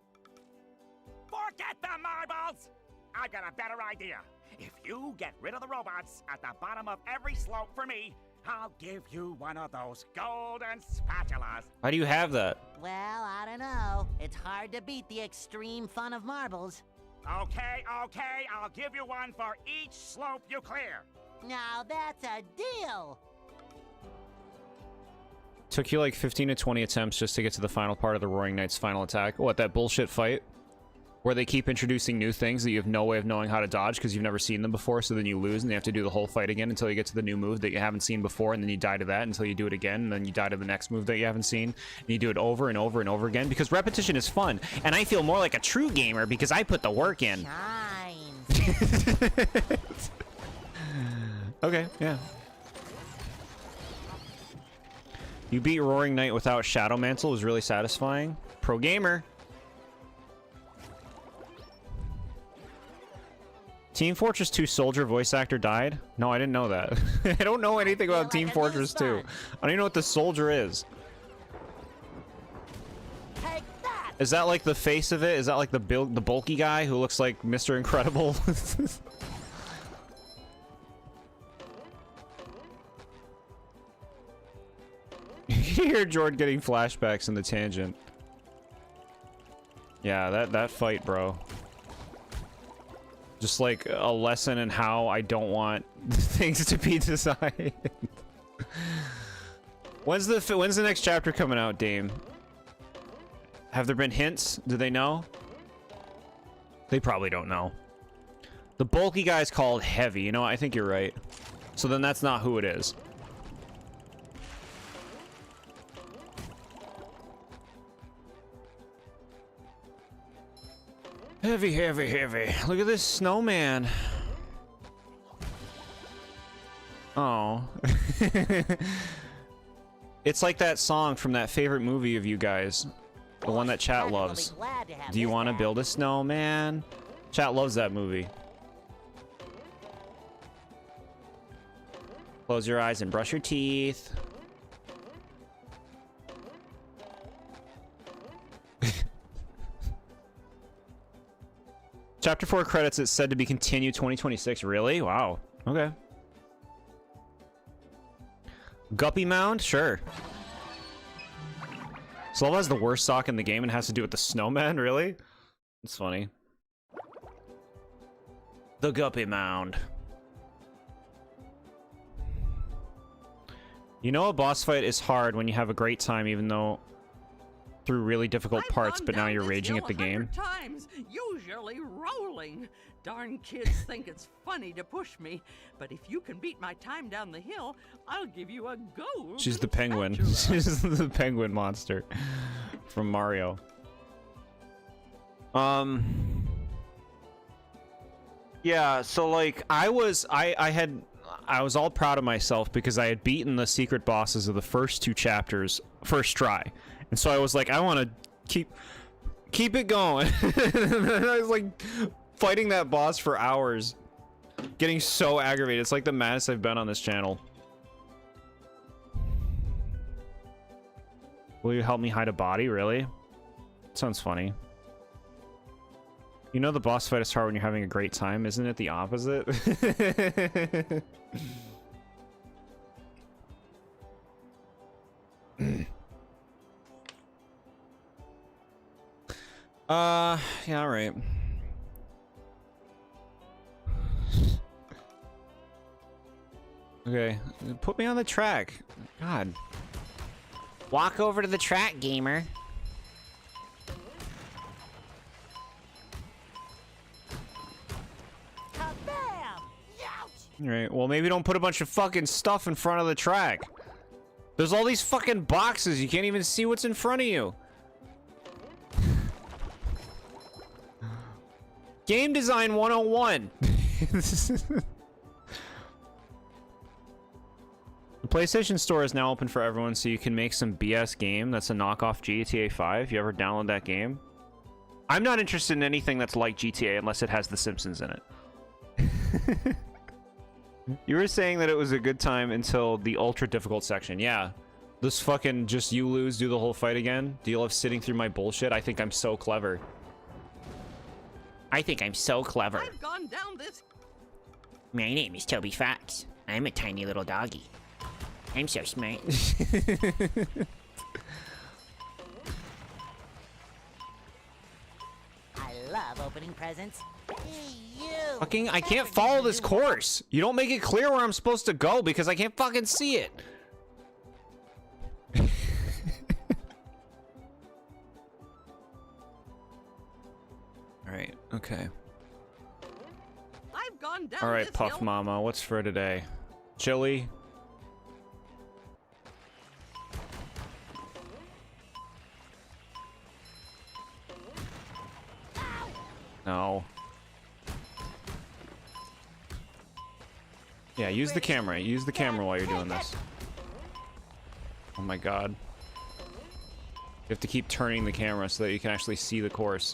Forget the marbles! I've got a better idea. If you get rid of the robots at the bottom of every slope for me, I'll give you one of those golden spatulas. How do you have that? Well, I don't know. It's hard to beat the extreme fun of marbles. Okay, I'll give you one for each slope you clear. Now that's a deal! Took you like 15 to 20 attempts just to get to the final part of the Roaring Knight's final attack. What, that bullshit fight? Where they keep introducing new things that you have no way of knowing how to dodge because you've never seen them before, so then you lose and you have to do the whole fight again until you get to the new move that you haven't seen before, and then you die to that until you do it again, and then you die to the next move that you haven't seen, and you do it over and over and over again because repetition is fun, and I feel more like a true gamer because I put the work in. Okay, yeah. You beat Roaring Knight without Shadow Mantle was really satisfying. Pro gamer. Team Fortress 2 soldier voice actor died? No, I didn't know that. I don't know anything about Team Fortress 2. I don't even know what the soldier is. Is that like the face of it? Is that like the bulky guy who looks like Mr. Incredible? You hear Jord getting flashbacks in the tangent. Yeah, that fight, bro. Just like a lesson in how I don't want things to be designed. When's the next chapter coming out, Dame? Have there been hints? Do they know? They probably don't know. The bulky guy's called Heavy. You know, I think you're right. So then that's not who it is. Heavy, heavy, heavy. Look at this snowman. Oh. It's like that song from that favorite movie of you guys. The one that chat loves. Do you want to build a snowman? Chat loves that movie. Close your eyes and brush your teeth. Chapter 4 credits, it's said to be continued 2026. Really? Wow. Okay. Guppy Mound? Sure. Slova has the worst sock in the game and has to do with the snowman? Really? It's funny. The Guppy Mound. You know a boss fight is hard when you have a great time even though through really difficult parts, but now you're raging at the game. Times, usually rolling. Darn kids think it's funny to push me, but if you can beat my time down the hill, I'll give you a gold. She's the penguin. She's the penguin monster from Mario. Yeah, so like I was all proud of myself because I had beaten the secret bosses of the first 2 chapters first try. And so I was like, I want to keep it going. And I was like fighting that boss for hours, getting so aggravated. It's like the maddest I've been on this channel. Will you help me hide a body? Really? Sounds funny. You know the boss fight is hard when you're having a great time, isn't it the opposite? Yeah, all right. Okay, put me on the track. God. Walk over to the track, gamer. Alright, well maybe don't put a bunch of fucking stuff in front of the track. There's all these fucking boxes, you can't even see what's in front of you. Game design 101. The PlayStation Store is now open for everyone, so you can make some BS game that's a knockoff GTA 5. You ever download that game? I'm not interested in anything that's like GTA unless it has The Simpsons in it. You were saying that it was a good time until the ultra difficult section. Yeah. This fucking just you lose, do the whole fight again. Do you love sitting through my bullshit? I think I'm so clever. I think I'm so clever. I've gone down this. My name is Toby Fox. I'm a tiny little doggy. I'm so smart. I love opening presents. Hey, you! Fucking, I can't follow this course. You don't make it clear where I'm supposed to go because I can't fucking see it. Alright, okay. I've gone down Alright, this Puff hill. Mama, what's for today? Chili? No. Yeah, use the camera. Use the camera while you're doing this. Oh my god. You have to keep turning the camera so that you can actually see the course.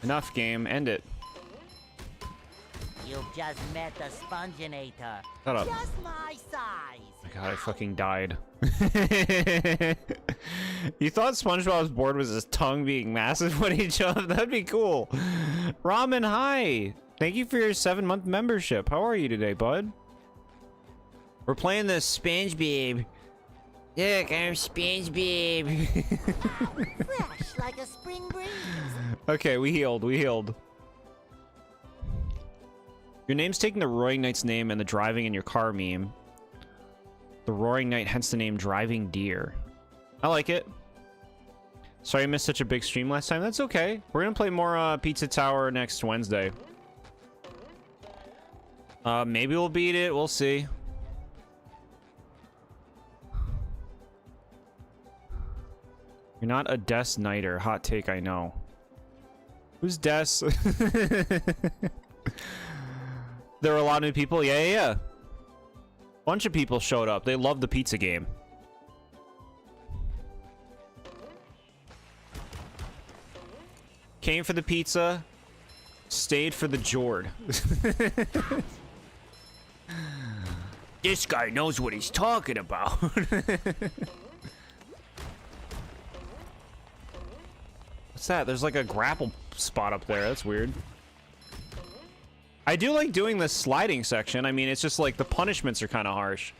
Enough, game. End it. You've just met the Sponginator. Shut up. Just my size. My god, I fucking died. You thought SpongeBob's board was his tongue being massive when he jumped? That'd be cool. Ramen, hi. Thank you for your 7-month membership. How are you today, bud? We're playing this SpongeBob. Look, I'm SpongeBob. Fresh like a spring breeze. Okay, we healed. We healed. Your name's taking the Roaring Knight's name and the driving in your car meme. The Roaring Knight, hence the name Driving Deer. I like it. Sorry I missed such a big stream last time. That's okay. We're gonna play more Pizza Tower next Wednesday. Maybe we'll beat it. We'll see. You're not a Des Nighter. Hot take, I know. Who's Des? There were a lot of new people. Yeah. Bunch of people showed up. They love the pizza game. Came for the pizza. Stayed for the Jord. This guy knows what he's talking about. What's that? There's like a grapple spot up there. That's weird. I do like doing this sliding section. I mean, it's just like the punishments are kind of harsh.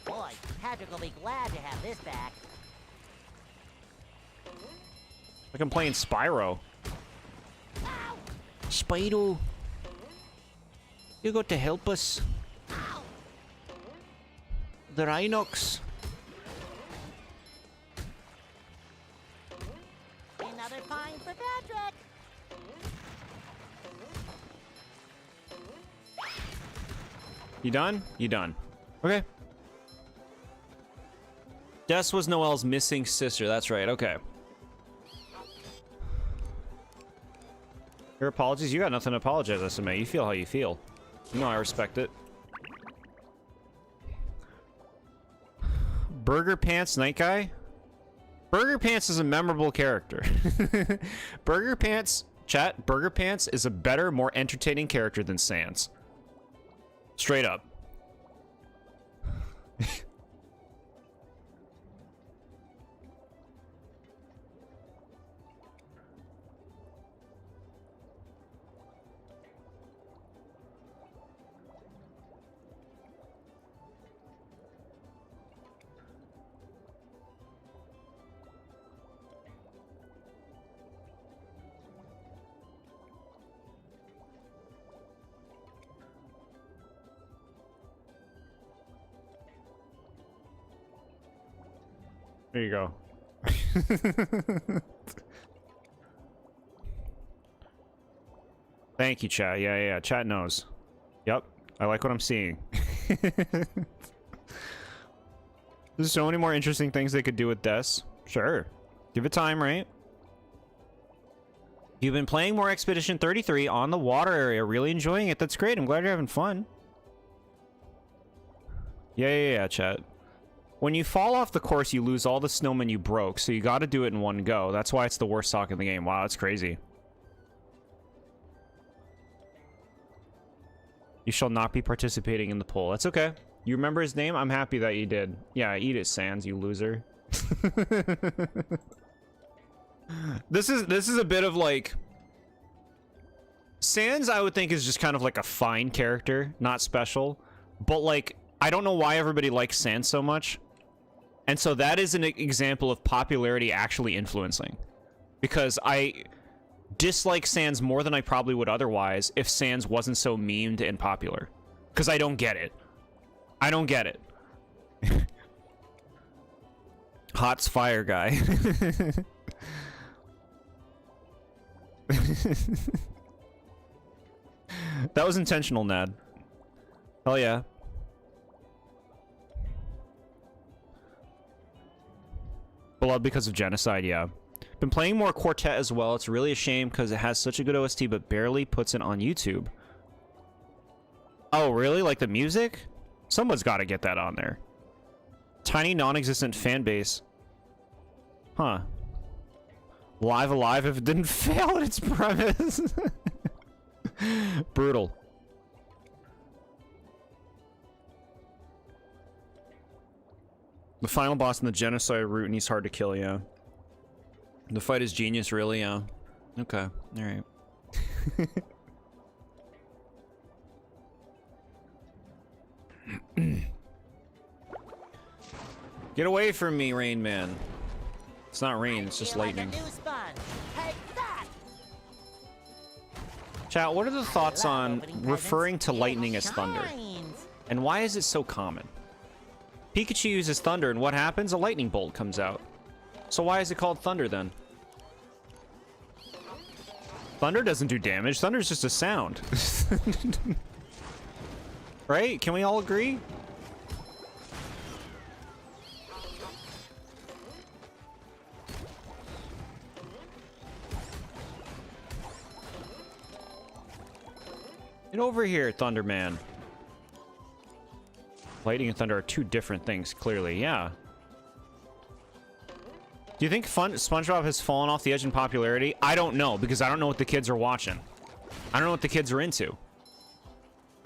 Boy, Patrick will be glad to have this back. Like I'm playing Spyro. Spyro. You got to help us. The Rhinox. Another fine for Patrick. You done? You done. Okay. Des was Noelle's missing sister. That's right. Okay. Your apologies? You got nothing to apologize, SMA. You feel how you feel. You know I respect it. Burger Pants Night Guy? Burger Pants is a memorable character. Burger Pants, chat, Burger Pants is a better, more entertaining character than Sans. Straight up. There you go. Thank you, chat. Yeah. Chat knows. Yep. I like what I'm seeing. There's so many more interesting things they could do with Des. Sure. Give it time, right? You've been playing more Expedition 33 on the water area. Really enjoying it. That's great. I'm glad you're having fun. Yeah, chat. When you fall off the course, you lose all the snowmen you broke, so you gotta do it in one go. That's why it's the worst sock in the game. Wow, that's crazy. You shall not be participating in the poll. That's okay. You remember his name? I'm happy that you did. Yeah, eat it, Sans, you loser. This is a bit of like... Sans, I would think, is just kind of like a fine character, not special. But like, I don't know why everybody likes Sans so much. And so that is an example of popularity actually influencing. Because I dislike Sans more than I probably would otherwise if Sans wasn't so memed and popular. Because I don't get it. I don't get it. Hot's fire guy. That was intentional, Nad. Hell yeah. Beloved because of genocide, yeah. Been playing more Quartet as well. It's really a shame because it has such a good OST but barely puts it on YouTube. Oh, really? Like the music? Someone's got to get that on there. Tiny non-existent fan base. Huh. Live alive if it didn't fail at its premise. Brutal. The final boss in the genocide route, and he's hard to kill, yeah. The fight is genius, really, yeah. Okay, alright. Get away from me, Rain Man. It's not rain, it's just lightning. Chat, what are the thoughts on referring to lightning as thunder? And why is it so common? Pikachu uses thunder, and what happens? A lightning bolt comes out. So why is it called thunder then? Thunder doesn't do damage. Thunder is just a sound. Right? Can we all agree? Get over here, Thunderman. Lightning and thunder are two different things, clearly. Yeah. Do you think SpongeBob has fallen off the edge in popularity? I don't know, because I don't know what the kids are watching. I don't know what the kids are into.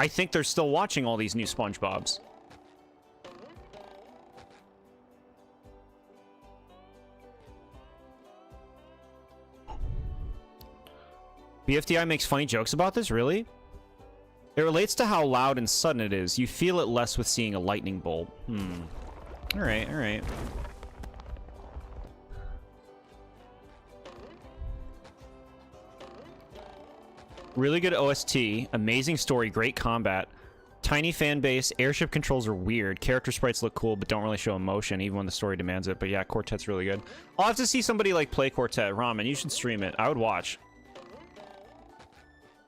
I think they're still watching all these new SpongeBobs. BFDI makes funny jokes about this? Really? It relates to how loud and sudden it is. You feel it less with seeing a lightning bolt. Alright, alright. Really good OST, amazing story, great combat, tiny fan base, airship controls are weird, character sprites look cool but don't really show emotion even when the story demands it. But yeah, Quartet's really good. I'll have to see somebody like play Quartet. Ramen, you should stream it. I would watch.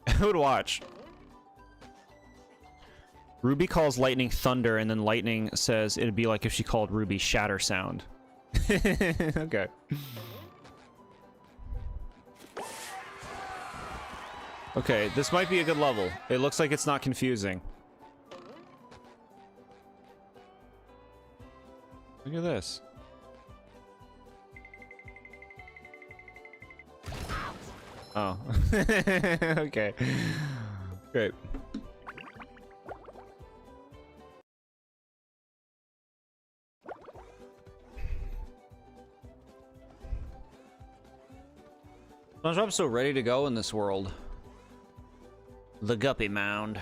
I would watch. Ruby calls lightning thunder, and then lightning says it'd be like if she called Ruby shatter sound. Okay. Okay, this might be a good level. It looks like it's not confusing. Look at this. Oh. Okay. Great. SpongeBob's so ready to go in this world. The Guppy Mound.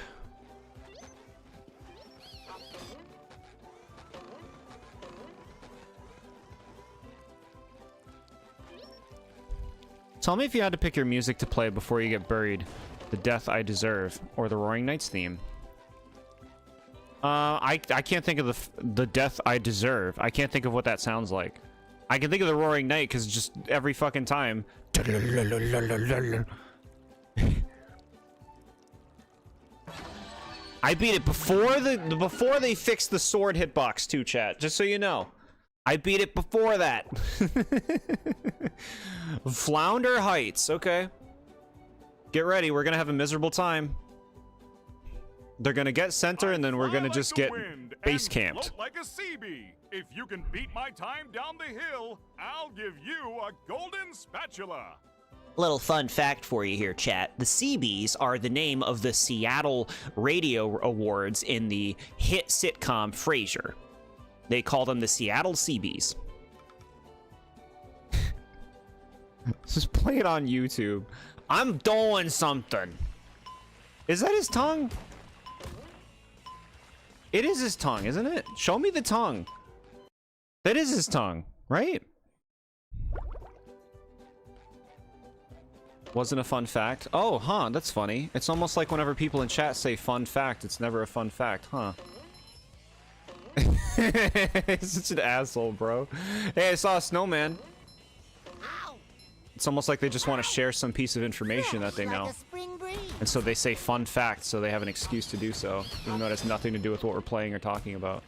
Tell me if you had to pick your music to play before you get buried. The Death I Deserve, or the Roaring Knights theme. I can't think of the Death I Deserve. I can't think of what that sounds like. I can think of the Roaring Knight because just every fucking time. I beat it before they fixed the sword hitbox too, chat. Just so you know, I beat it before that. Flounder Heights. Okay, get ready. We're gonna have a miserable time. They're gonna get center, and then we're gonna just get base camped. Like a sea bee. If you can beat my time down the hill, I'll give you a golden spatula. Little fun fact for you here, chat. The Seabees are the name of the Seattle Radio Awards in the hit sitcom Frasier. They call them the Seattle Seabees. Just play it on YouTube. I'm doing something. Is that his tongue? It is his tongue, isn't it? Show me the tongue. That is his tongue, right? Wasn't a fun fact. Oh, huh, that's funny. It's almost like whenever people in chat say fun fact, it's never a fun fact, huh? He's such an asshole, bro. Hey, I saw a snowman. It's almost like they just want to share some piece of information that they know. And so they say fun fact, so they have an excuse to do so, even though it has nothing to do with what we're playing or talking about.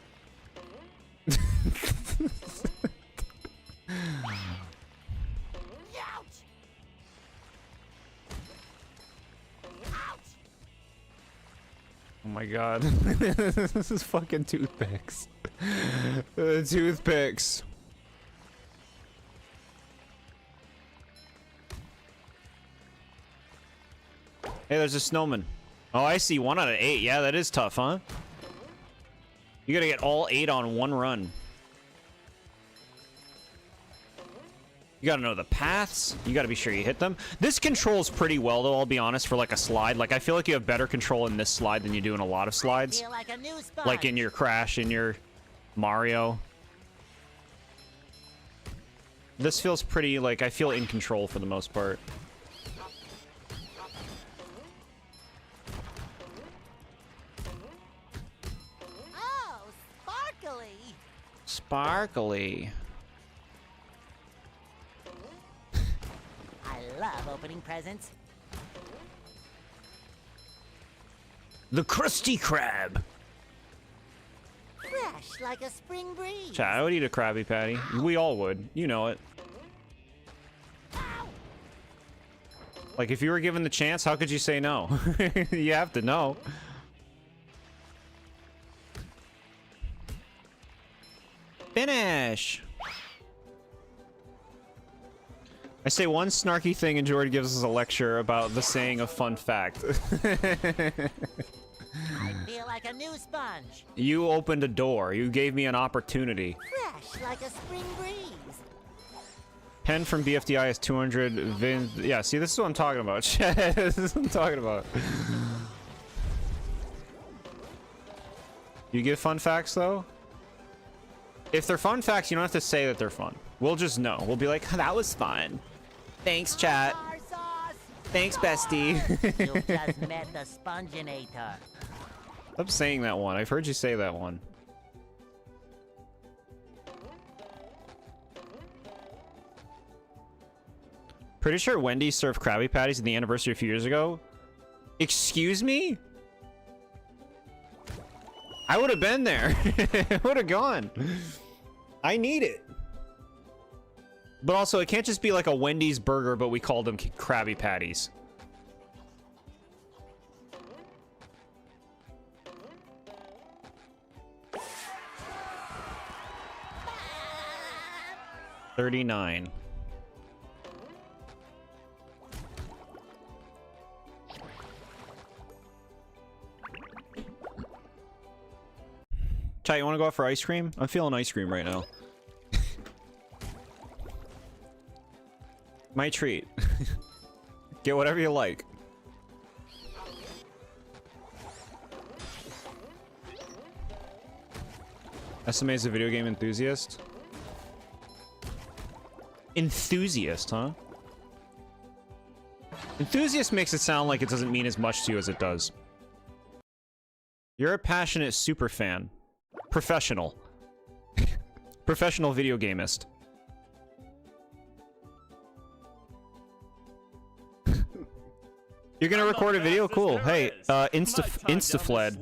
Oh my god. This is fucking toothpicks. Toothpicks. Hey, there's a snowman. Oh, I see. 1 out of 8. Yeah, that is tough, huh? You gotta get all 8 on one run. You gotta know the paths. You gotta be sure you hit them. This controls pretty well, though, I'll be honest, for like a slide. Like, I feel like you have better control in this slide than you do in a lot of slides. Feel like a new sponge. Like in your Crash, in your Mario. This feels pretty, like, I feel in control for the most part. Sparkly. I love opening presents. The Krusty Krab. Fresh like a spring breeze. Chat, I would eat a Krabby Patty. We all would. You know it. Like, if you were given the chance, how could you say no? You have to know. Finish! I say one snarky thing and Jordan gives us a lecture about the saying of fun fact. I feel like a new sponge. You opened a door. You gave me an opportunity. Fresh like a spring breeze. Pen from BFDI is 200. Yeah, see, this is what I'm talking about. This is what I'm talking about. You give fun facts, though? If they're fun facts, you don't have to say that they're fun. We'll just know. We'll be like, that was fun. Thanks, chat. Thanks, bestie. You just met the Sponginator. Stop saying that one. I've heard you say that one. Pretty sure Wendy's served Krabby Patties at the anniversary a few years ago. Excuse me? I would have been there. I would have gone. I need it. But also, it can't just be like a Wendy's burger, but we called them Krabby Patties. $39. Chat, you want to go out for ice cream? I'm feeling ice cream right now. My treat. Get whatever you like. SMA's a video game enthusiast? Enthusiast, huh? Enthusiast makes it sound like it doesn't mean as much to you as it does. You're a passionate super fan. Professional. Professional video gamist. You're gonna record a video? Cool. Hey, Instafled.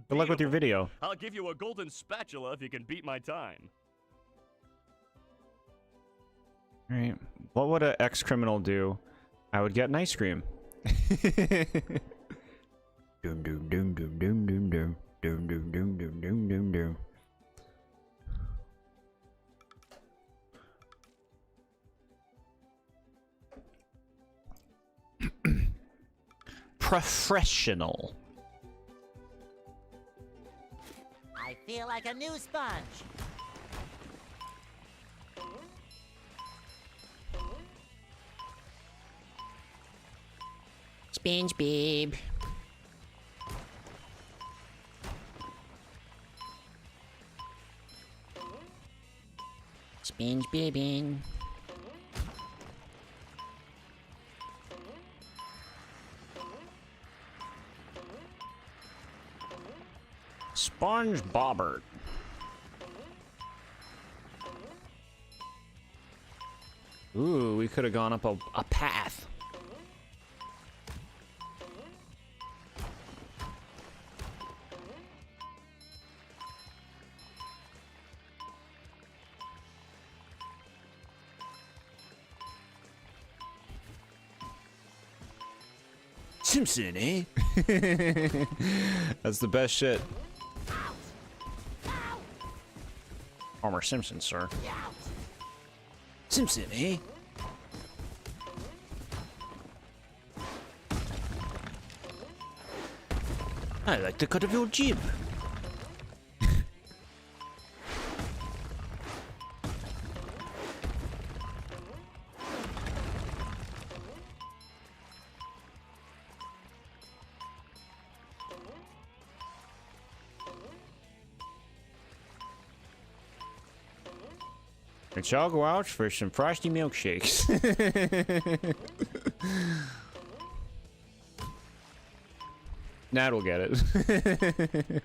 Good luck with your video. I'll give you a golden spatula if you can beat my time. Alright. What would an ex-criminal do? I would get an ice cream. Doom doom doom doom doom doom doom. Doom doom doom doom doom doom doom. Professional. I feel like a new sponge. SpongeBob. SpongeBob. SpongeBobbert. Ooh, we could have gone up a path. Simpson, eh? That's the best shit. Homer Simpson, sir. Simpson, eh? I like the cut of your jib. And y'all go out for some frosty milkshakes. Nat will get it.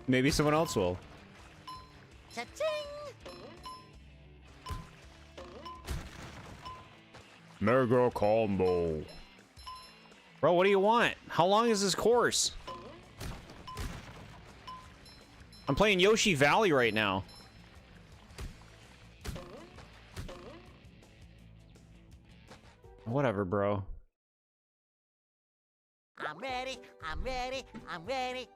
Maybe someone else will. Cha-ching! Mega combo. Bro, what do you want? How long is this course? I'm playing Yoshi Valley right now. Whatever, bro. I'm ready, I'm ready, I'm ready.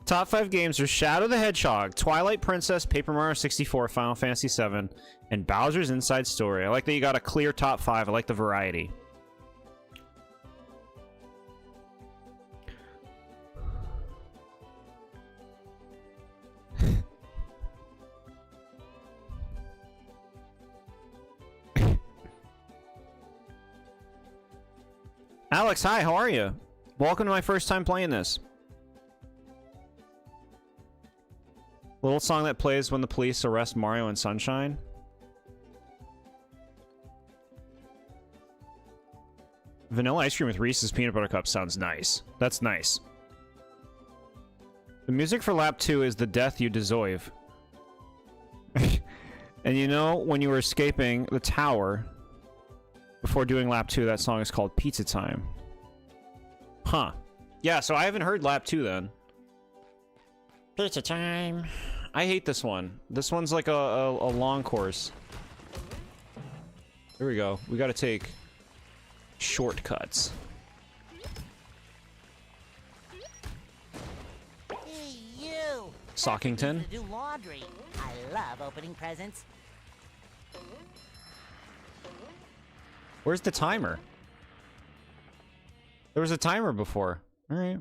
Top 5 games are Shadow the Hedgehog, Twilight Princess, Paper Mario 64, Final Fantasy 7, and Bowser's Inside Story. I like that you got a clear top 5. I like the variety. Alex, hi, how are you? Welcome to my first time playing this. Little song that plays when the police arrest Mario and Sunshine. Vanilla ice cream with Reese's peanut butter cups sounds nice. That's nice. The music for lap 2 is The Death You Deserve. And you know, when you were escaping the tower before doing lap 2, that song is called Pizza Time. Huh. Yeah, so I haven't heard lap 2 then. Pizza time. I hate this one. This one's like a long course. Here we go. We gotta take shortcuts. Hey, you! Sockington? To do laundry. I love opening presents. Where's the timer? There was a timer before. Alright.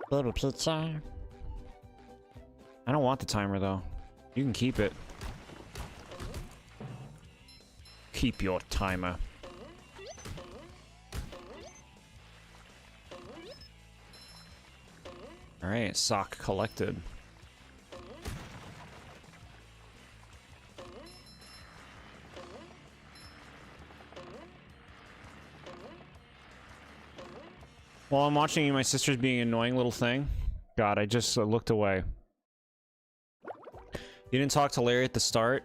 Baby pizza. I don't want the timer though. You can keep it. Keep your timer. Alright, sock collected. While I'm watching you, my sister's being an annoying little thing. God, I just looked away. You didn't talk to Larry at the start?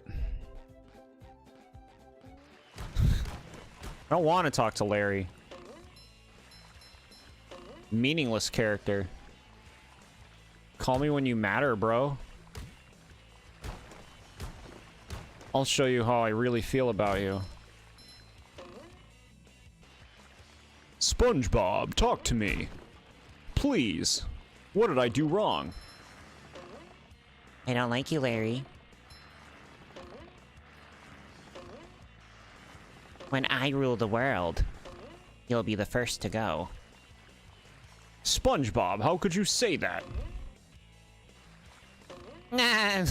I don't want to talk to Larry. Meaningless character. Call me when you matter, bro. I'll show you how I really feel about you. SpongeBob, talk to me. Please. What did I do wrong? I don't like you, Larry. When I rule the world, you'll be the first to go. SpongeBob, how could you say that? Nah.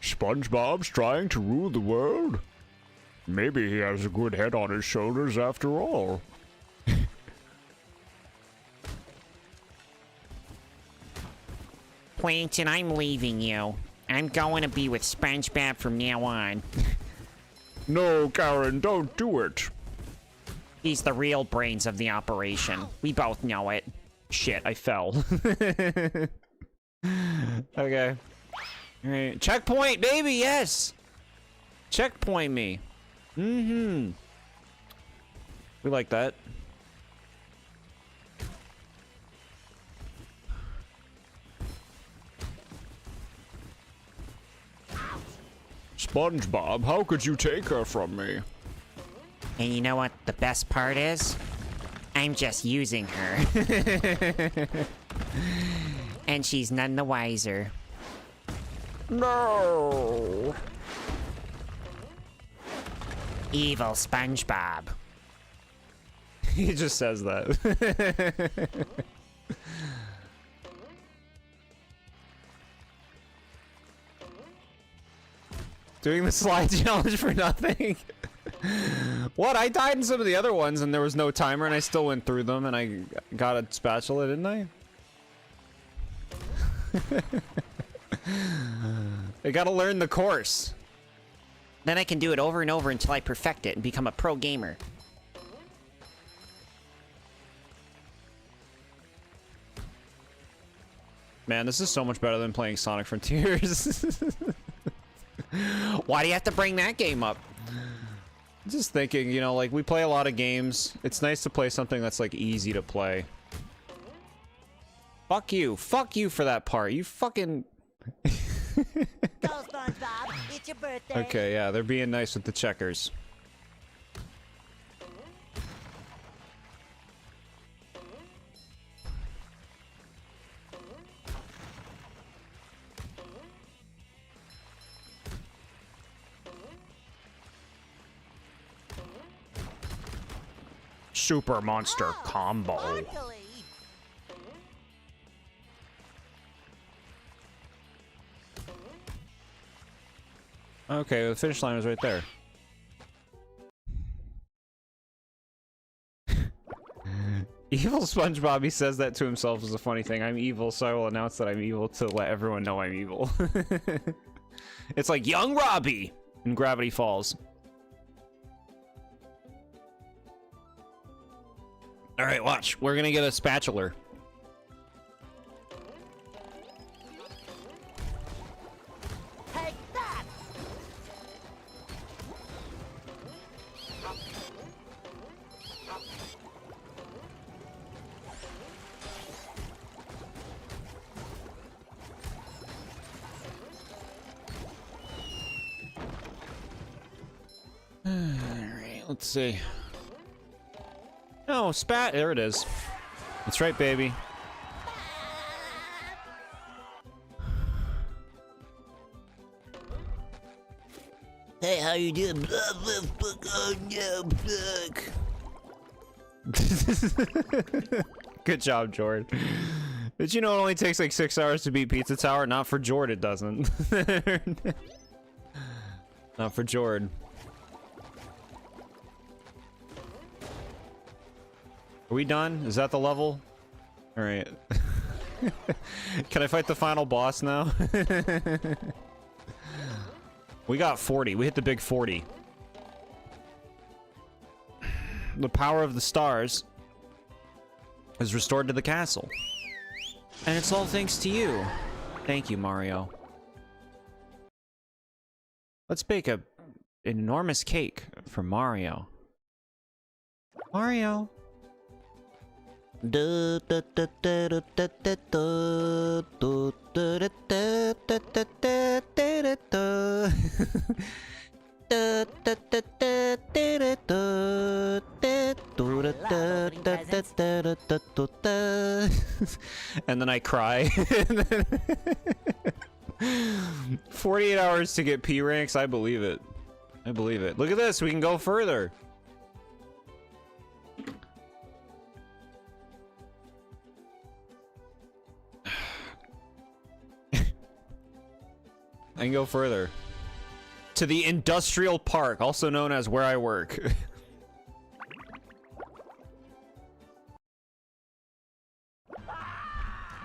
SpongeBob's trying to rule the world? Maybe he has a good head on his shoulders after all. Plankton, I'm leaving you. I'm going to be with SpongeBob from now on. No, Karen, don't do it. He's the real brains of the operation. We both know it. Shit, I fell. Okay. Alright. Checkpoint, baby, yes! Checkpoint me. Mm-hmm. We like that. SpongeBob, how could you take her from me? And you know what the best part is? I'm just using her. And she's none the wiser. No! Evil SpongeBob. He just says that. Doing the slide challenge for nothing? What? I died in some of the other ones and there was no timer and I still went through them and I got a spatula, didn't I? I gotta learn the course. Then I can do it over and over until I perfect it and become a pro gamer. Man, this is so much better than playing Sonic Frontiers. Why do you have to bring that game up? Just thinking, you know, like, we play a lot of games. It's nice to play something that's, like, easy to play. Fuck you. Fuck you for that part. You fucking... Go, SpongeBob. It's your birthday. Okay, yeah, they're being nice with the checkers. Super Monster Combo. Sparkly. Okay, the finish line was right there. Evil SpongeBob, he says that to himself is a funny thing. I'm evil, so I will announce that I'm evil to let everyone know I'm evil. It's like young Robbie in Gravity Falls. Alright, watch. We're gonna get a spatula. Take that. Alright, let's see. Oh, spat. There it is. That's right, baby. Hey, how you doing? Good job, Jord. Did you know it only takes like 6 hours to beat Pizza Tower? Not for Jord, it doesn't. Not for Jord. Are we done? Is that the level? Alright. Can I fight the final boss now? We got 40. We hit the big 40. The power of the stars is restored to the castle. And it's all thanks to you. Thank you, Mario. Let's bake an enormous cake for Mario. Mario. And then I cry. 48 hours to get P ranks. I believe it. I believe it. Look at this. We can go further. I can go further. To the industrial park, also known as where I work.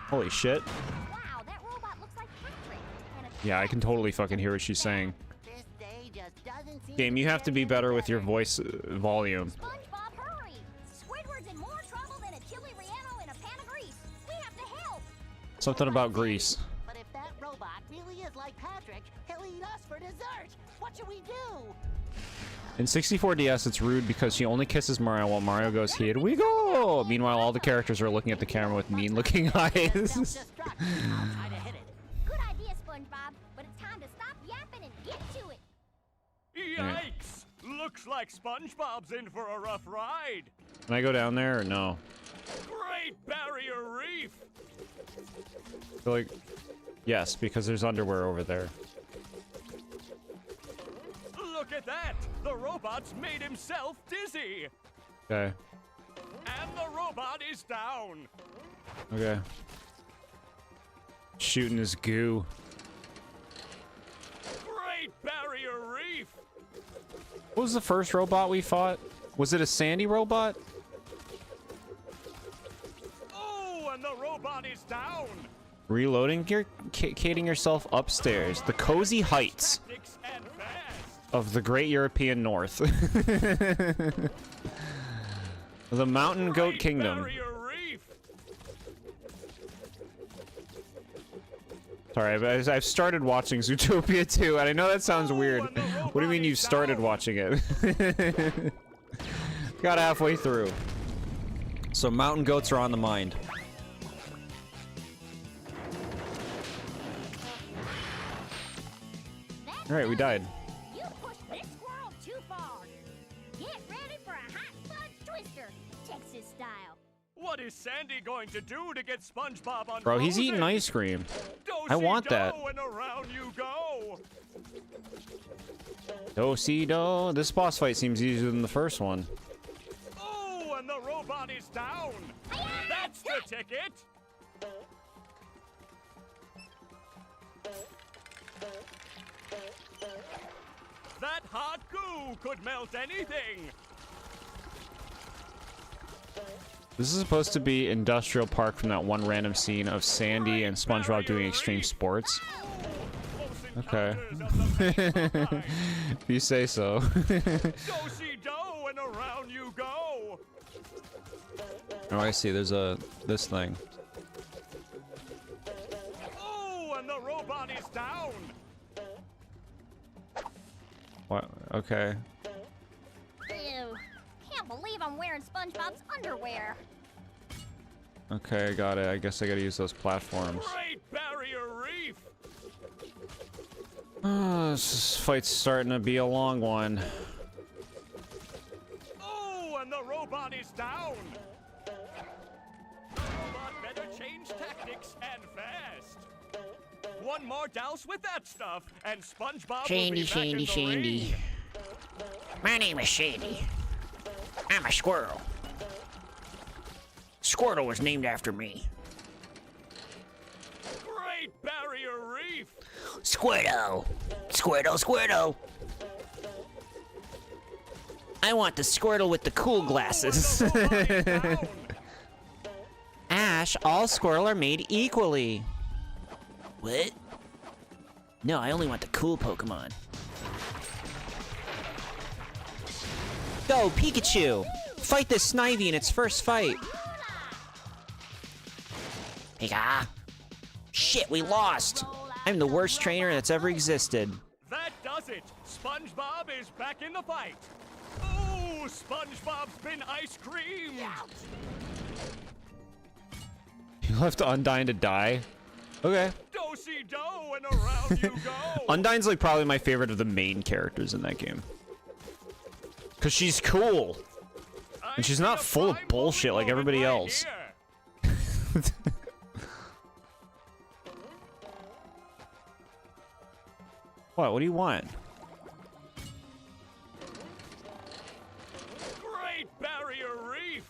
Holy shit. Wow, that robot looks like Patrick. And a Yeah, I can totally fucking hear what she's saying. This day just doesn't seem Game, you have to be better with your voice volume. SpongeBob, hurry! Squidward's in more trouble than a chili relleno in a pan of grease. We have to help. Something about grease. But if that robot really is like Patrick, he'll eat us for dessert. What should we do? In 64DS, it's rude because she only kisses Mario while Mario goes, here we go! Meanwhile, all the characters are looking at the camera with mean-looking eyes. Self-destruct. I'll try to hit it. Good idea, SpongeBob, but it's time to stop yapping and get to it. Yikes! Looks like SpongeBob's in for a rough ride. Can I go down there or no? Great Barrier Reef! I feel like... Yes, because there's underwear over there. Look at that! The robot's made himself dizzy! Okay. And the robot is down! Okay. Shooting his goo. Great Barrier Reef! What was the first robot we fought? Was it a sandy robot? Oh, and the robot is down! Reloading? You're cating yourself upstairs. The Cozy Heights. Tactics and fast! of the Great European North. The Mountain Goat Kingdom. Barrier Reef. Sorry, I've started watching Zootopia 2, and I know that sounds weird. What do you mean you started watching it? Got halfway through. So mountain goats are on the mind. Alright, we died. You pushed this squirrel too far. Get ready for a hot fudge twister, Texas style. What is Sandy going to do to get SpongeBob on? Bro, he's eating ice cream. I want that. And around you go. Do-si-do. This boss fight seems easier than the first one. Oh, and the robot is down. That's the ticket. That hot goo could melt anything. This is supposed to be Industrial Park from that one random scene of Sandy and SpongeBob doing extreme sports. Okay. If you say so. Do-si-do and around you go. Oh, I see. There's this thing. Oh, and the robot is down. What? Okay. Ew. Can't believe I'm wearing SpongeBob's underwear. Okay, I got it. I guess I gotta use those platforms. Great Barrier Reef. This fight's starting to be a long one. Oh, and the robot is down. The robot better change tactics and fast. One more douse with that stuff, and SpongeBob will be back in the ring. My name is Shandy. I'm a squirrel. Squirtle was named after me. Great Barrier Reef. Squirtle! Squirtle, Squirtle! I want the Squirtle with the cool glasses. Ash, all squirrel are made equally. What? No, I only want the cool Pokemon. Go, Pikachu! Fight this Snivy in its first fight. Pika! Shit, we lost! I'm the worst trainer that's ever existed. That does it. SpongeBob is back in the fight. Oh, SpongeBob's been ice creamed. You left Undyne to die? Okay. Do-si-do and around you go. Undyne's like probably my favorite of the main characters in that game. Cause she's cool. And she's not full of bullshit like everybody else. What do you want? Great Barrier Reef.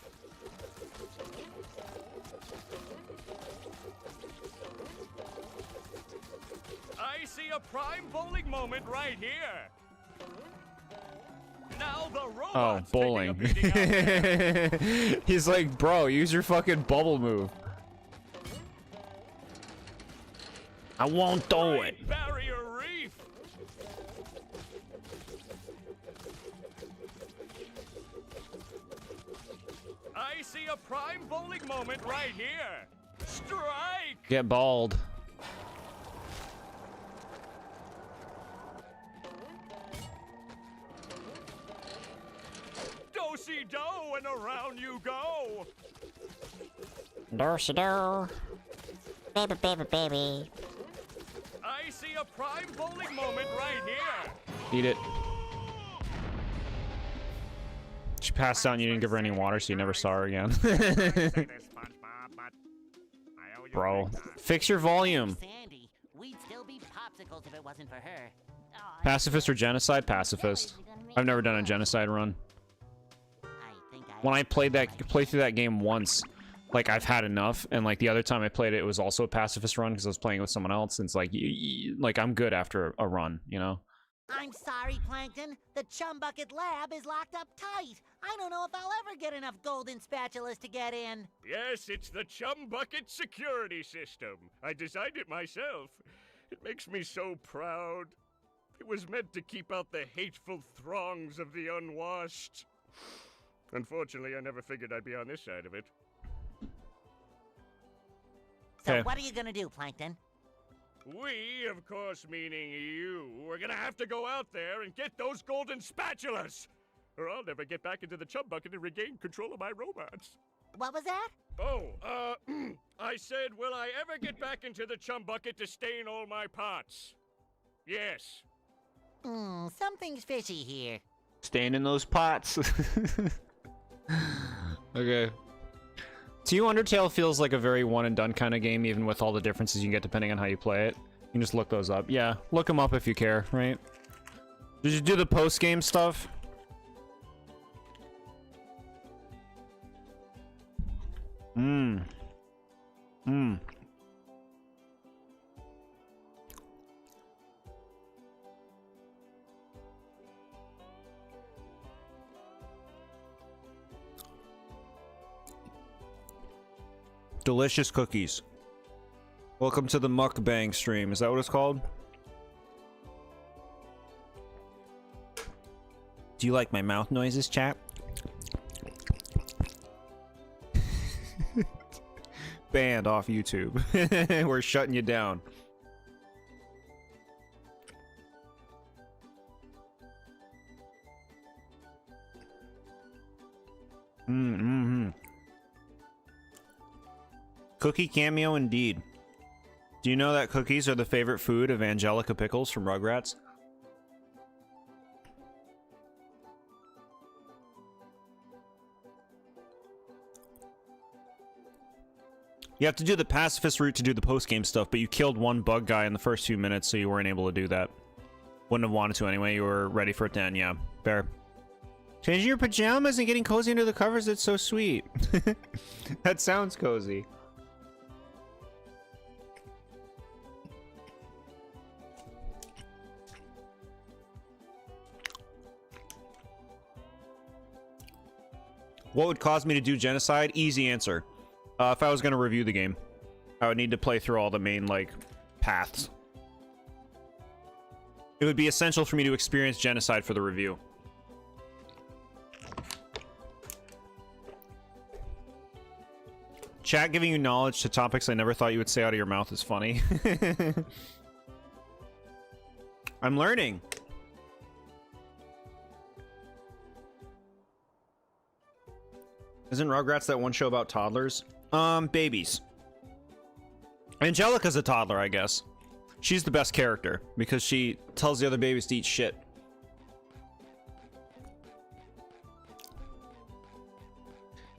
I see a prime bowling moment right here. Now the Oh, robot's bowling. taking a beating out there. He's like, bro, use your fucking bubble move. I won't do it. Great Barrier Reef. I see a prime bowling moment right here. Strike! Get bald. Do-si-do and around you go. Dorsi-do. Baby, baby, baby. I see a prime bowling moment right here. Eat it. She passed out and you didn't give her any water, so you never saw her again. Bro, fix your volume. Sandy, we'd still be popsicles if it wasn't for her. Pacifist or genocide? Pacifist. I've never done a genocide run. When I played through that game once, like I've had enough, and like the other time I played it, it was also a pacifist run because I was playing with someone else. And it's like, like I'm good after a run, you know. I'm sorry, Plankton. The Chum Bucket lab is locked up tight. I don't know if I'll ever get enough golden spatulas to get in. Yes, it's the Chum Bucket security system. I designed it myself. It makes me so proud. It was meant to keep out the hateful throngs of the unwashed. Unfortunately, I never figured I'd be on this side of it. So Okay. what are you gonna do, Plankton? We, of course meaning you, are gonna have to go out there and get those golden spatulas! Or I'll never get back into the chum bucket and regain control of my robots. What was that? Oh, I said, will I ever get back into the chum bucket to stain all my pots? Yes. Something's fishy here. Staying in those pots. Okay. To you, Undertale feels like a very one and done kind of game, even with all the differences you get depending on how you play it. You can just look those up. Yeah, look them up if you care, right? Did you do the post-game stuff? Delicious cookies. Welcome to the mukbang stream. Is that what it's called? Do you like my mouth noises, chat? Banned off YouTube. We're shutting you down. Cookie cameo indeed. Do you know that cookies are the favorite food of Angelica Pickles from Rugrats? You have to do the pacifist route to do the post-game stuff, but you killed one bug guy in the first few minutes, so you weren't able to do that. Wouldn't have wanted to anyway. You were ready for it then, yeah. Fair. Changing your pajamas and getting cozy under the covers, it's so sweet. That sounds cozy. What would cause me to do genocide? Easy answer. If I was going to review the game, I would need to play through all the main, like, paths. It would be essential for me to experience genocide for the review. Chat giving you knowledge to topics I never thought you would say out of your mouth is funny. I'm learning. Isn't Rugrats that one show about toddlers? Babies. Angelica's a toddler, I guess. She's the best character because she tells the other babies to eat shit.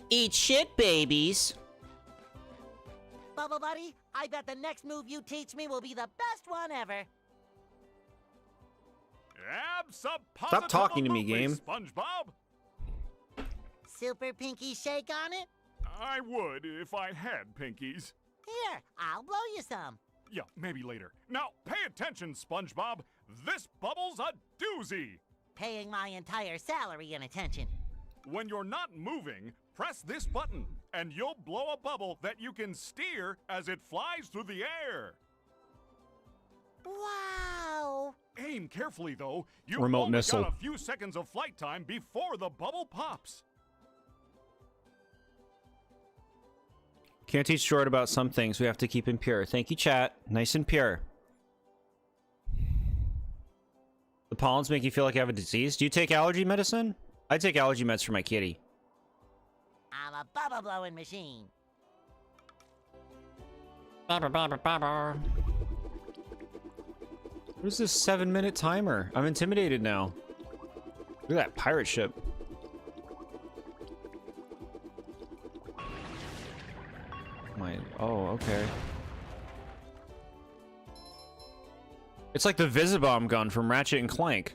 Eat shit, babies. Bubble Buddy, I bet the next move you teach me will be the best one ever. Stop talking to me, game. SpongeBob. Super pinky shake on it? I would if I had pinkies. Here, I'll blow you some. Yeah, maybe later. Now, pay attention, SpongeBob. This bubble's a doozy. Paying my entire salary in attention. When you're not moving, press this button, and you'll blow a bubble that you can steer as it flies through the air. Wow! Aim carefully, though. You Remote only missile. got a few seconds of flight time before the bubble pops. Can't teach short about some things. We have to keep him pure. Thank you, chat. Nice and pure. The pollens make you feel like you have a disease. Do you take allergy medicine? I take allergy meds for my kitty. I'm a bubble blowing machine. What is this 7-minute timer? I'm intimidated now. Look at that pirate ship. Oh, okay. It's like the Visibomb gun from Ratchet and Clank.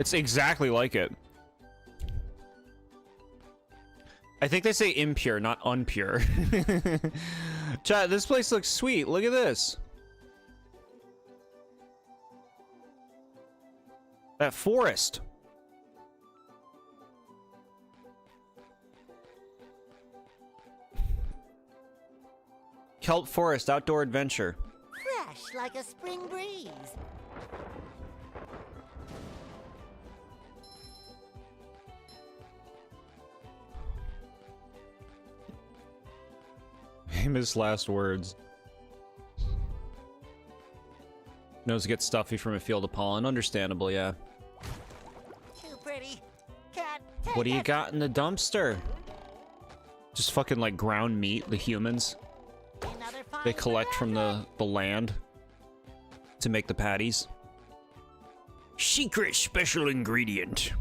It's exactly like it. I think they say impure, not unpure. Chat, this place looks sweet. Look at this. That forest. Kelp Forest Outdoor Adventure. Fresh like a spring breeze. Famous last words. Nose gets stuffy from a field of pollen. Understandable, yeah. Too pretty. Can't What do take you it. got in the dumpster? Just fucking like ground meat, the humans. Another They find collect for from the land to make the patties. Secret special ingredient.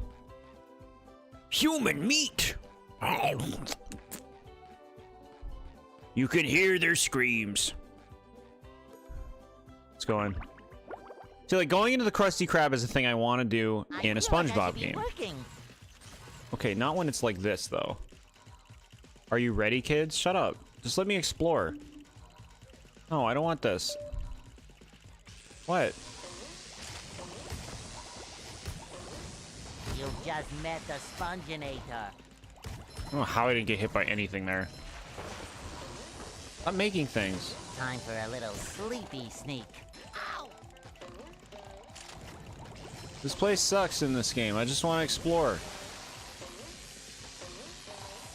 Human meat. You can hear their screams. Let's go in. See, like, going into the Krusty Krab is a thing I want to do in a I feel like I SpongeBob should be game. working. Okay, not when it's like this, though. Are you ready, kids? Shut up. Just let me explore. No, I don't want this. What? You just met the Sponginator. I don't know how I didn't get hit by anything there. Stop making things. Time for a little sleepy sneak. Ow! This place sucks in this game. I just want to explore.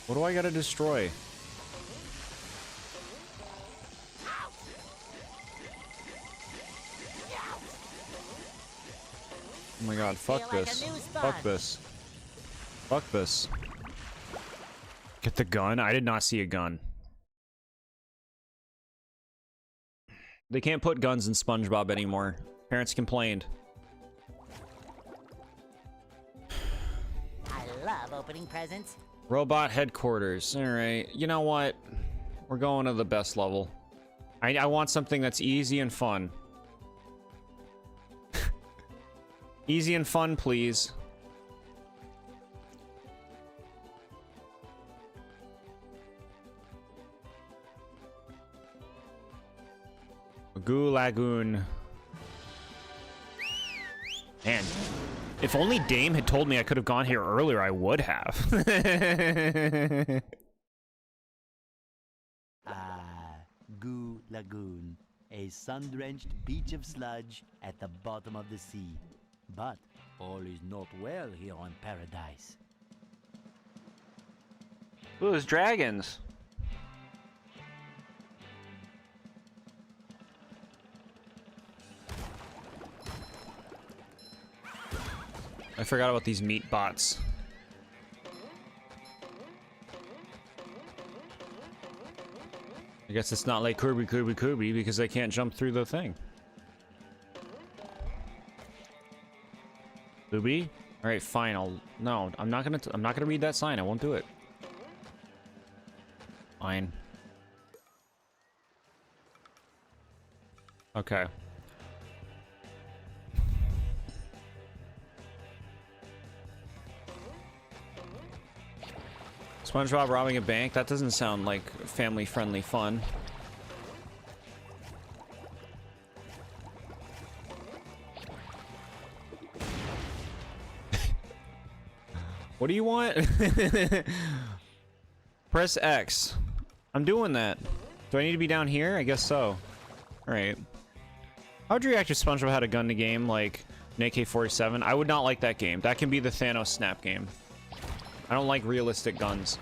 What do I gotta destroy? Oh my god, fuck Feel like a this. new Fuck sponge. this. Fuck this. Get the gun? I did not see a gun. They can't put guns in SpongeBob anymore. Parents complained. I love opening presents. Robot headquarters. Alright. You know what? We're going to the best level. I want something that's easy and fun. Easy and fun, please. Goo Lagoon. Man, if only Dame had told me I could have gone here earlier, I would have. Goo Lagoon, a sun-drenched beach of sludge at the bottom of the sea. But all is not well here on Paradise. Ooh, there's dragons. I forgot about these meat bots. I guess it's not like Kirby because I can't jump through the thing. Booby? Alright, fine, no, I'm not gonna read that sign, I won't do it. Fine. Okay. SpongeBob robbing a bank? That doesn't sound like family-friendly fun. What do you want? Press X. I'm doing that. Do I need to be down here? I guess so. Alright. How would you react if SpongeBob had a gun to game like an AK-47? I would not like that game. That can be the Thanos snap game. I don't like realistic guns.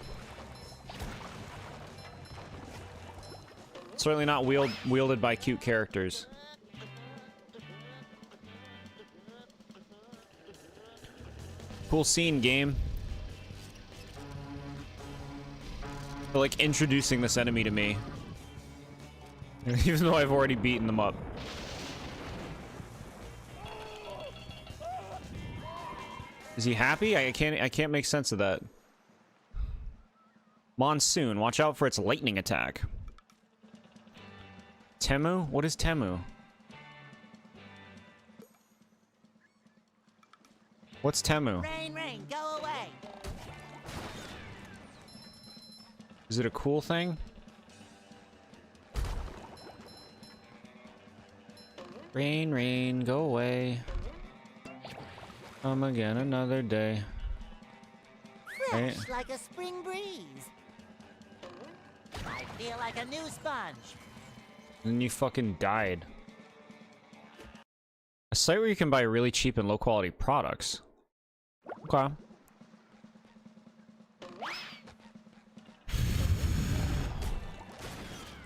Certainly not wielded by cute characters. Cool scene, game. They're like introducing this enemy to me. Even though I've already beaten them up. Is he happy? I can't make sense of that. Monsoon, watch out for its lightning attack. Temu? What is Temu? What's Temu? Rain, rain, go away. Is it a cool thing? Rain, rain, go away. Come again another day. Fresh like a spring breeze. I feel like a new sponge. And you fucking died. A site where you can buy really cheap and low quality products. Okay.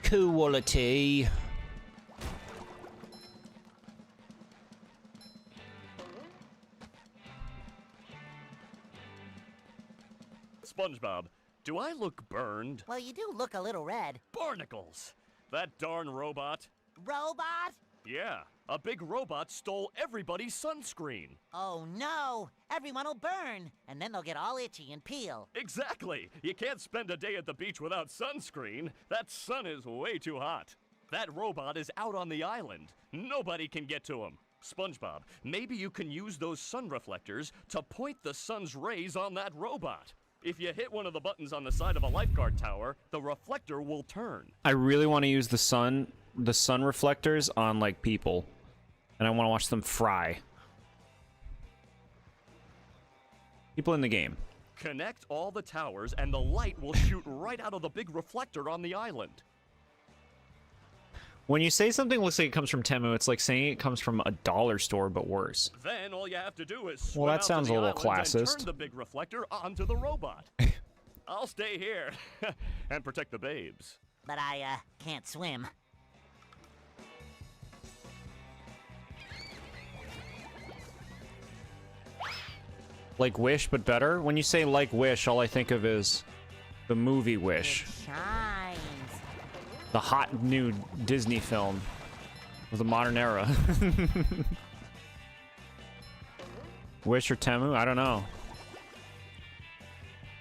Quality. SpongeBob, do I look burned? Well, you do look a little red. Barnacles! That darn robot. Robot? Yeah, a big robot stole everybody's sunscreen. Oh no! Everyone will burn, and then they'll get all itchy and peel. Exactly! You can't spend a day at the beach without sunscreen. That sun is way too hot. That robot is out on the island. Nobody can get to him. SpongeBob, maybe you can use those sun reflectors to point the sun's rays on that robot. If you hit one of the buttons on the side of a lifeguard tower, the reflector will turn. I really want to use the sun reflectors on like people, and I want to watch them fry. People in the game. Connect all the towers and the light will shoot right out of the big reflector on the island. When you say something looks like it comes from Temu, it's like saying it comes from a dollar store, but worse. Then all you have to do is swim Well, that out to sounds the a little island and classist. turn the big reflector onto the robot. I'll stay here and protect the babes. But I, can't swim. Like Wish, but better? When you say like Wish, all I think of is the movie Wish. It shines. The hot new Disney film of the modern era. Wish or Temu? I don't know.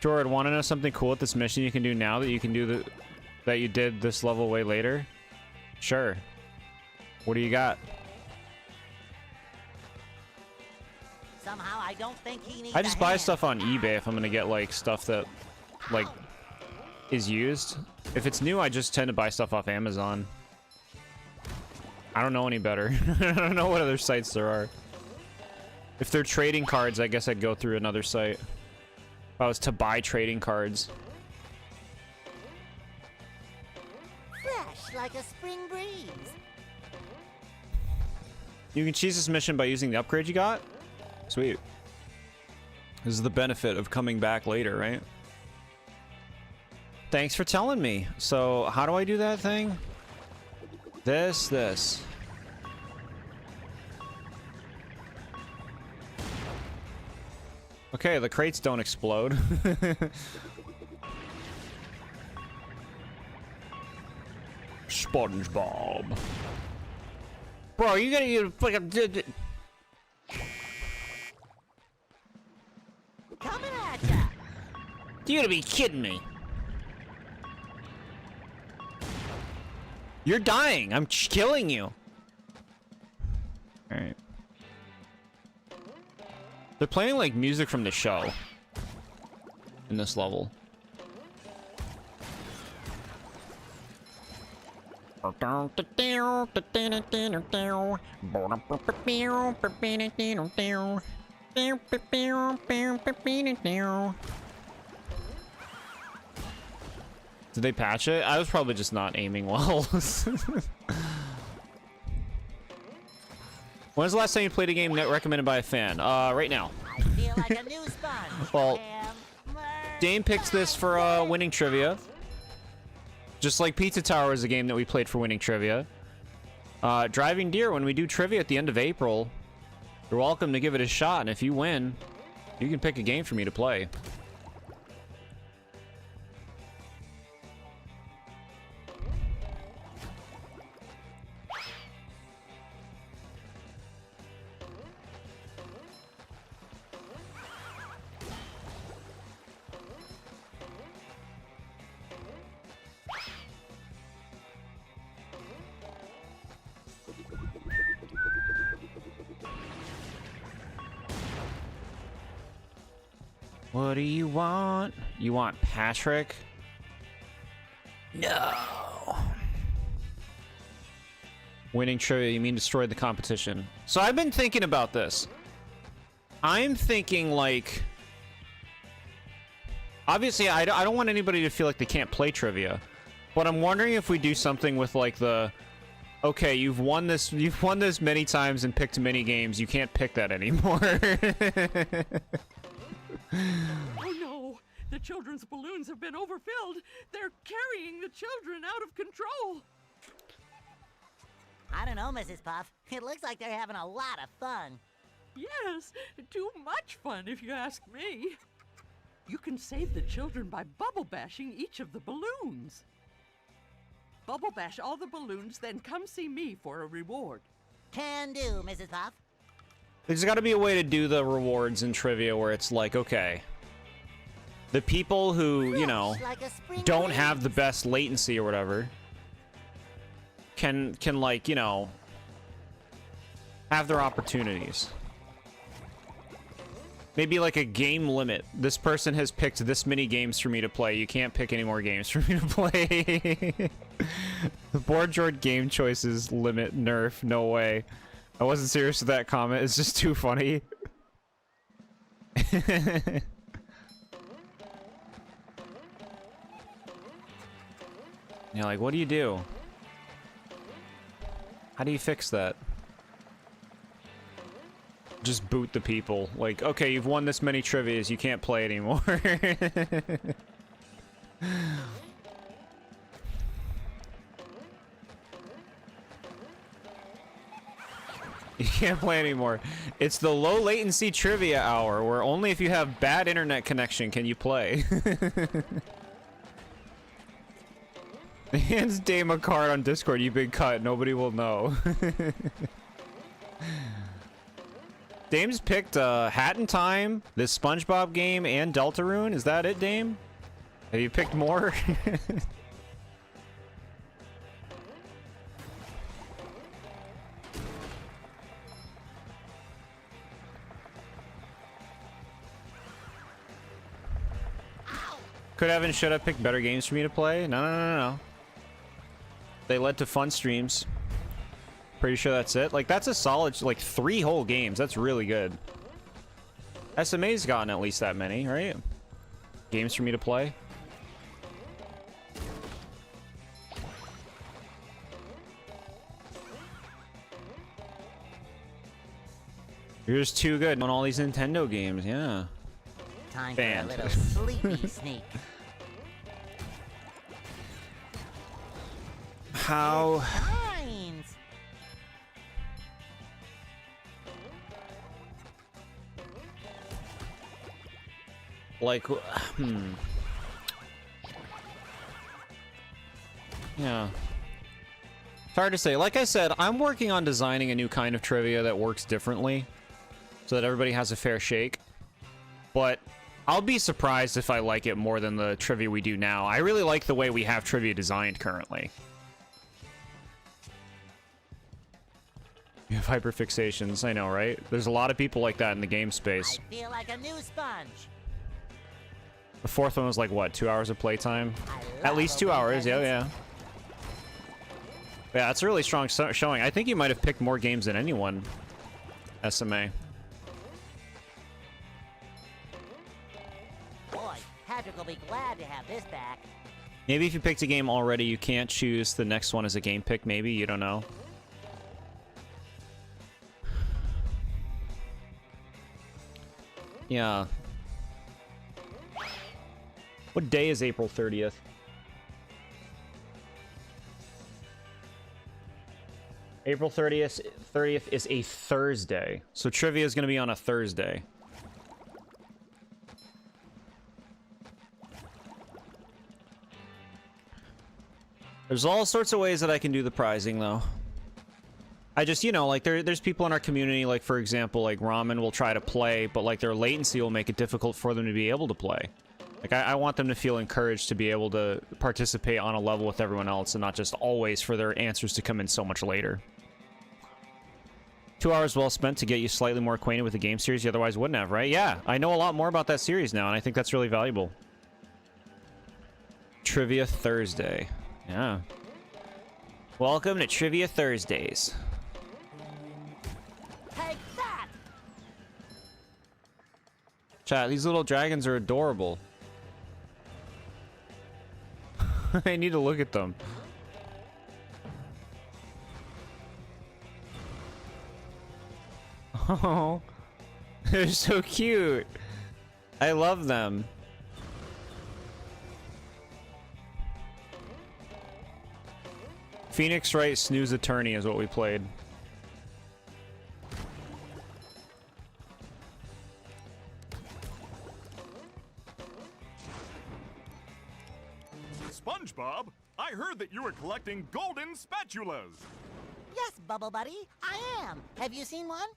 Jord, want to know something cool at this mission you can do now that you can do that you did this level way later? Sure. What do you got? Somehow I don't think he needs I just buy hand. stuff on eBay if I'm gonna get like stuff that like is used. If it's new, I just tend to buy stuff off Amazon. I don't know any better. I don't know what other sites there are. If they're trading cards, I guess I'd go through another site. If I was to buy trading cards. Fresh like a spring breeze. You can cheese this mission by using the upgrade you got? Sweet. This is the benefit of coming back later, right? Thanks for telling me. So, how do I do that thing? This. Okay, the crates don't explode. SpongeBob. Bro, you gotta get fucking... Coming at ya. You gotta be kidding me. You're dying. I'm killing you. Alright. They're playing like music from the show in this level. Did they patch it? I was probably just not aiming well. When's the last time you played a game that recommended by a fan? Right now. I feel like a new sponge. Well, Dane picked this for winning trivia. Just like Pizza Tower is a game that we played for winning trivia. Driving Deer, when we do trivia at the end of April, you're welcome to give it a shot, and if you win, you can pick a game for me to play. What do you want? You want Patrick? No. Winning trivia, you mean destroy the competition. So I've been thinking about this. I'm thinking like... Obviously, I don't want anybody to feel like they can't play trivia. But I'm wondering if we do something with like the Okay, you've won this many times and picked many games. You can't pick that anymore. Oh no! The children's balloons have been overfilled. They're carrying the children out of control. I don't know, Mrs. Puff. It looks like they're having a lot of fun. Yes, too much fun if you ask me. You can save the children by bubble bashing each of the balloons. Bubble bash all the balloons, then come see me for a reward. Can do, Mrs. Puff. There's got to be a way to do the rewards in trivia where it's like, okay, the people who, you know, Like a spring don't breeze. have the best latency or whatever can like, you know, have their opportunities. Maybe like a game limit. This person has picked this many games for me to play. You can't pick any more games for me to play. The BoredJord game choices limit nerf. No way. I wasn't serious with that comment. It's just too funny. Yeah, like, what do you do? How do you fix that? Just boot the people. Like, okay, you've won this many trivias, you can't play anymore. You can't play anymore. It's the low latency trivia hour, where only if you have bad internet connection can you play. Hands Dame a card on Discord, you big cut, nobody will know. Dame's picked Hat in Time, this SpongeBob game, and Deltarune. Is that it, Dame? Have you picked more? Could have and should have picked better games for me to play. No. They led to fun streams. Pretty sure that's it. Like, that's a solid, like, 3 whole games. That's really good. SMA's gotten at least that many, right? Games for me to play. You're just too good on all these Nintendo games, yeah. Time Banned. for a little sleepy sneak. How... Signs. Like, Yeah. It's hard to say. Like I said, I'm working on designing a new kind of trivia that works differently, so that everybody has a fair shake. But I'll be surprised if I like it more than the trivia we do now. I really like the way we have trivia designed currently. You have hyperfixations, I know, right? There's a lot of people like that in the game space. I feel like a new sponge. The fourth one was like, what, 2 hours of playtime? At least 2 hours, yeah. Yeah, that's a really strong showing. I think you might have picked more games than anyone, SMA. Boy, Patrick will be glad to have this back. Maybe if you picked a game already, you can't choose the next one as a game pick, maybe? You don't know. Yeah. What day is April 30th? April 30th is a Thursday. So trivia is going to be on a Thursday. There's all sorts of ways that I can do the prizing, though. I just, you know, like, there's people in our community, like, for example, like, Ramen will try to play, but, like, their latency will make it difficult for them to be able to play. Like, I want them to feel encouraged to be able to participate on a level with everyone else and not just always for their answers to come in so much later. 2 hours well spent to get you slightly more acquainted with the game series you otherwise wouldn't have, right? Yeah, I know a lot more about that series now, and I think that's really valuable. Trivia Thursday. Yeah. Welcome to Trivia Thursdays. Take that! Chat, these little dragons are adorable. I need to look at them. Oh, they're so cute. I love them. Phoenix Wright Snooze Attorney is what we played. SpongeBob, I heard that you were collecting golden spatulas. Yes, Bubble Buddy, I am. Have you seen one?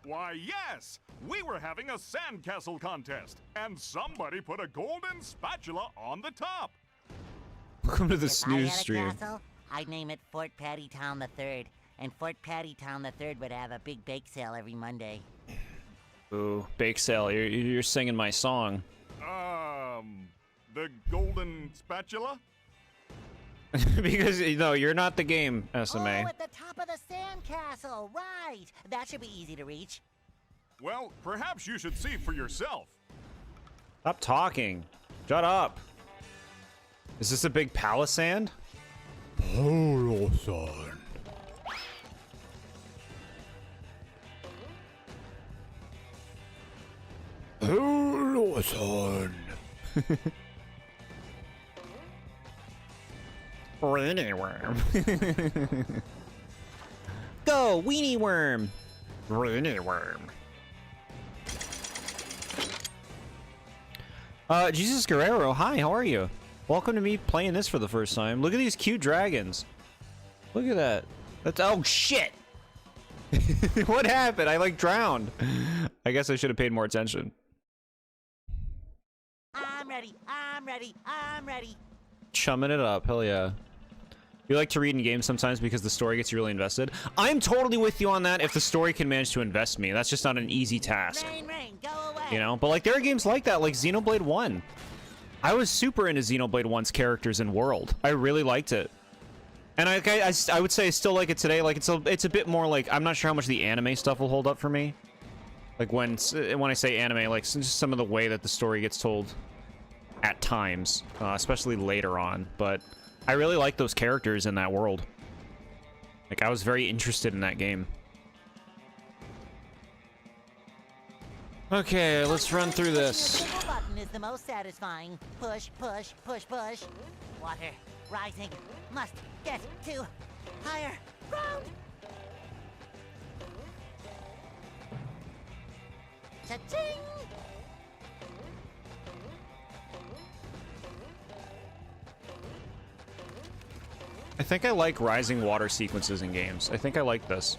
Why, yes! We were having a sandcastle contest, and somebody put a golden spatula on the top. Welcome to the If I snooze had a stream. castle, I'd name it Fort Pattytown III, and Fort Pattytown III would have a big bake sale every Monday. Ooh, bake sale. You're singing my song. The golden spatula? Because, no, you're not the game, SMA. Oh, at the top of the sandcastle, right. That should be easy to reach. Well, perhaps you should see for yourself. Stop talking. Shut up. Is this a big palisand? Palisand. Palisand. Weenie worm. Go, weenie worm. Weenie worm. Jesus Guerrero, hi, how are you? Welcome to me playing this for the first time. Look at these cute dragons. Look at that. That's, oh shit! What happened? I like drowned. I guess I should have paid more attention. I'm ready, I'm ready, I'm ready. Chumming it up, hell yeah. You like to read in games sometimes because the story gets you really invested. I'm totally with you on that if the story can manage to invest me. That's just not an easy task. Rain, go away. You know, but like there are games like that, like Xenoblade 1. I was super into Xenoblade 1's characters and world. I really liked it. And I would say I still like it today. Like it's a bit more like, I'm not sure how much the anime stuff will hold up for me. Like when I say anime, like just some of the way that the story gets told at times, especially later on. But I really like those characters in that world. Like I was very interested in that game. Okay, let's run through this. The middle button is the most satisfying. Push, push, push, push. Water rising. Must get to higher ground. Cha-ching! I think I like rising water sequences in games. I think I like this.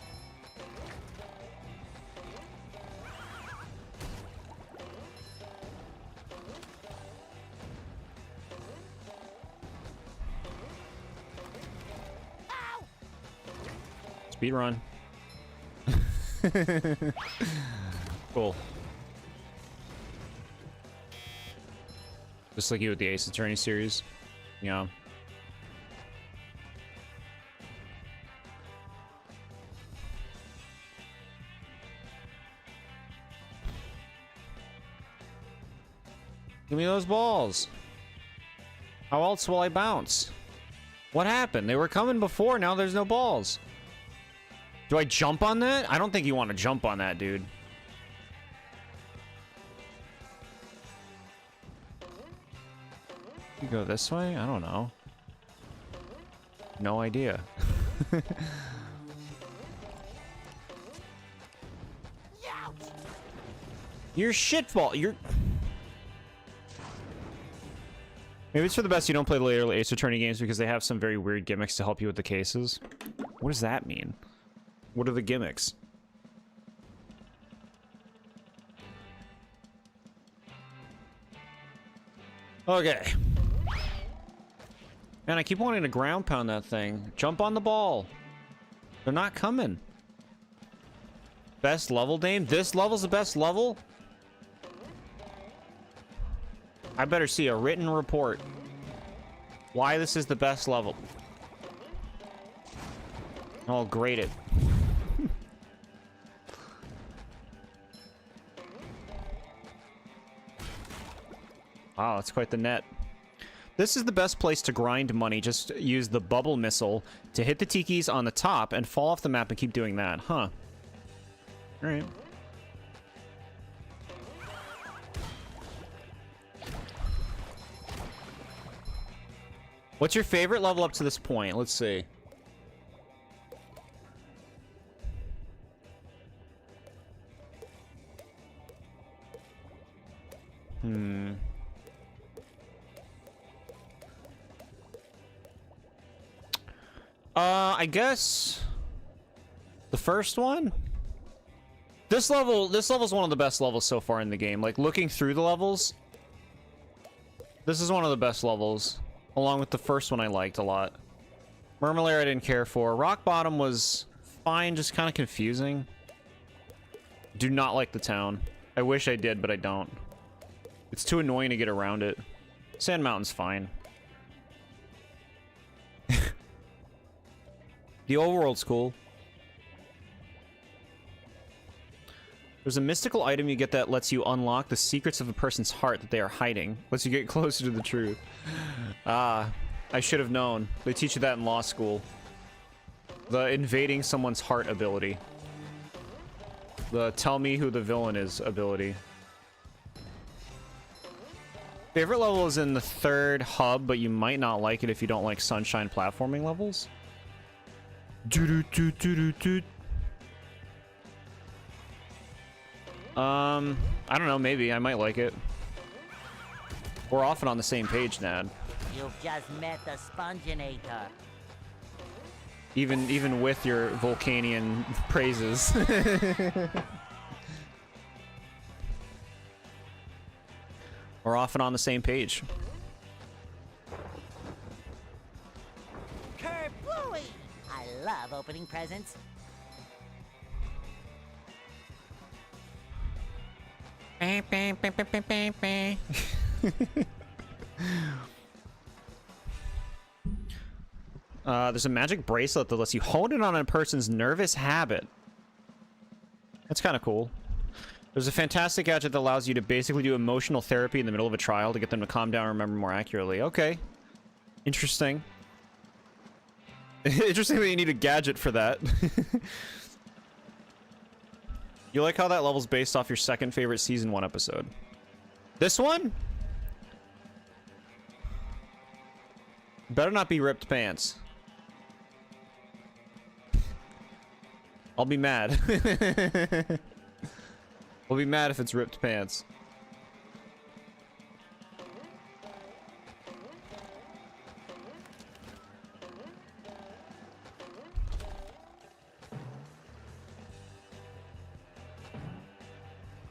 Speed run. Cool. Just like you with the Ace Attorney series. Yeah. Give me those balls. How else will I bounce? What happened? They were coming before, now there's no balls. Do I jump on that? I don't think you want to jump on that, dude. You go this way? I don't know. No idea. You're shitball. You're... Maybe it's for the best you don't play the later Ace Attorney games because they have some very weird gimmicks to help you with the cases. What does that mean? What are the gimmicks? Okay. Man, I keep wanting to ground pound that thing. Jump on the ball. They're not coming. Best level, Dame? This level's the best level? I better see a written report. Why this is the best level. I'll grade it. Wow, that's quite the net. This is the best place to grind money. Just use the bubble missile to hit the tikis on the top and fall off the map and keep doing that. Huh. All right. What's your favorite level up to this point? Let's see. I guess the first one. This level's one of the best levels so far in the game. Like, looking through the levels, this is one of the best levels, along with the first one I liked a lot. Murmulair I didn't care for. Rock Bottom was fine, just kind of confusing. Do not like the town. I wish I did, but I don't. It's too annoying to get around it. Sand Mountain's fine. The overworld's cool. There's a mystical item you get that lets you unlock the secrets of a person's heart that they are hiding. Lets you get closer to the truth. Ah, I should have known. They teach you that in law school. The invading someone's heart ability. The tell me who the villain is ability. Favorite level is in the third hub, but you might not like it if you don't like Sunshine platforming levels. I don't know, maybe. I might like it. We're often on the same page, Nad. You've just met the Sponginator. Even with your Volcanian praises. We're often on the same page. Kerplooey! I love opening presents. There's a magic bracelet that lets you hone in on a person's nervous habit. That's kind of cool. There's a fantastic gadget that allows you to basically do emotional therapy in the middle of a trial to get them to calm down and remember more accurately. Okay. Interesting. Interesting that you need a gadget for that. You like how that level's based off your second favorite season 1 episode? This one? Better not be ripped pants. I'll be mad. I'll be mad if it's ripped pants.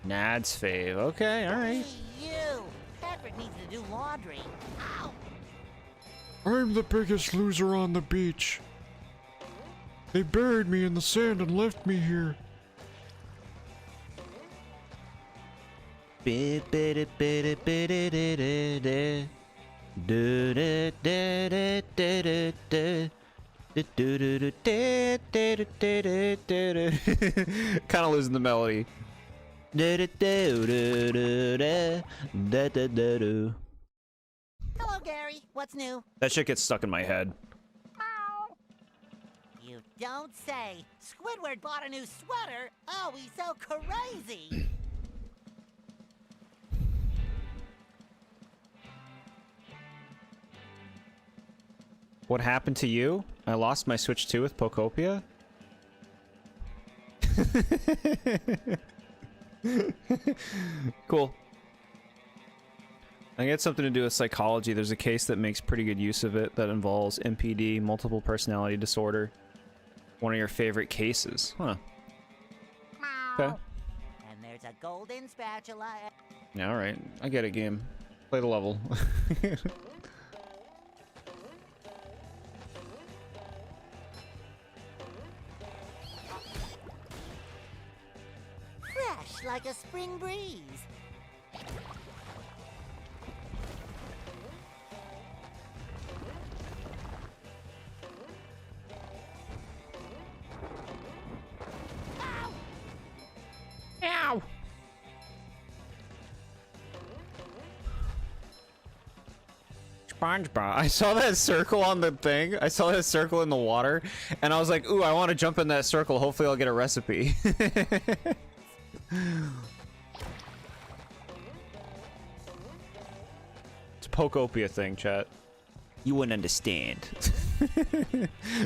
Nad's fave. Okay, alright. Hey, you! Patrick needs to do laundry. Ow! I'm the biggest loser on the beach. They buried me in the sand and left me here. Kind of losing the melody. Hello, Gary. What's new? That shit gets stuck in my head. You don't say. Squidward bought a new sweater. Oh, he's so crazy. What happened to you? I lost my Switch 2 with Poptopia. Cool. I think it's something to do with psychology. There's a case that makes pretty good use of it that involves MPD, multiple personality disorder. One of your favorite cases. Huh. Okay. And there's a golden spatula. Yeah, alright. I get it, game. Play the level. Fresh like a spring breeze. Ow! SpongeBob. I saw that circle on the thing. I saw that circle in the water, and I was like, ooh, I want to jump in that circle. Hopefully I'll get a recipe. It's a Poptopia thing, chat. You wouldn't understand.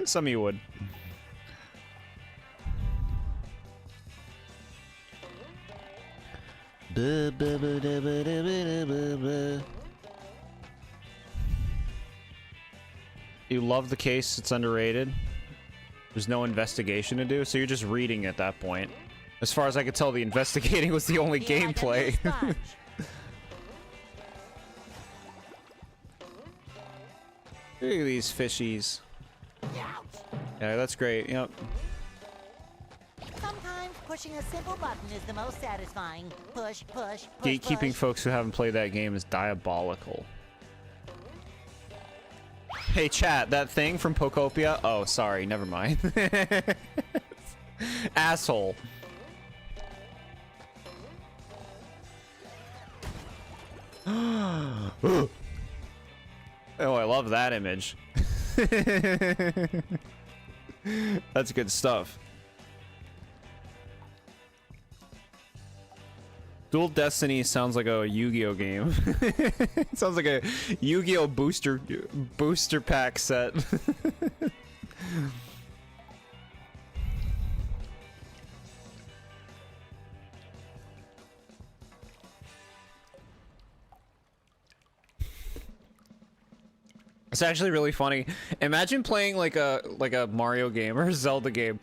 Some of you would. You love the case, it's underrated. There's no investigation to do, so you're just reading at that point. As far as I could tell, the investigating was the only gameplay. Look at these fishies. Yeah, that's great, yep. Sometimes pushing a simple button is the most satisfying. Push, push, push, Gatekeeping push. folks who haven't played that game is diabolical. Hey chat, that thing from Poptopia? Oh, sorry, never mind. Asshole. Oh, I love that image. That's good stuff. Dual Destiny sounds like a Yu-Gi-Oh game. It sounds like a Yu-Gi-Oh booster pack set. It's actually really funny. Imagine playing like a Mario game or a Zelda game,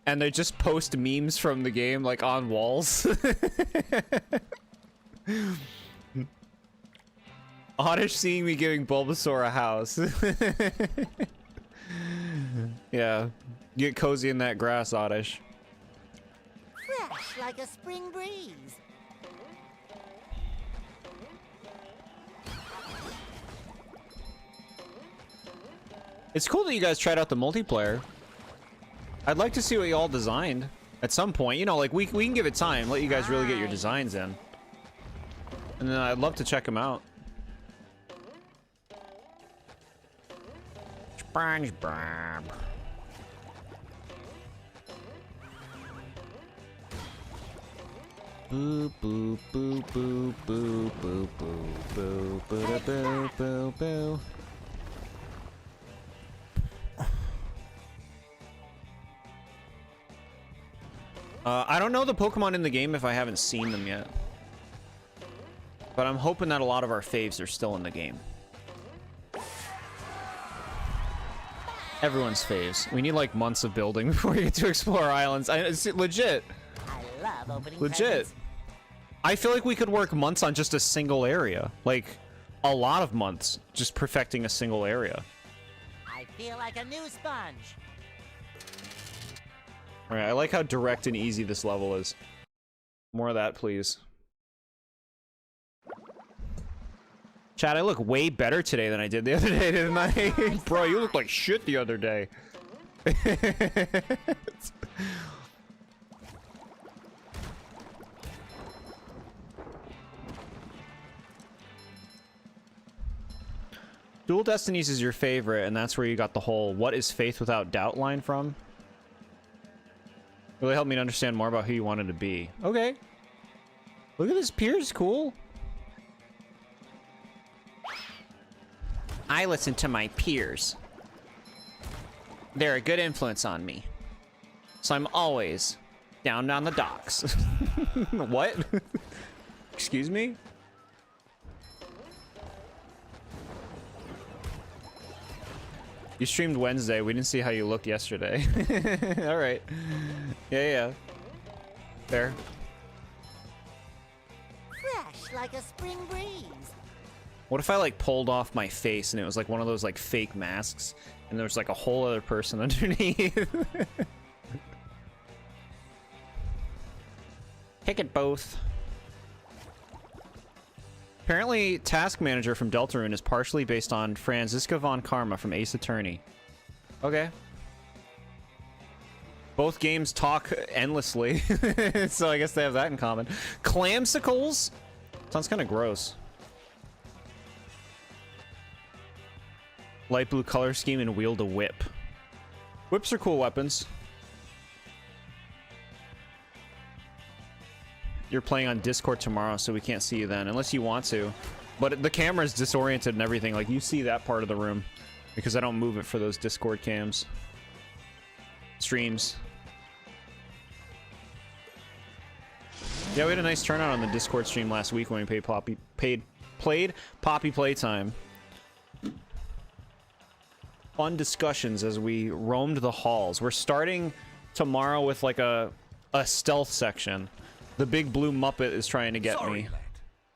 and they just post memes from the game like on walls. Oddish seeing me giving Bulbasaur a house. Yeah, get cozy in that grass, Oddish. Fresh like a spring breeze. It's cool that you guys tried out the multiplayer. I'd like to see what you all designed at some point. You know, like we can give it time, let you guys really get your designs in. And then I'd love to check them out. SpongeBob. Boo boo boo boo boo boo boo boo boo boo boo boo. I don't know the Pokemon in the game if I haven't seen them yet. But I'm hoping that a lot of our faves are still in the game. Everyone's faves. We need like months of building before we get to explore islands. It's legit. I love opening Legit. presents. I feel like we could work months on just a single area. Like, a lot of months just perfecting a single area. I feel like a new sponge. Alright, I like how direct and easy this level is. More of that, please. Chad, I look way better today than I did the other day, didn't I? Bro, you look like shit the other day. Dual Destinies is your favorite, and that's where you got the whole "what is faith without doubt" line from. Really helped me to understand more about who you wanted to be. Okay. Look at this pier's cool. I listen to my peers. They're a good influence on me. So I'm always down on the docks. What? Excuse me? You streamed Wednesday. We didn't see how you looked yesterday. All right. Yeah. Fair. Fresh like a spring breeze. What if I like pulled off my face and it was like one of those like fake masks and there's like a whole other person underneath? Pick it both. Apparently, Task Manager from Deltarune is partially based on Franziska von Karma from Ace Attorney. Okay. Both games talk endlessly, so I guess they have that in common. Clamsicles? Sounds kind of gross. Light blue color scheme and wield a whip. Whips are cool weapons. You're playing on Discord tomorrow, so we can't see you then, unless you want to. But the camera's disoriented and everything. Like, you see that part of the room. Because I don't move it for those Discord cams. Streams. Yeah, we had a nice turnout on the Discord stream last week when we played Poppy Playtime. Fun discussions as we roamed the halls. We're starting tomorrow with like a stealth section. The big blue Muppet is trying to get Sorry, me. lad,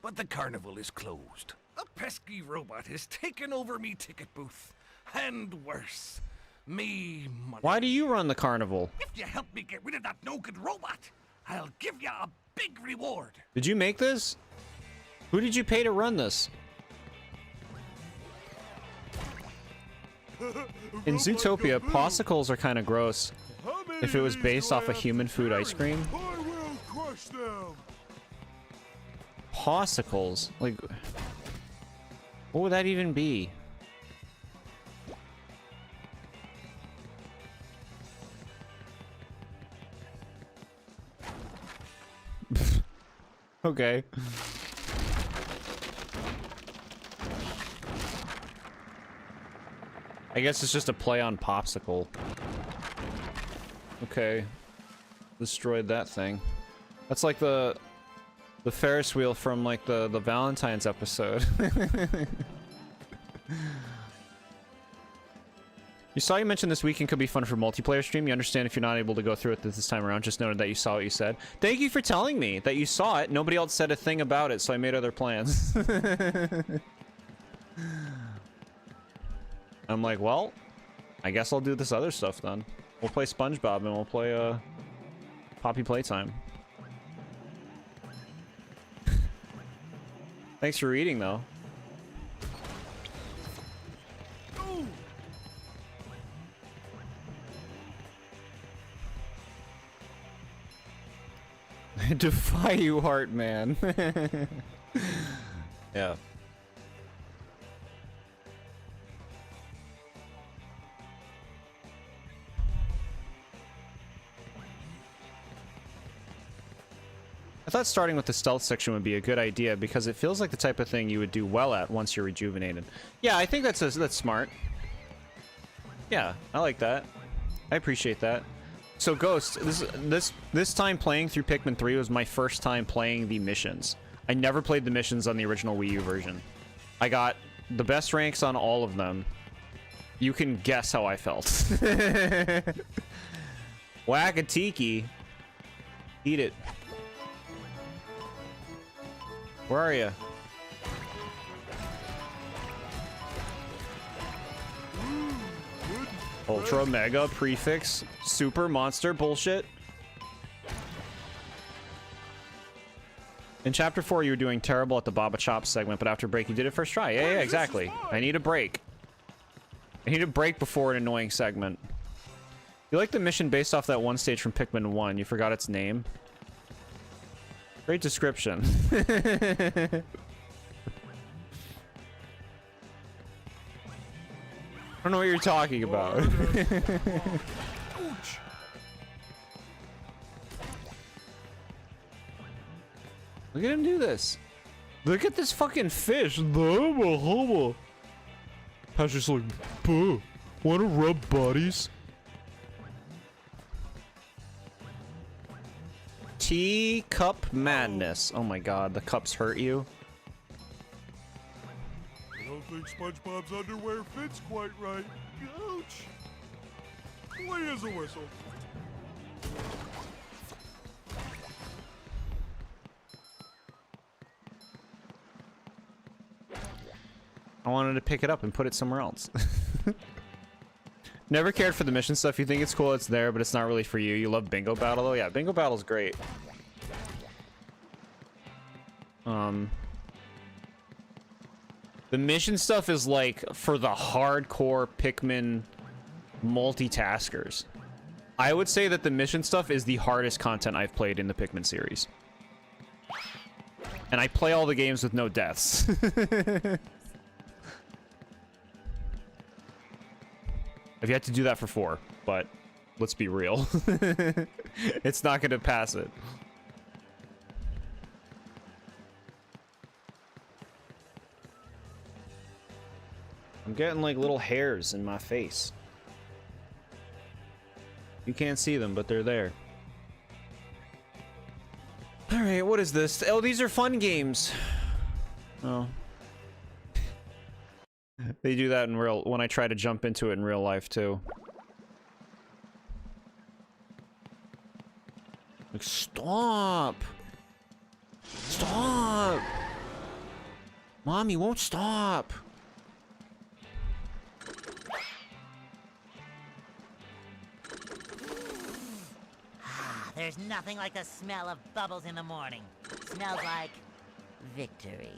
but the carnival is closed. A pesky robot has taken over me ticket booth. And worse, me money. Why do you run the carnival? If you help me get rid of that no-good robot, I'll give you a big reward. Did you make this? Who did you pay to run this? In Zootopia, popsicles are kind of gross. If it was based off a human food ice cream. Popsicles? Like, what would that even be? Okay. I guess it's just a play on popsicle. Okay. Destroyed that thing. That's like the Ferris wheel from like the Valentine's episode. You saw you mentioned this weekend could be fun for multiplayer stream. You understand if you're not able to go through it this time around. Just noted that you saw what you said. Thank you for telling me that you saw it. Nobody else said a thing about it, so I made other plans. I'm like, well, I guess I'll do this other stuff then. We'll play SpongeBob and we'll play Poppy Playtime. Thanks for reading, though. I defy you, Heart Man. Yeah. I thought starting with the stealth section would be a good idea because it feels like the type of thing you would do well at once you're rejuvenated. Yeah, I think that's smart. Yeah, I like that. I appreciate that. So Ghost, this time playing through Pikmin 3 was my first time playing the missions. I never played the missions on the original Wii U version. I got the best ranks on all of them. You can guess how I felt. Whack-a-tiki. Eat it. Where are you? Ultra, Mega, Prefix, Super, Monster, bullshit. In Chapter 4, you were doing terrible at the Baba Chop segment, but after break, you did it first try. Yeah, exactly. I need a break. I need a break before an annoying segment. You like the mission based off that one stage from Pikmin 1. You forgot its name. Great description. I don't know what you're talking about. Look at him do this. Look at this fucking fish. Patrick's like, "Buh, wanna rub bodies?" Teacup madness. Oh my god, the cups hurt you. I don't think SpongeBob's underwear fits quite right. Ouch. Play as a whistle. I wanted to pick it up and put it somewhere else. Never cared for the mission stuff. You think it's cool, it's there, but it's not really for you. You love Bingo Battle, though? Yeah, Bingo Battle's great. The mission stuff is like for the hardcore Pikmin multitaskers. I would say that the mission stuff is the hardest content I've played in the Pikmin series. And I play all the games with no deaths. If you had to do that for 4, but let's be real. It's not gonna pass it. I'm getting like little hairs in my face. You can't see them, but they're there. Alright, what is this? Oh, these are fun games. Oh. They do that in real, when I try to jump into it in real life too. Like, stop! Stop! Mom, you won't stop! There's nothing like the smell of bubbles in the morning. Smells like victory.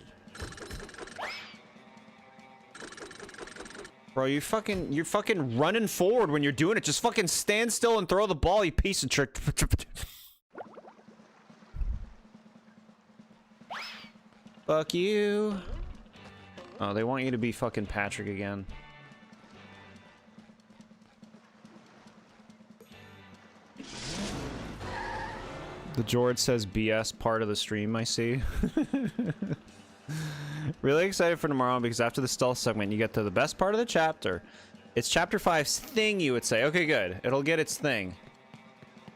Bro, you're fucking running forward when you're doing it. Just fucking stand still and throw the ball, you piece of trick. Fuck you. Oh, they want you to be fucking Patrick again. The Jord says BS part of the stream, I see. Really excited for tomorrow because after the stealth segment, you get to the best part of the chapter. It's chapter 5's thing, you would say. Okay, good. It'll get its thing.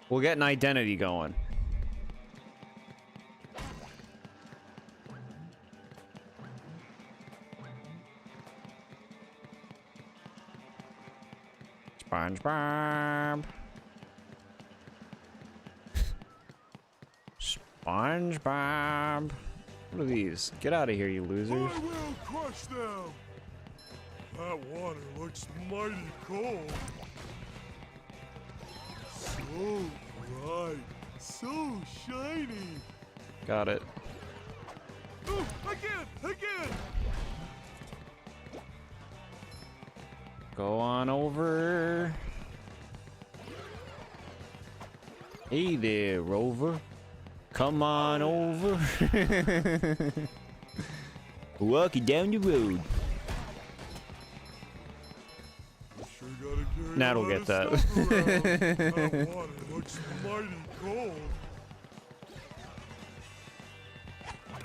We'll get an identity going. SpongeBob. SpongeBob. What are these? Get out of here, you losers. I will crush them. That water looks mighty cold. So bright, so shiny. Got it. Oh, again! Go on over. Hey there, Rover. Come on over. Walk you down the road. Sure gotta carry Nat will get that. That water looks mighty cold.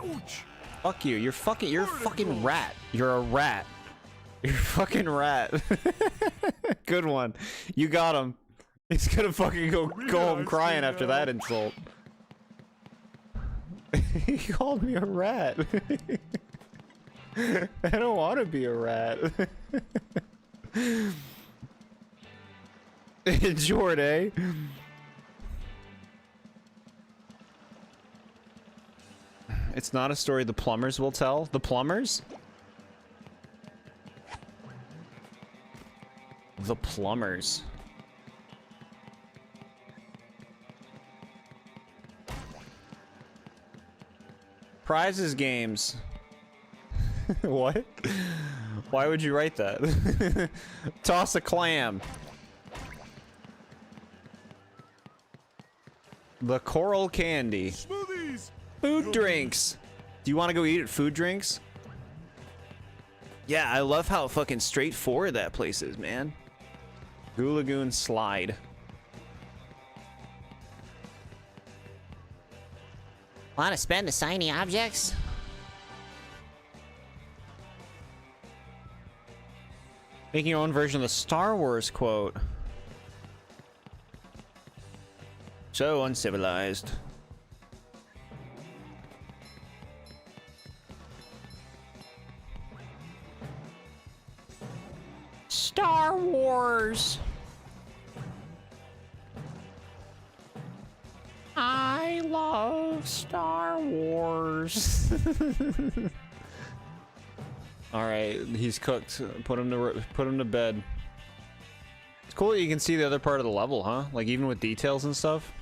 Ouch. Fuck you. You're a fucking rat. You're a rat. You're a fucking rat. Good one. You got him. He's gonna fucking go home crying after that insult. He called me a rat. I don't want to be a rat. Jord, eh? It's not a story the plumbers will tell. The plumbers? The plumbers. Prizes games. What? Why would you write that? Toss a clam. The coral candy. Smoothies. Food drinks. Do you want to go eat at food drinks? Yeah, I love how fucking straightforward that place is, man. Goo Lagoon slide. Want to spend the shiny objects? Making your own version of the Star Wars quote. So uncivilized. Star Wars. I love Star Wars. All right, he's cooked. Put him to bed. It's cool that you can see the other part of the level, huh? Like even with details and stuff.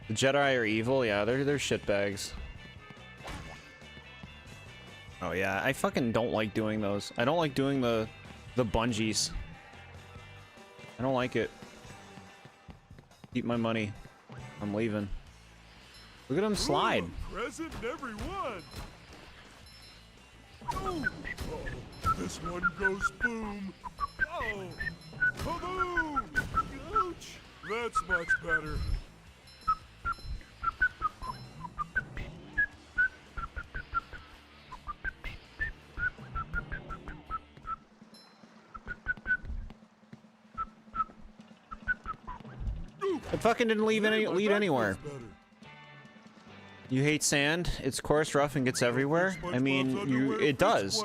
The Jedi are evil, yeah, they're shitbags. Oh yeah, I fucking don't like doing those. I don't like doing the bungees. I don't like it. Keep my money. I'm leaving. Look at him slide. Ooh, present everyone. Oh, this one goes boom. Ow! Kaboom! Ouch! That's much better. It fucking didn't lead anywhere. You hate sand? It's coarse, rough, and gets everywhere? I mean, it does.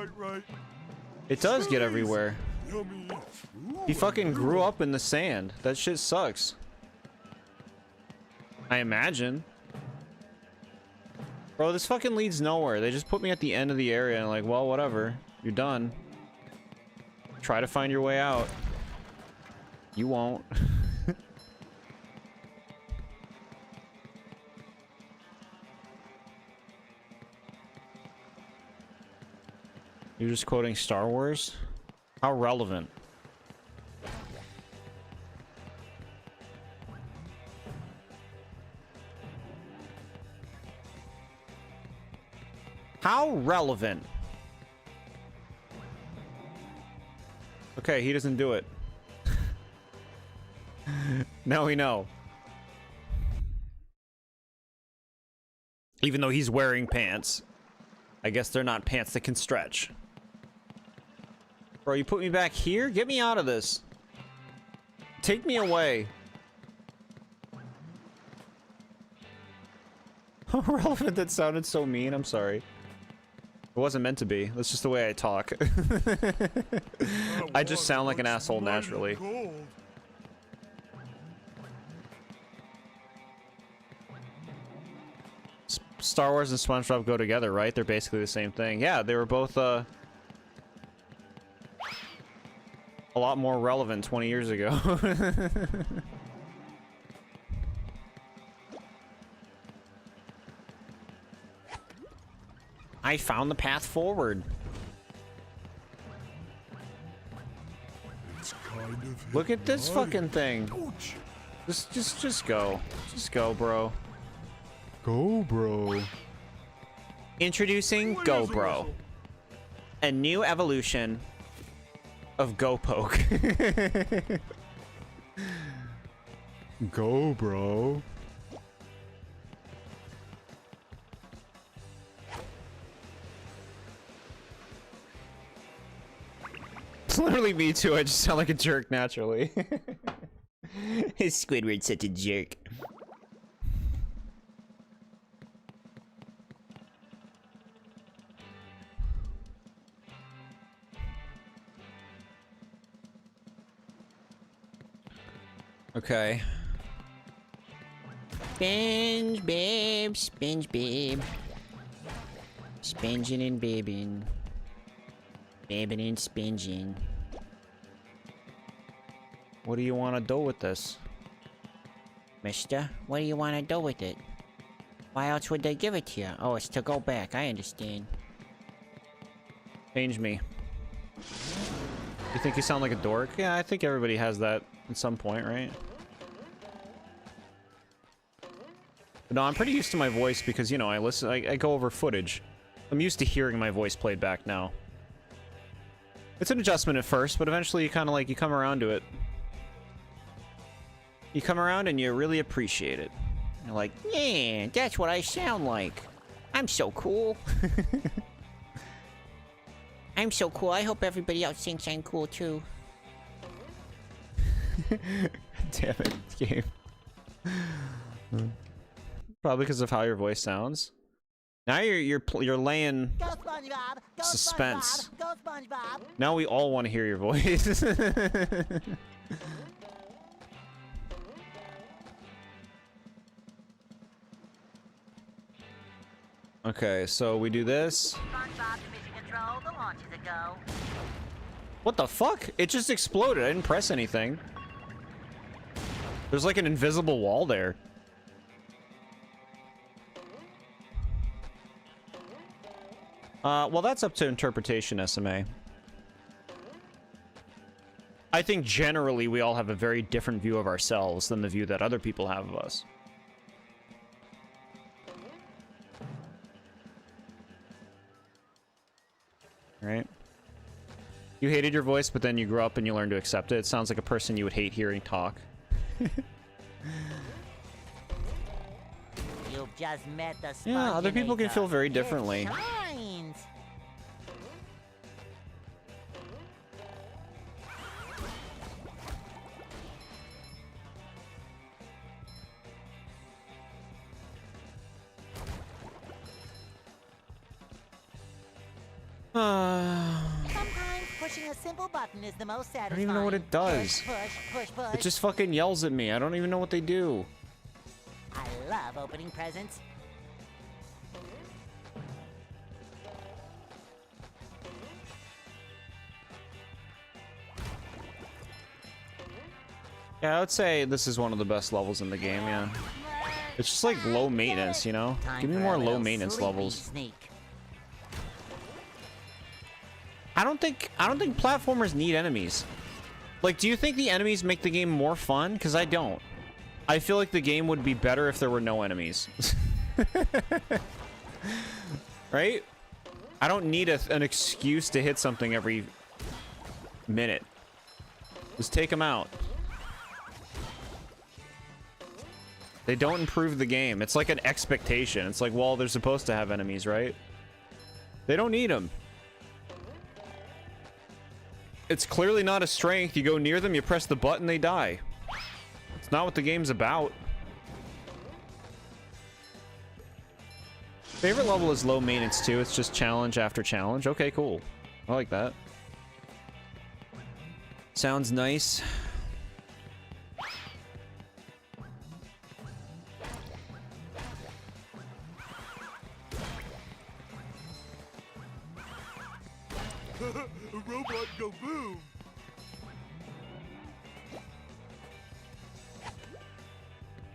It does get everywhere. He fucking grew up in the sand. That shit sucks. I imagine. Bro, this fucking leads nowhere. They just put me at the end of the area and like, well, whatever. You're done. Try to find your way out. You won't. You're just quoting Star Wars? How relevant? How relevant? Okay, he doesn't do it. Now we know. Even though he's wearing pants. I guess they're not pants that can stretch. Bro, you put me back here? Get me out of this. Take me away. How relevant that sounded so mean. I'm sorry. It wasn't meant to be. That's just the way I talk. I just sound like an asshole naturally. Star Wars and SpongeBob go together, right? They're basically the same thing. Yeah, they were both, a lot more relevant 20 years ago. I found the path forward. Look at this fucking thing. Just go. Just go, bro. Go, bro. Introducing Go Bro. A new evolution of Go Poke. Go, bro. It's literally me too. I just sound like a jerk naturally. Squidward's such a jerk. Okay. SpongeBob, SpongeBob. Sponging and babbing. Babbing and sponging. What do you want to do with this? Mister, what do you want to do with it? Why else would they give it to you? Oh, it's to go back. I understand. Change me. You think you sound like a dork? Yeah, I think everybody has that at some point, right? But no, I'm pretty used to my voice because, you know, I go over footage. I'm used to hearing my voice played back now. It's an adjustment at first, but eventually you kind of like, you come around to it. You come around and you really appreciate it. You're like, yeah, that's what I sound like. I'm so cool. I'm so cool. I hope everybody else thinks I'm cool too. Damn it, game. Probably because of how your voice sounds. Now you're laying Go SpongeBob! Go suspense. SpongeBob! Go SpongeBob! Now we all want to hear your voice. Okay, so we do this. SpongeBob to mission control. The launch is a go. What the fuck? It just exploded. I didn't press anything. There's like an invisible wall there. Well, that's up to interpretation, SMA. I think generally we all have a very different view of ourselves than the view that other people have of us. Right? You hated your voice, but then you grew up and you learned to accept it. It sounds like a person you would hate hearing talk. You've just met the Yeah, other people can feel very It differently. shines. Sometimes pushing a simple button is the most satisfying. I don't even know what it does. Push. It just fucking yells at me. I don't even know what they do. I love opening presents. Yeah, I would say this is one of the best levels in the game, yeah. It's just like low maintenance, you know? Give me more low maintenance levels. Sneak. I don't think platformers need enemies. Like, do you think the enemies make the game more fun? Because I don't. I feel like the game would be better if there were no enemies. Right? I don't need an excuse to hit something every minute. Just take them out. They don't improve the game. It's like an expectation. It's like, well, they're supposed to have enemies, right? They don't need them. It's clearly not a strength. You go near them, you press the button, they die. It's not what the game's about. Favorite level is low maintenance too. It's just challenge after challenge. Okay, cool. I like that. Sounds nice. A robot go boom.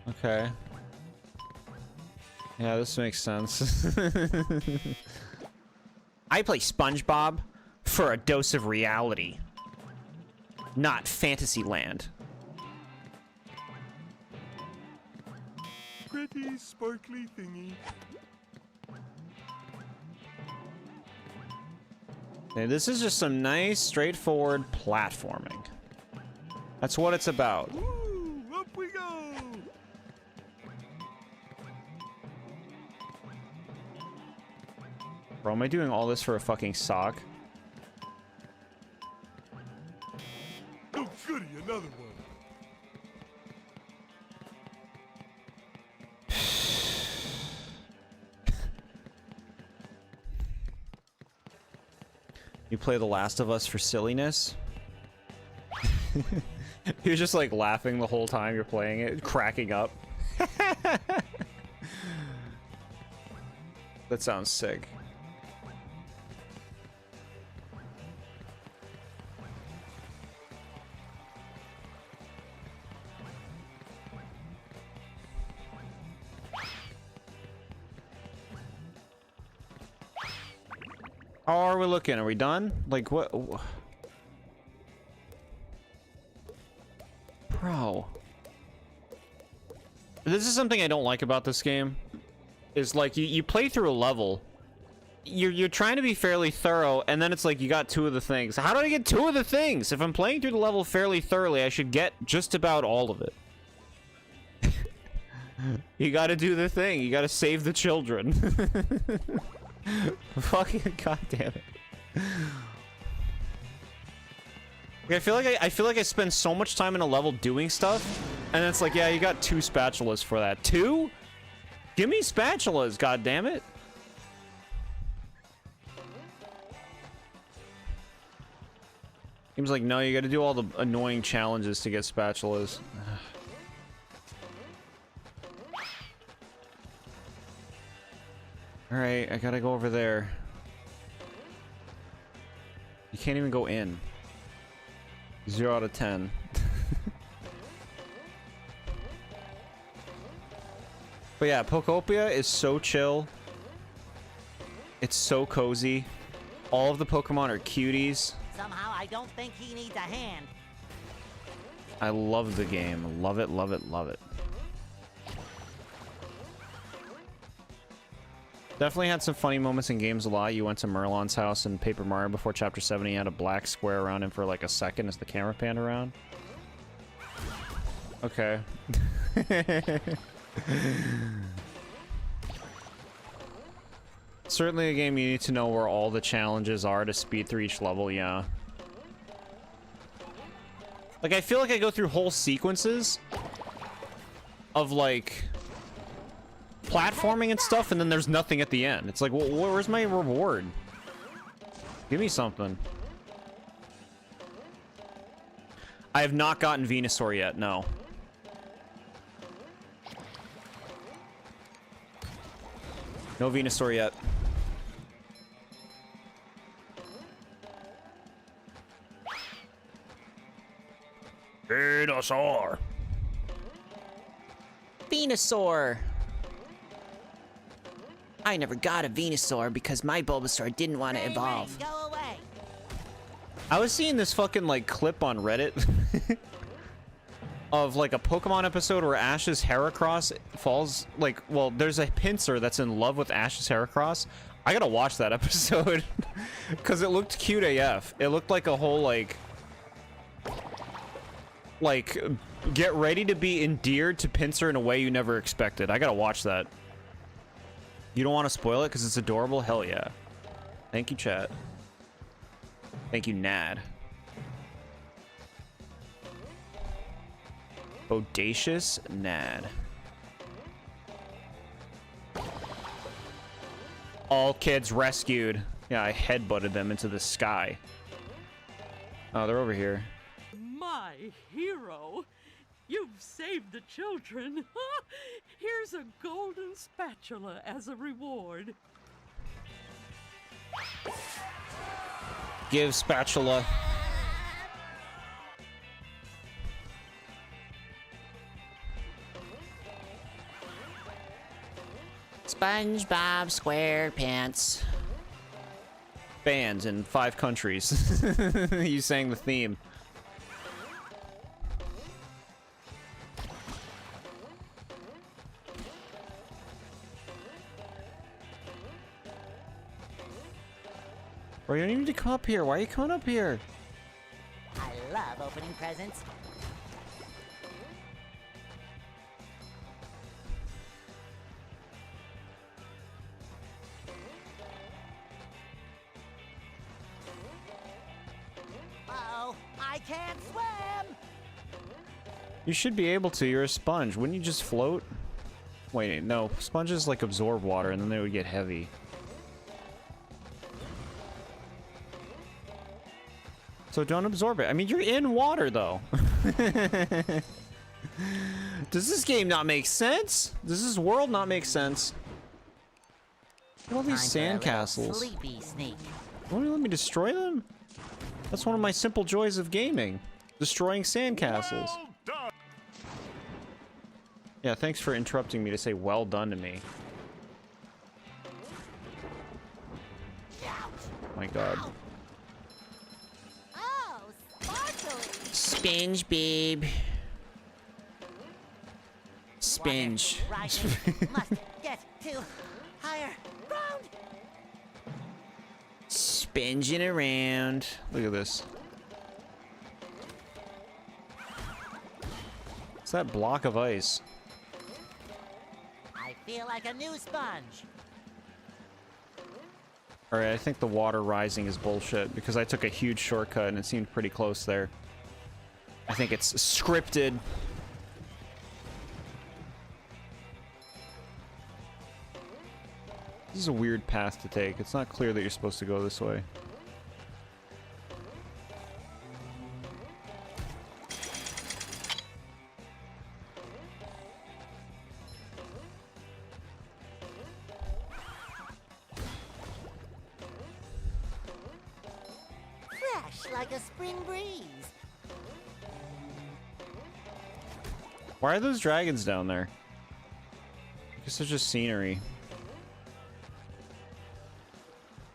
Okay. Yeah, this makes sense. I play SpongeBob for a dose of reality, not Fantasyland. Pretty sparkly thingy. Okay, this is just some nice, straightforward platforming. That's what it's about. Woo! Up we go! Bro, am I doing all this for a fucking sock? Oh, goody, another one. You play The Last of Us for silliness? You're just like laughing the whole time you're playing it, cracking up. That sounds sick. How are we looking? Are we done? Like, what? Bro. This is something I don't like about this game. Is like, you play through a level. You're trying to be fairly thorough, and then it's like, you got two of the things. How do I get two of the things? If I'm playing through the level fairly thoroughly, I should get just about all of it. You gotta do the thing. You gotta save the children. Fucking goddamn it! I feel like I spend so much time in a level doing stuff, and it's like, yeah, you got 2 spatulas for that. 2? Give me spatulas, goddamn it! Seems like, no, you got to do all the annoying challenges to get spatulas. Alright, I gotta go over there. You can't even go in. 0 out of 10. But yeah, Poptopia is so chill. It's so cozy. All of the Pokemon are cuties. Somehow I don't think he needs a hand. I love the game. Love it, love it, love it. Definitely had some funny moments in games a lot. You went to Merlon's house in Paper Mario before Chapter 7. He had a black square around him for like a second as the camera panned around. Okay. Certainly a game you need to know where all the challenges are to speed through each level, yeah. Like, I feel like I go through whole sequences of, like, platforming and stuff, and then there's nothing at the end. It's like, well, where's my reward? Give me something. I have not gotten Venusaur yet, no. No Venusaur yet. Venusaur. Venusaur. I never got a Venusaur because my Bulbasaur didn't want to evolve. Go away. I was seeing this fucking, like, clip on Reddit of, like, a Pokemon episode where Ash's Heracross falls, like, well, there's a pincer that's in love with Ash's Heracross. I gotta watch that episode because it looked cute AF. It looked like a whole, like, get ready to be endeared to Pinsir in a way you never expected. I gotta watch that. You don't want to spoil it because it's adorable? Hell yeah. Thank you, chat. Thank you, Nad. Bodacious Nad. All kids rescued. Yeah, I headbutted them into the sky. Oh, they're over here. My hero. You've saved the children. Here's a golden spatula as a reward. Give spatula. SpongeBob SquarePants. Bands in 5 countries. You sang the theme. Bro, you don't need to come up here. Why are you coming up here? I love opening presents. Uh-oh, I can't swim! You should be able to. You're a sponge. Wouldn't you just float? Wait, no. Sponges, like, absorb water, and then they would get heavy. So don't absorb it. I mean, you're in water, though. Does this game not make sense? Does this world not make sense? Look at all these sandcastles. Sleepy sneak. Won't you let me destroy them? That's one of my simple joys of gaming. Destroying sandcastles. Well done. Yeah, thanks for interrupting me to say well done to me. My god. Oh, sparkly. Spinge, babe. Spinge. Right. Must get to higher ground. Spinging around. Look at this. It's that block of ice. I feel like a new sponge. Alright, I think the water rising is bullshit because I took a huge shortcut and it seemed pretty close there. I think it's scripted. This is a weird path to take. It's not clear that you're supposed to go this way. Fresh like a spring breeze. Why are those dragons down there? I guess it's just scenery.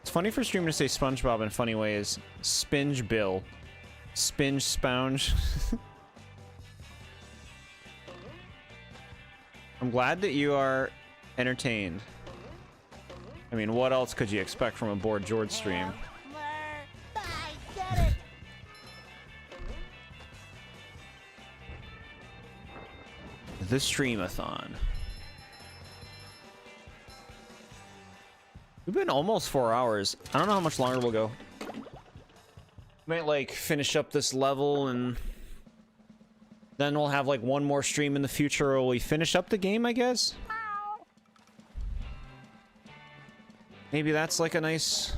It's funny for streamer to say SpongeBob in funny ways. Spinge Bill. Spinge Spounge. I'm glad that you are entertained. I mean, what else could you expect from a TheBoredJord stream? I get it. The streamathon. We've been almost 4 hours. I don't know how much longer we'll go. Might like finish up this level and then we'll have like one more stream in the future where we finish up the game, I guess. Maybe that's like a nice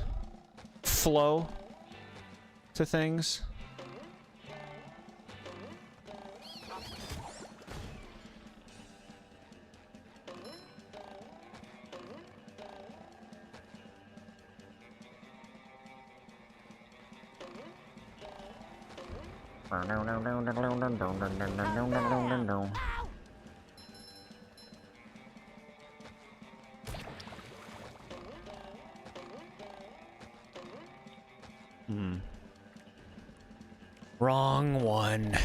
flow to things. Wrong one.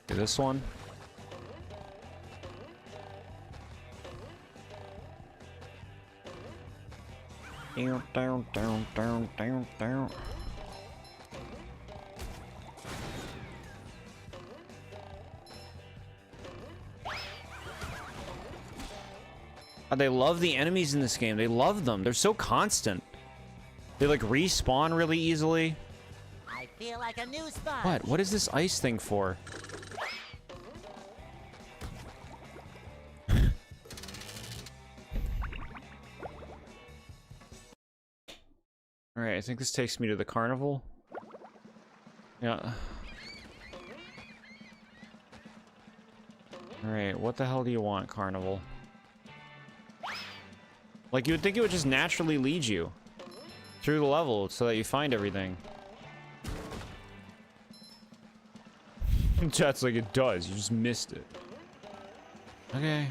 Do this one. Down. They love the enemies in this game. They love them. They're so constant. They like respawn really easily. I feel like a new sponge. What? What is this ice thing for? Alright, I think this takes me to the carnival. Yeah. Alright, what the hell do you want, carnival? Like, you would think it would just naturally lead you through the level so that you find everything. Chat's like, it does. You just missed it. Okay.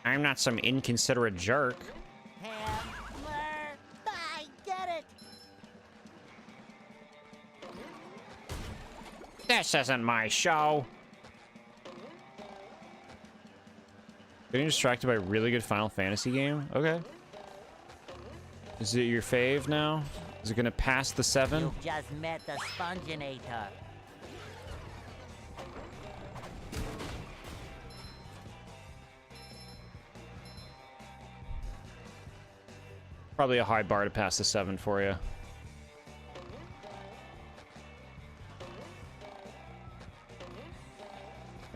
I'm not some inconsiderate jerk. I get it. This isn't my show. Getting distracted by a really good Final Fantasy game? Okay. Is it your fave now? Is it gonna pass the 7? You just met the Sponginator. Probably a high bar to pass the 7 for you.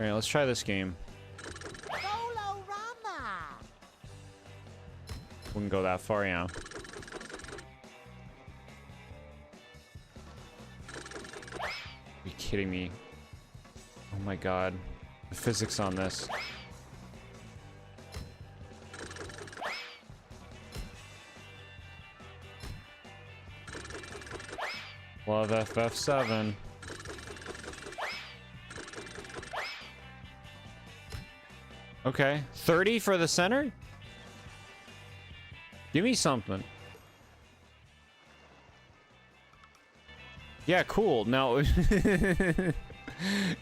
Alright, let's try this game. Wouldn't go that far, yeah. Are you kidding me? Oh my god. The physics on this. Love FF7. Okay, 30 for the center? Give me something. Yeah, cool. Now,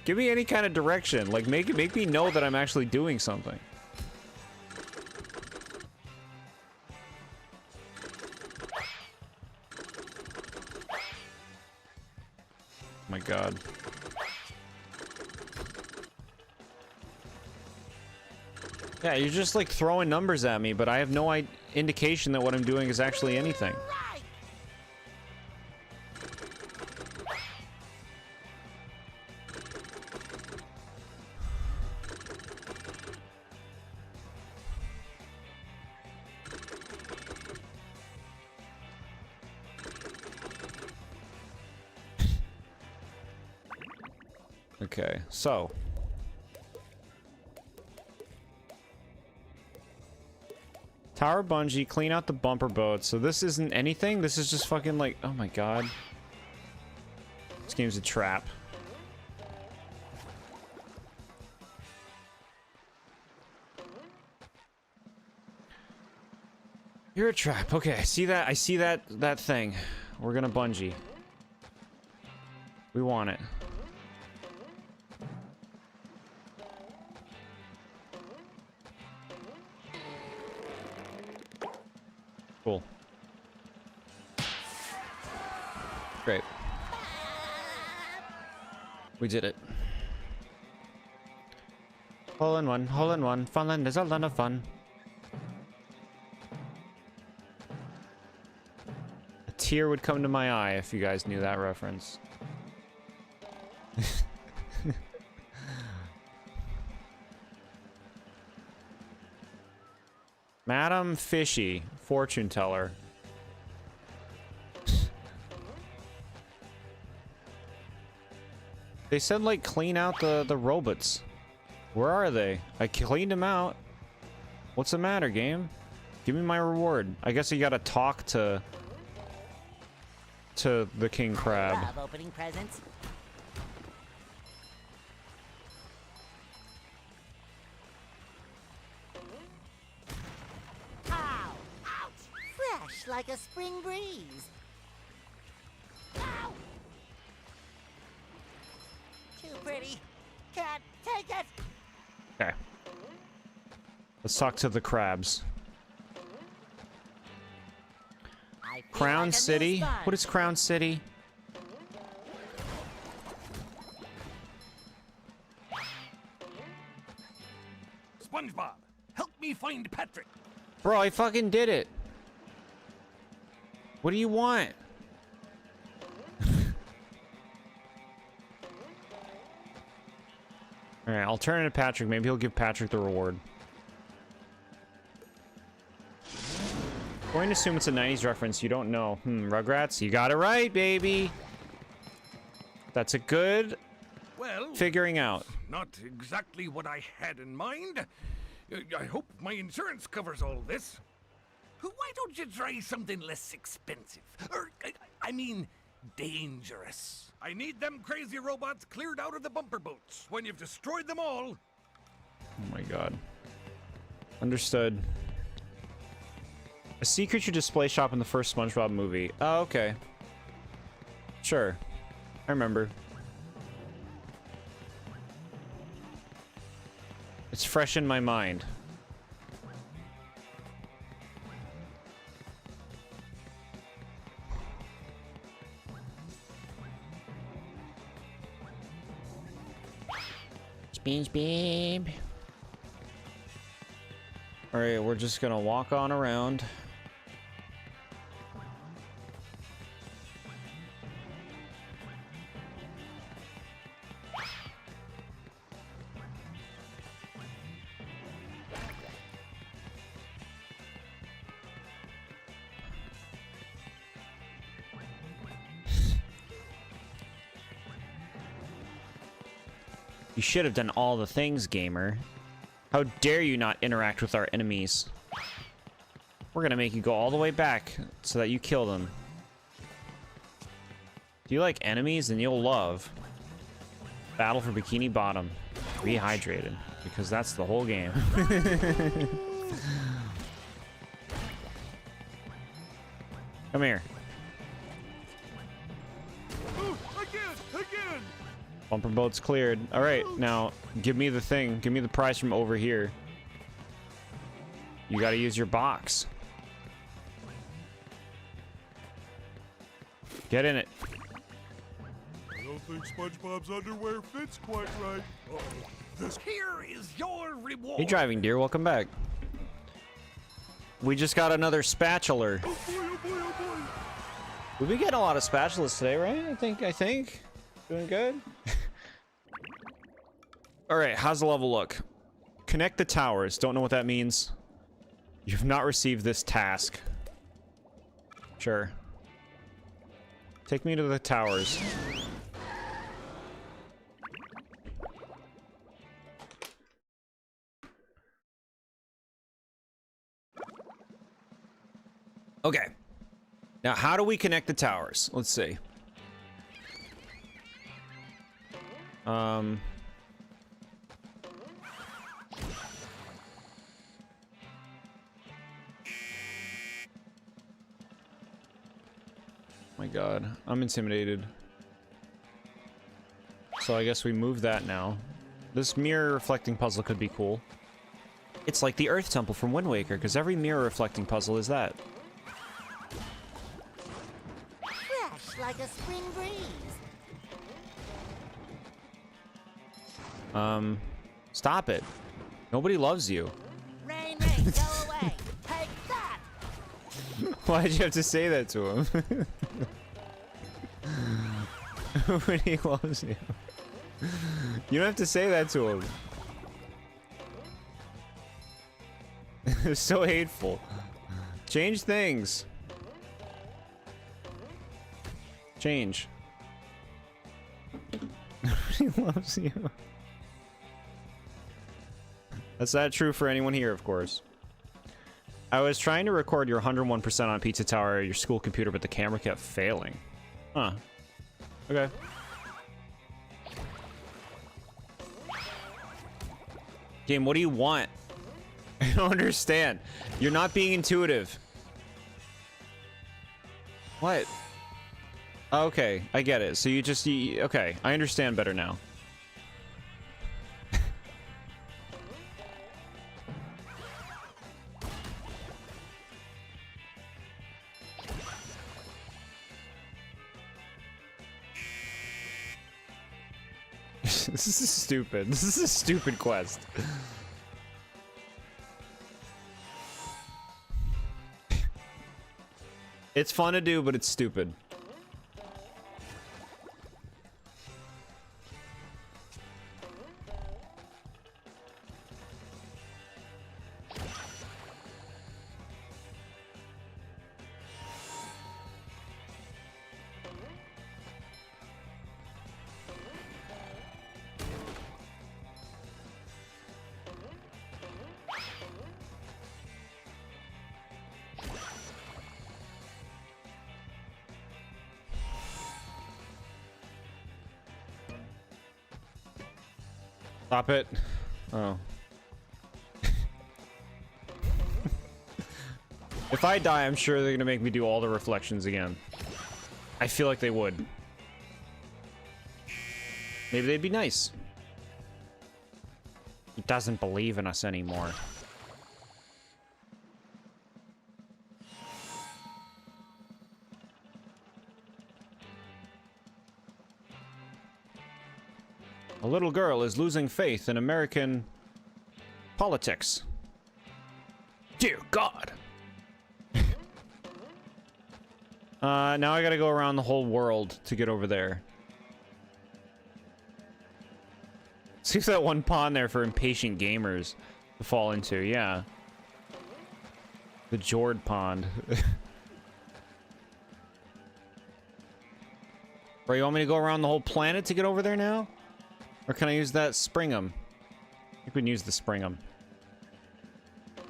give me any kind of direction. Like, make me know that I'm actually doing something. Oh my god. Yeah, you're just like throwing numbers at me, but I have no indication that what I'm doing is actually anything. Okay, so Tower bungee, clean out the bumper boat. So this isn't anything? This is just fucking like, oh my god. This game's a trap. You're a trap. Okay, I see that thing. We're gonna bungee. We want it. Cool. Great. We did it. Hole in one, hole in one. Funland is a lot of fun. A tear would come to my eye if you guys knew that reference. Madam Fishy, fortune teller. They said, like, clean out the robots. Where are they? I cleaned them out. What's the matter, game? Give me my reward. I guess you gotta talk to the king crab. Love opening presents. Ow! Ouch! Fresh like a spring breeze. Ow! Too pretty. Can't take it. Okay. Let's talk to the crabs. Crown like a City? new sponge. What is Crown City? SpongeBob, help me find Patrick. Bro, I fucking did it. What do you want? Alright, I'll turn it to Patrick. Maybe he'll give Patrick the reward. Going to assume it's a 90s reference. You don't know. Rugrats? You got it right, baby. That's a good Well, figuring out. not exactly what I had in mind. I hope my insurance covers all this. Why don't you try something less expensive? Or, I mean, dangerous. I need them crazy robots cleared out of the bumper boats. When you've destroyed them all... Oh my god. Understood. A sea creature display shop in the first SpongeBob movie. Oh, okay. Sure. I remember. It's fresh in my mind. SpongeBob. Alright, we're just gonna walk on around. You should have done all the things, gamer. How dare you not interact with our enemies? We're gonna make you go all the way back so that you kill them. Do you like enemies? Then you'll love Battle for Bikini Bottom Rehydrated, because that's the whole game. Come here. Again! Bumper boat's cleared. All right, now give me the thing. Give me the prize from over here. You gotta use your box. Get in it. I don't think SpongeBob's underwear fits quite right. This Here is your reward. Hey, driving deer, welcome back. We just got another spatula. Oh boy, oh boy, oh boy. We've been getting a lot of spatulas today, right? I think. Doing good. All right, how's the level look? Connect the towers. Don't know what that means. You've not received this task. Sure. Take me to the towers. Okay. Now, how do we connect the towers? Let's see. My god, I'm intimidated. So I guess we move that now. This mirror reflecting puzzle could be cool. It's like the Earth Temple from Wind Waker, because every mirror reflecting puzzle is that. fresh like a spring breeze. Stop it. Nobody loves you. Rain, rain, go away. Take that. Why'd you have to say that to him? Nobody loves you. You don't have to say that to him. It's so hateful. Change things. Change. Nobody loves you. That's not true for anyone here, of course. I was trying to record your 101% on Pizza Tower, your school computer, but the camera kept failing. Huh. Okay. Game, what do you want? I don't understand. You're not being intuitive. What? Okay, I get it. So you just... okay, I understand better now. This is stupid. This is a stupid quest. It's fun to do, but it's stupid. Stop it. Oh. If I die, I'm sure they're gonna make me do all the reflections again. I feel like they would. Maybe they'd be nice. He doesn't believe in us anymore. A little girl is losing faith in American politics. Dear God. Now I gotta go around the whole world to get over there. See if that one pond there for impatient gamers to fall into, yeah. The Jord pond. Bro, you want me to go around the whole planet to get over there now? Or can I use that Spring'em? I think we can use the Spring'em.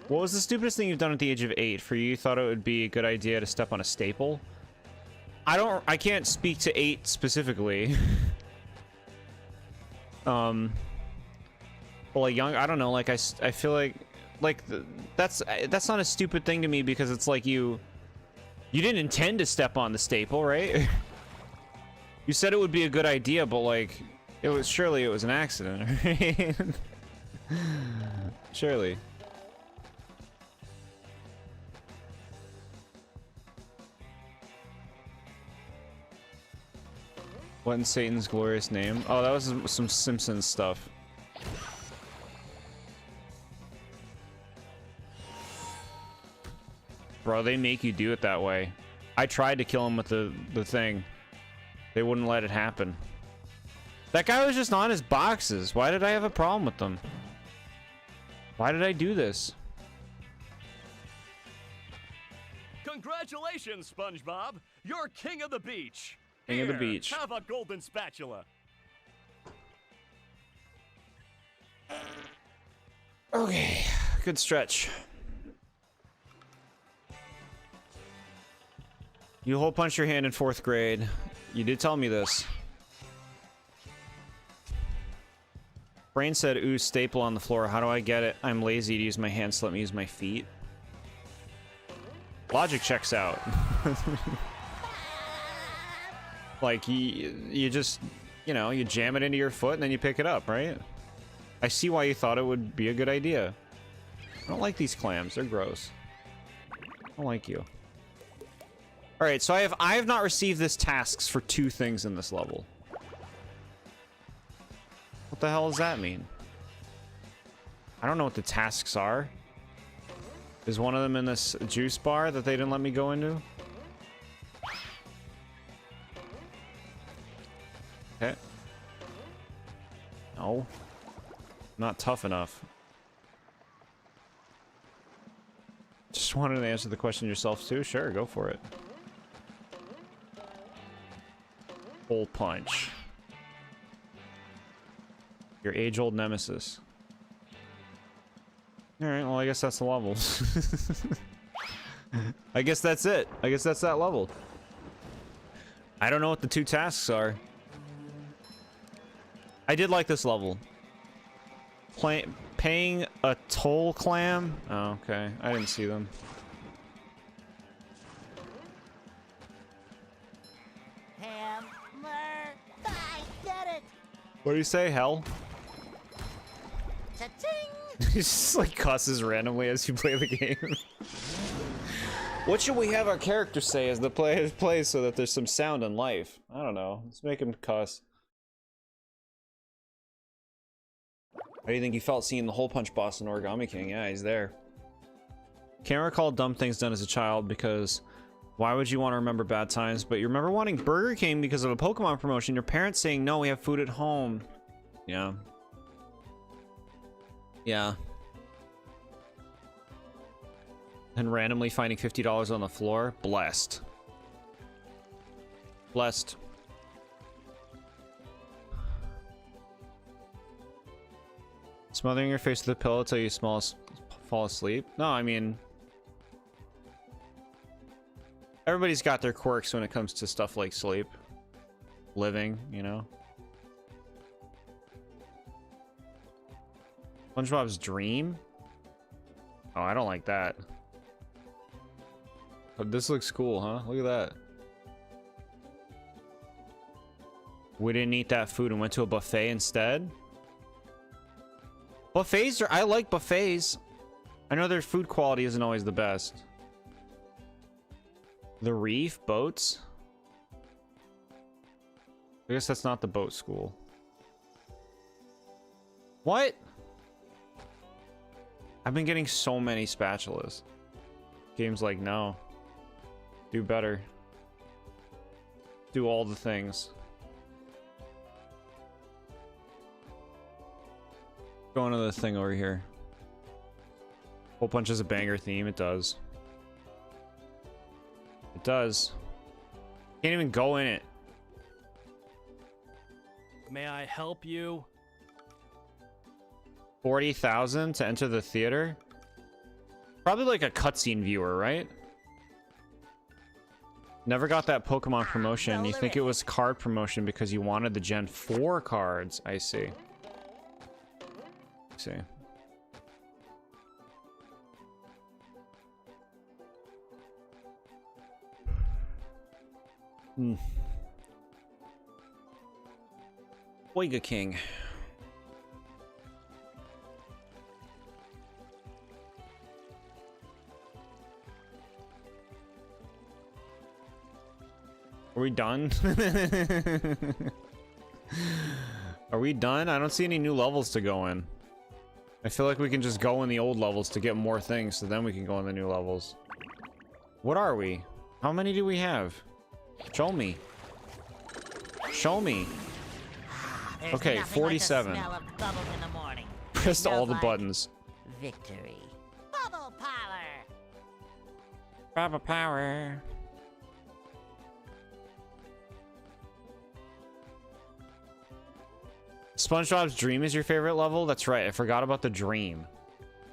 What was the stupidest thing you've done at the age of 8? For you thought it would be a good idea to step on a staple? I can't speak to 8 specifically. Well, like young, I don't know, like I feel like that's not a stupid thing to me because it's like you didn't intend to step on the staple, right? You said it would be a good idea, but like surely it was an accident, right? Surely. What in Satan's glorious name? Oh, that was some Simpsons stuff. Bro, they make you do it that way. I tried to kill him with the thing. They wouldn't let it happen. That guy was just on his boxes. Why did I have a problem with them? Why did I do this? Congratulations, SpongeBob! You're king of the beach! King of the beach. Have a golden spatula. Okay, good stretch. You hole punched your hand in 4th grade. You did tell me this. Brain said, ooh, staple on the floor. How do I get it? I'm lazy to use my hands, so let me use my feet. Logic checks out. Like, you just, you know, you jam it into your foot and then you pick it up, right? I see why you thought it would be a good idea. I don't like these clams. They're gross. I don't like you. Alright, so I have not received this tasks for 2 things in this level. What the hell does that mean? I don't know what the tasks are. Is one of them in this juice bar that they didn't let me go into? Okay. No. Not tough enough. Just wanted to answer the question yourself too? Sure, go for it. Hole punch. Your age-old nemesis. Alright, well I guess that's the level. I guess that's it. I guess that's that level. I don't know what the 2 tasks are. I did like this level. Paying a toll clam? Oh, okay. I didn't see them. Hammer! I get it! What do you say, hell? Cha-ching! He just like cusses randomly as you play the game. What should we have our character say as the player plays so that there's some sound and life? I don't know. Let's make him cuss. How do you think you felt seeing the hole punch boss in Origami King? Yeah, he's there. Can't recall dumb things done as a child because why would you want to remember bad times? But you remember wanting Burger King because of a Pokemon promotion. Your parents saying, no, we have food at home. Yeah. Yeah. And randomly finding $50 on the floor. Blessed. Blessed. Smothering your face with a pillow till you fall asleep? No, I mean... everybody's got their quirks when it comes to stuff like sleep. Living, you know? SpongeBob's dream? Oh, I don't like that. But this looks cool, huh? Look at that. We didn't eat that food and went to a buffet instead? Buffets are... I like buffets. I know their food quality isn't always the best. The reef? Boats? I guess that's not the boat school. What? I've been getting so many spatulas. Game's like, no. Do better. Do all the things. Going to the thing over here. Hole punch is a banger theme. It does. It does. Can't even go in it. May I help you? 40,000 to enter the theater? Probably like a cutscene viewer, right? Never got that Pokemon promotion. You think it was card promotion because you wanted the Gen 4 cards. I see. I see. Oiga King. Are we done? Are we done? I don't see any new levels to go in. I feel like we can just go in the old levels to get more things, so then we can go in the new levels. What are we? How many do we have? Show me. Show me. Okay, 47. Pressed all the buttons. Victory. Bubble power. Bubble power. SpongeBob's dream is your favorite level? That's right, I forgot about the dream.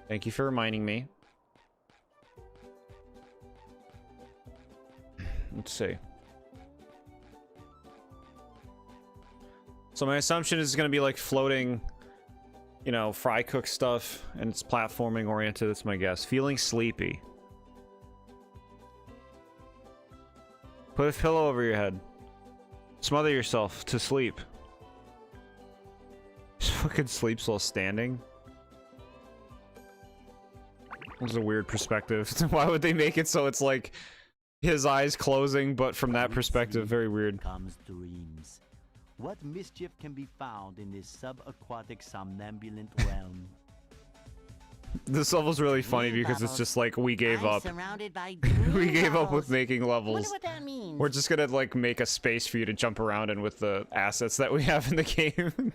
Thank you for reminding me. Let's see. So my assumption is it's gonna be like floating, you know, fry cook stuff, and it's platforming oriented. That's my guess. Feeling sleepy. Put a pillow over your head. Smother yourself to sleep. Just fucking sleeps while standing. This is a weird perspective. Why would they make it so it's like His eyes closing, but from that perspective, very weird. Comes dreams. What mischief can be found in this subaquatic somnambulant realm? This level's really funny because it's just like we gave up. Surrounded by We gave up with making Wonder levels. what that means. We're just gonna like make a space for you to jump around in with the assets that we have in the game.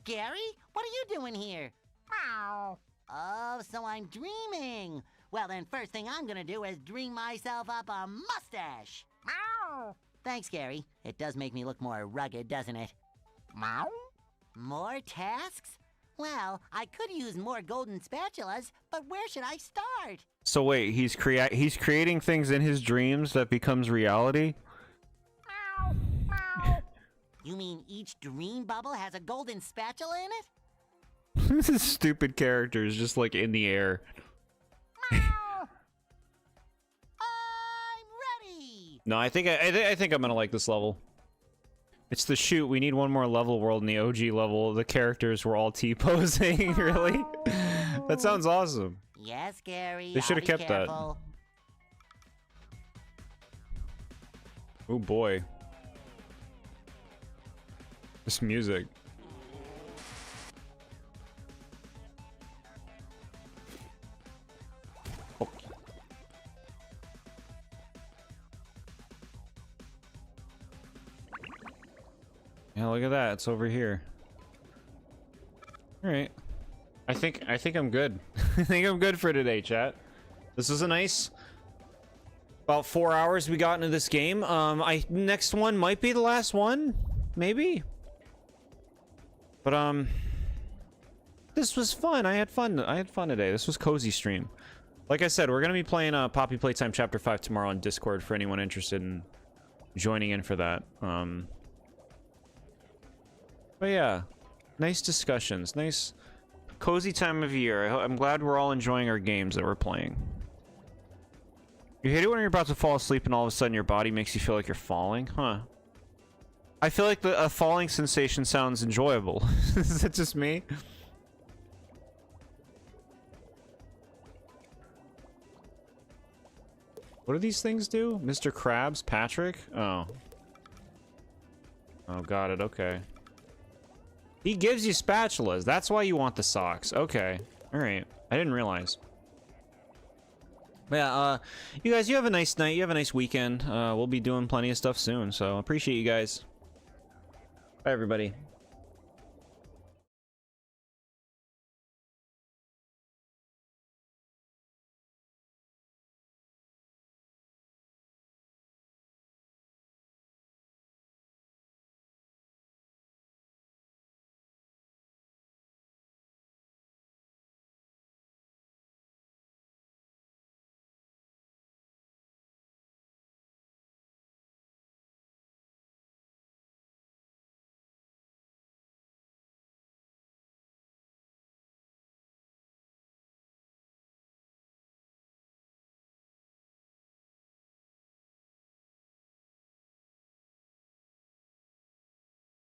Gary, what are you doing here? Meow. Oh, so I'm dreaming. Well, then first thing I'm gonna do is dream myself up a mustache. Meow. Thanks, Gary. It does make me look more rugged, doesn't it? Meow. More tasks? Well, I could use more golden spatulas, but where should I start? So wait, he's creating things in his dreams that becomes reality? Meow. Meow. You mean each dream bubble has a golden spatula in it? This is stupid characters just like in the air. Meow. I'm ready. No, I think I'm gonna like this level. It's the shoot. We need one more level world in the OG level. The characters were all T-posing. Really? That sounds awesome. Yes, Gary. They should have kept that. Careful. Oh boy. This music. Oh. Yeah, look at that. It's over here. All right. I think I'm good. I think I'm good for today, chat. This was a nice about 4 hours we got into this game. Next one might be the last one, maybe. But this was fun. I had fun today. This was cozy stream. Like I said, we're gonna be playing Poppy Playtime Chapter 5 tomorrow on Discord for anyone interested in joining in for that. But yeah, nice discussions, nice cozy time of year. I'm glad we're all enjoying our games that we're playing. You hate it when you're about to fall asleep and all of a sudden your body makes you feel like you're falling? Huh. I feel like a falling sensation sounds enjoyable. Is that just me? What do these things do? Mr. Krabs? Patrick? Oh. Oh, got it. Okay. He gives you spatulas. That's why you want the socks. Okay. Alright. I didn't realize. Yeah, you guys, you have a nice night. You have a nice weekend. We'll be doing plenty of stuff soon, so appreciate you guys. Bye, everybody.